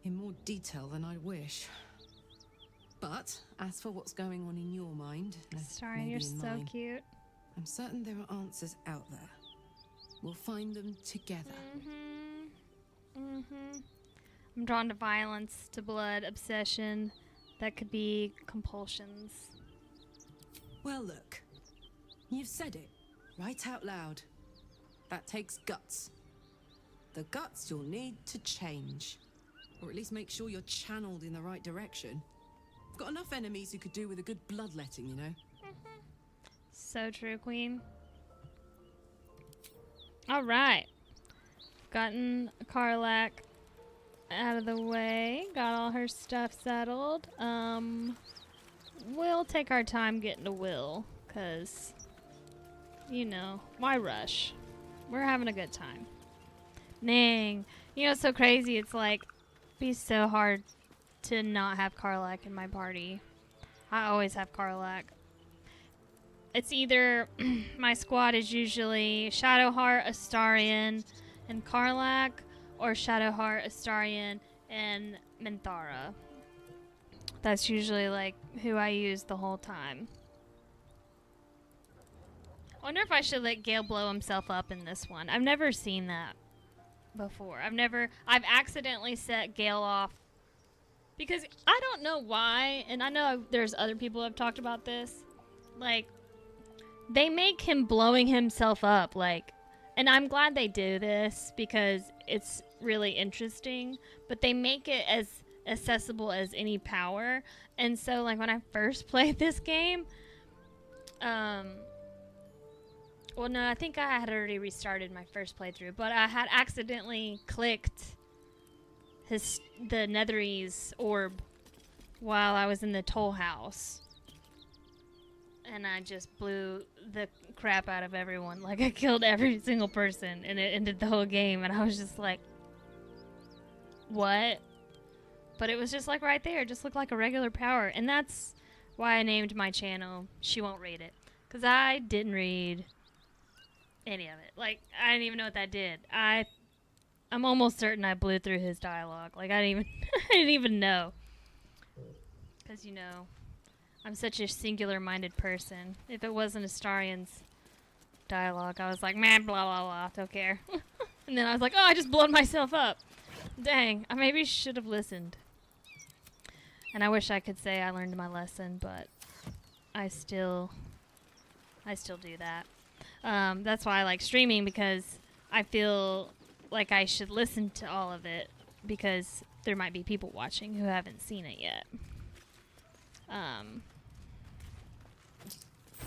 In more detail than I wish. But, as for what's going on in your mind, Sorry, maybe you're in so mine, cute. I'm certain there are answers out there. We'll find them together. I'm drawn to violence, to blood, obsession. That could be compulsions. Well, look. You've said it, right out loud. That takes guts. The guts you'll need to change. Or at least make sure you're channeled in the right direction. I've got enough enemies who could do with a good bloodletting, you know? So true, Queen. Alright. Gotten Karlach out of the way. Got all her stuff settled. We'll take our time getting to Will. Because, you know, why rush? We're having a good time. Dang. You know, it's so crazy. It's like, be so hard to not have Karlach in my party. I always have Karlach. It's either my squad is usually Shadowheart, Astarion, and Karlach, or Shadowheart, Astarion, and Minthara. That's usually like who I use the whole time. I wonder if I should let Gale blow himself up in this one. I've never seen that before. I've accidentally set Gale off because I don't know why, and I know there's other people who have talked about this. Like, they make him blowing himself up, like, and I'm glad they do this because it's really interesting, but they make it as accessible as any power. And so, like, when I first played this game, well, no, I think I had already restarted my first playthrough, but I had accidentally clicked the Netherese orb while I was in the toll house. And I just blew the crap out of everyone. Like, I killed every single person, and it ended the whole game, and I was just like, what? But it was just like right there. It just looked like a regular power. And that's why I named my channel She Won't Read It. Because I didn't read any of it. Like, I didn't even know what that did. I'm almost certain I blew through his dialogue. Like, I didn't even know. Because, you know, I'm such a singular-minded person. If it wasn't Astarion's dialogue, I was like, man, blah, blah, blah, don't care. And then I was like, oh, I just blown myself up. Dang, I maybe should have listened. And I wish I could say I learned my lesson, but I still do that. That's why I like streaming, because I feel like I should listen to all of it, because there might be people watching who haven't seen it yet.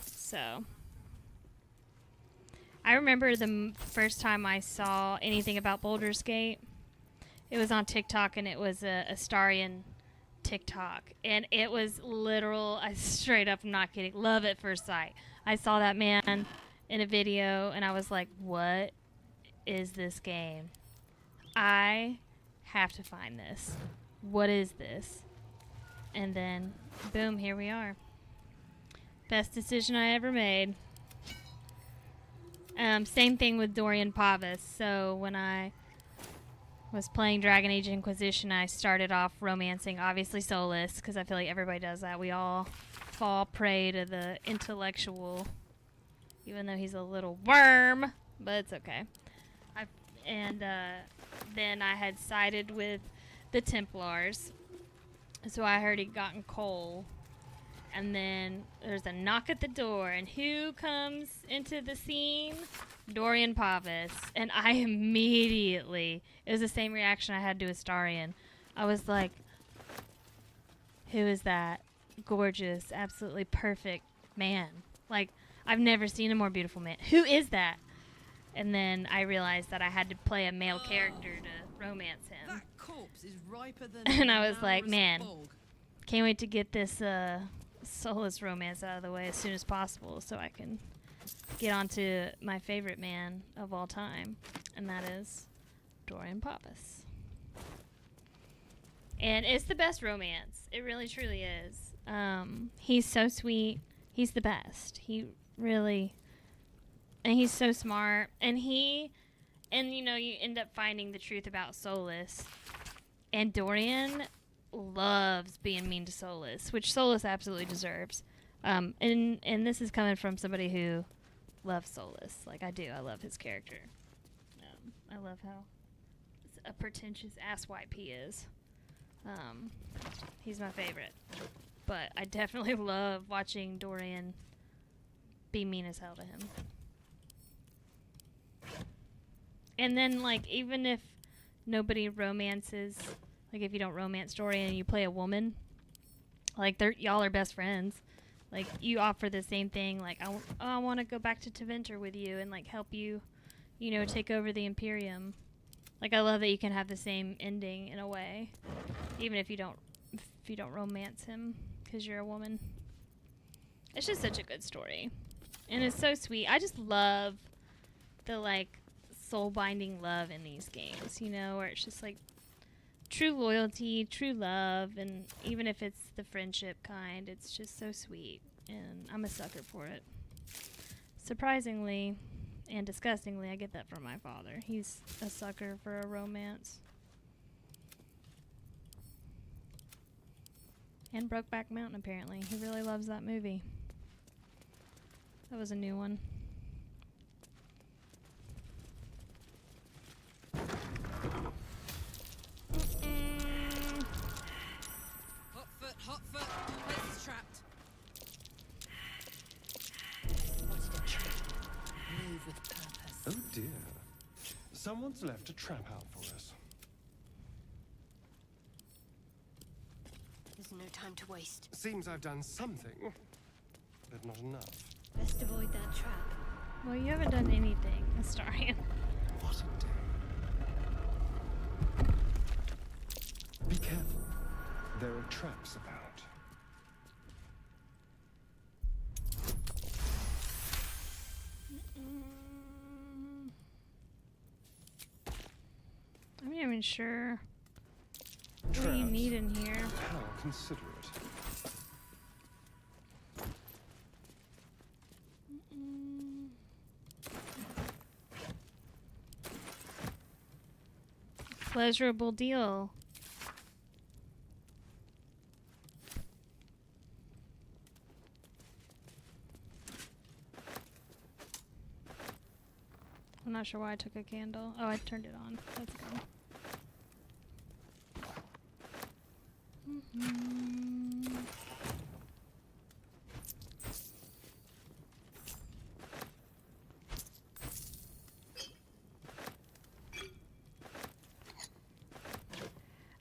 So I remember the first time I saw anything about Baldur's Gate. It was on TikTok, and it was a Astarion TikTok, and it was literal. I straight up, I'm not kidding, love at first sight. I saw that man in a video, and I was like, what is this game? I have to find this. What is this? And then, boom, here we are. Best decision I ever made. Same thing with Dorian Pavus. So when I was playing Dragon Age Inquisition, I started off romancing, obviously Solus, because I feel like everybody does that. We all fall prey to the intellectual, even though he's a little worm, but it's okay. Then I had sided with the Templars, so I heard he'd gotten coal. And then there's a knock at the door, and who comes into the scene? Dorian Pavus. And I immediately, it was the same reaction I had to Astarion. I was like, who is that gorgeous, absolutely perfect man? Like, I've never seen a more beautiful man. Who is that? And then I realized that I had to play a male character to romance him. That corpse is riper than And I was like, Valorous man, bog. can't wait to get this Solus romance out of the way as soon as possible so I can get on to my favorite man of all time, and that is Dorian Pavus. And it's the best romance. It really, truly is. He's so sweet. He's the best. He really... And he's so smart. And you know, you end up finding the truth about Solus. And Dorian loves being mean to Solus, which Solus absolutely deserves. And this is coming from somebody who loves Solus. Like, I do. I love his character. I love how a pretentious asswipe he is. He's my favorite. But I definitely love watching Dorian be mean as hell to him. And then, like, even if nobody romances, like, if you don't romance Dorian and you play a woman, like, y'all are best friends. Like, you offer the same thing, like, I want to go back to Tevinter with you and, like, help you, you know, take over the Imperium. Like, I love that you can have the same ending in a way, even if you don't romance him because you're a woman. It's just such a good story. And it's so sweet. I just love the, like, soul-binding love in these games, you know, where it's just, like, true loyalty, true love, and even if it's the friendship kind, it's just so sweet, and I'm a sucker for it. Surprisingly and disgustingly, I get that from my father. He's a sucker for a romance. And Brokeback Mountain, apparently. He really loves that movie. That was a new one. Hot foot. Place is trapped. Spotted a trap. Move with purpose. Oh dear. Someone's left a trap out for us. There's no time to waste. Seems I've done something, but not enough. Best avoid that trap. Well, you haven't done anything, Astarion. What a day. Be careful. There are traps about. I'm not even sure what you need in here. How considerate. Pleasurable deal. I'm not sure why I took a candle. Oh, I turned it on. That's good.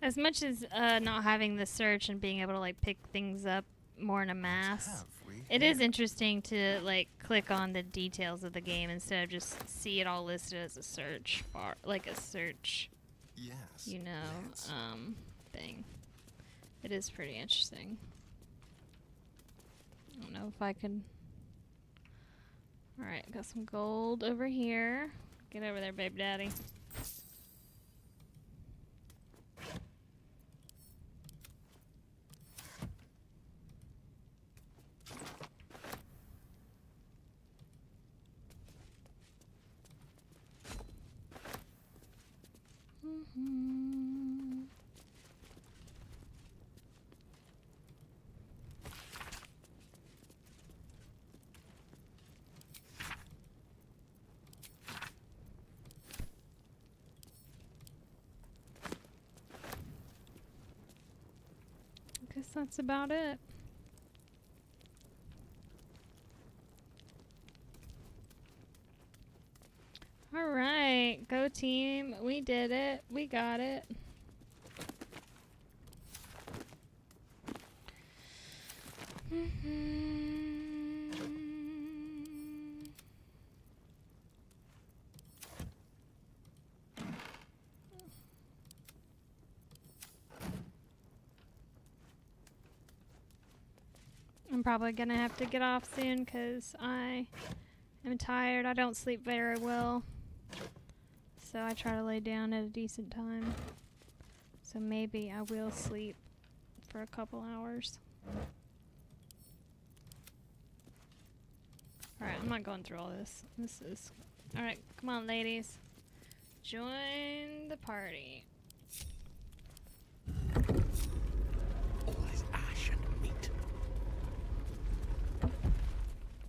As much as not having the search and being able to like pick things up more in a mass, it is interesting to like click on the details of the game instead of just see it all listed as a search bar, like a search, you know, thing. It is pretty interesting. I don't know if I can. All right, got some gold over here. Get over there, babe daddy. Guess that's about it. All right, go team. We did it. We got it. I'm probably gonna have to get off soon because I am tired. I don't sleep very well. So I try to lay down at a decent time. So maybe I will sleep for a couple hours. Alright, I'm not going through all this. This is... Alright, come on ladies. Join the party.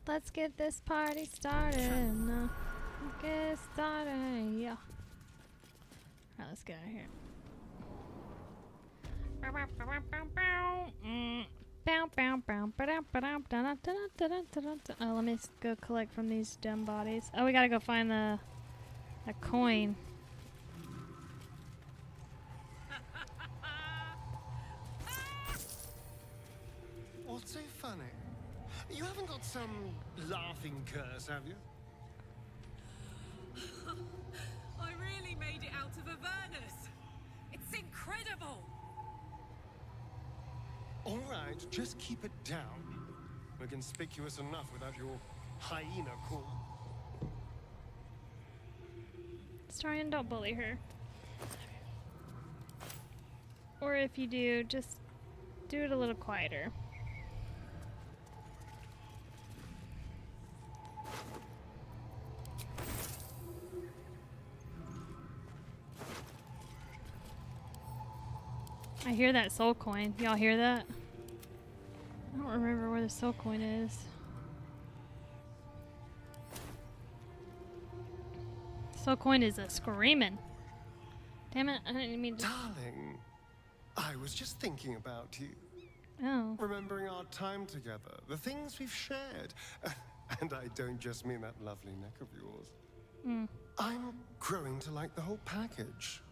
Let's get this party started. Get started, yeah. Alright, let's get out of here. Oh, let me go collect from these dumb bodies. Oh, we gotta go find the coin. What's so funny? You haven't got some laughing curse, have you? I really made it out of Avernus. It's incredible. All right, just keep it down. We're conspicuous enough without your hyena call. Astarion, don't bully her. Or if you do, just do it a little quieter. I hear that soul coin. Y'all hear that? I don't remember where the soul coin is. Soul coin is a screaming. Damn it, I didn't mean to. Darling, I was just thinking about you. Oh. Remembering our time together, the things we've shared. And I don't just mean that lovely neck of yours. Mm. I'm growing to like the whole package.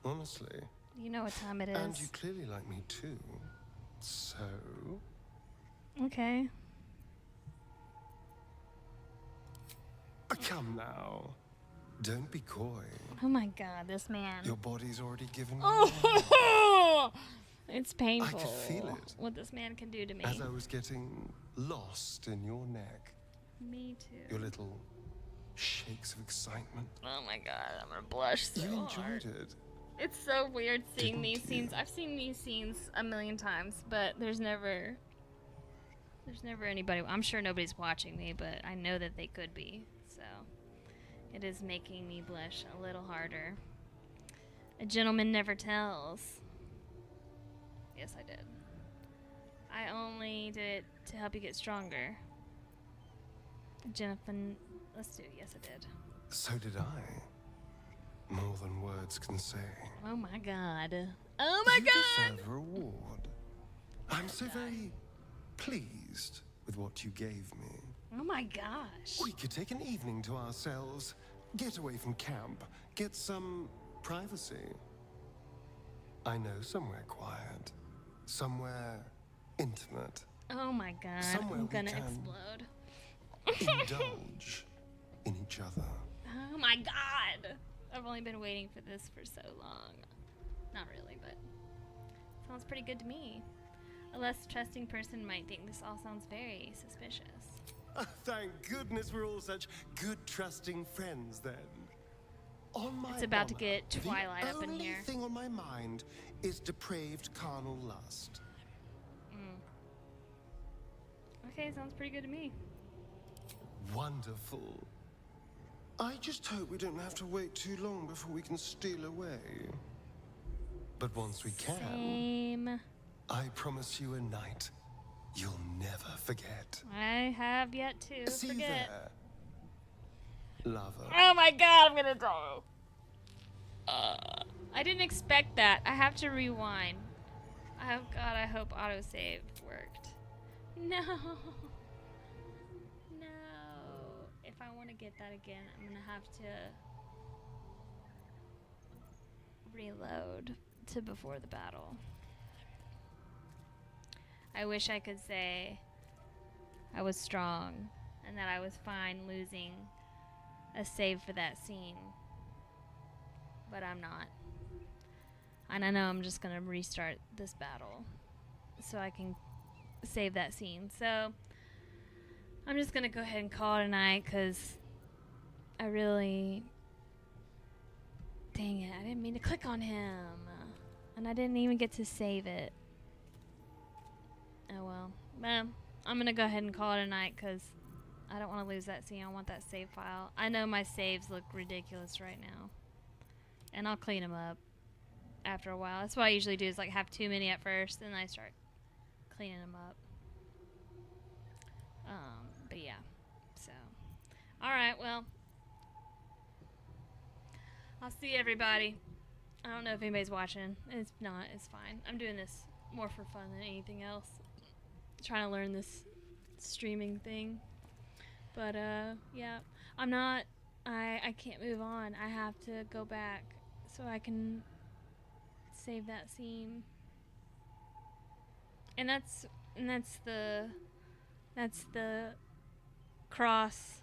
Honestly. You know what time it is. And you clearly like me too. So... Okay. Come now. Don't be coy. Oh my god, this man. Your body's already given me. Oh! It's painful. I could feel it what this man can do to me. as I was getting lost in your neck. Me too. Your little shakes of excitement. Oh my god, I'm gonna blush so You hard. enjoyed it. It's so weird seeing Didn't these you? scenes. I've seen these scenes a million times, but there's never anybody. I'm sure nobody's watching me, but I know that they could be. So it is making me blush a little harder. A gentleman never tells. Yes, I did. I only did it to help you get stronger. Jennifer, let's do it. Yes, I did. So did I. More than words can say. Oh my god. Oh my you god! deserve a reward. I'm so very pleased with what you gave me. Oh my gosh. We could take an evening to ourselves, get away from camp, get some privacy. I know somewhere quiet, somewhere intimate, Oh my god. Somewhere I'm we gonna can- explode. indulge in each other. Oh my god. I've only been waiting for this for so long. Not really, but sounds pretty good to me. A less trusting person might think this all sounds very suspicious. Thank goodness we're all such good, trusting friends then. On my It's about to honor, get Twilight the up in only here. thing on my mind is depraved carnal lust. Okay, sounds pretty good to me. Wonderful. I just hope we don't have to wait too long before we can steal away. But once we can, Same. I promise you a night you'll never forget. I have yet to See you forget. there, lover. Oh my god, I'm gonna go. I didn't expect that. I have to rewind. Oh god, I hope autosave worked. No. No. If I want to get that again, I'm gonna have to reload to before the battle. I wish I could say I was strong and that I was fine losing a save for that scene. But I'm not. And I know I'm just gonna restart this battle so I can save that scene. So I'm just gonna go ahead and call it a night because I really... Dang it, I didn't mean to click on him. And I didn't even get to save it. Oh well. I'm gonna go ahead and call it a night because I don't want to lose that scene. I want that save file. I know my saves look ridiculous right now. And I'll clean them up after a while. That's what I usually do is like have too many at first and then I start cleaning them up. But yeah. So. Alright, well. I'll see everybody. I don't know if anybody's watching. If not, it's fine. I'm doing this more for fun than anything else. Trying to learn this streaming thing. But yeah. I'm not I can't move on. I have to go back so I can save that scene. And that's the cross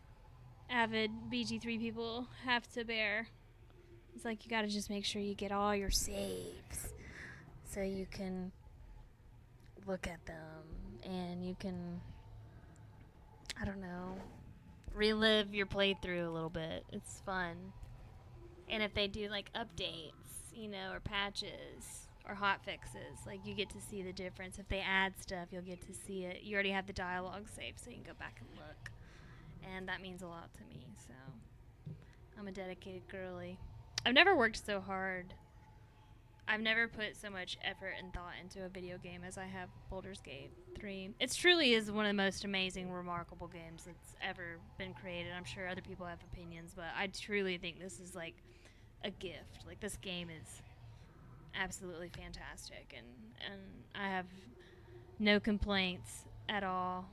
avid BG3 people have to bear. It's like you gotta just make sure you get all your saves so you can look at them and you can, I don't know, relive your playthrough a little bit. It's fun. And if they do like updates, you know, or patches or hot fixes, like you get to see the difference. If they add stuff, you'll get to see it. You already have the dialogue saved, so you can go back and look. And that means a lot to me, so I'm a dedicated girly. I've never worked so hard. I've never put so much effort and thought into a video game as I have Baldur's Gate 3. It truly is one of the most amazing, remarkable games that's ever been created. I'm sure other people have opinions, but I truly think this is like a gift. Like, this game is absolutely fantastic, and I have no complaints at all.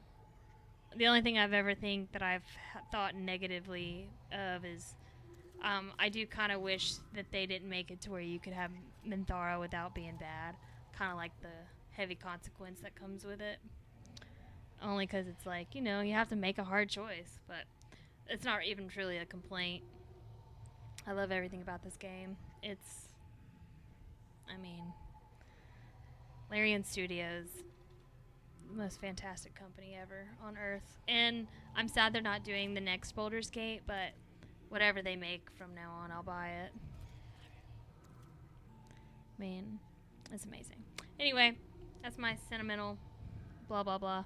The only thing I've ever think that I've thought negatively of is I do kind of wish that they didn't make it to where you could have Minthara without being bad. Kind of like the heavy consequence that comes with it. Only because it's like, you know, you have to make a hard choice. But it's not even truly a complaint. I love everything about this game. It's, I mean, Larian Studios, the most fantastic company ever on Earth. And I'm sad they're not doing the next Baldur's Gate, but whatever they make from now on, I'll buy it. Man, it's amazing. Anyway, that's my sentimental blah blah blah.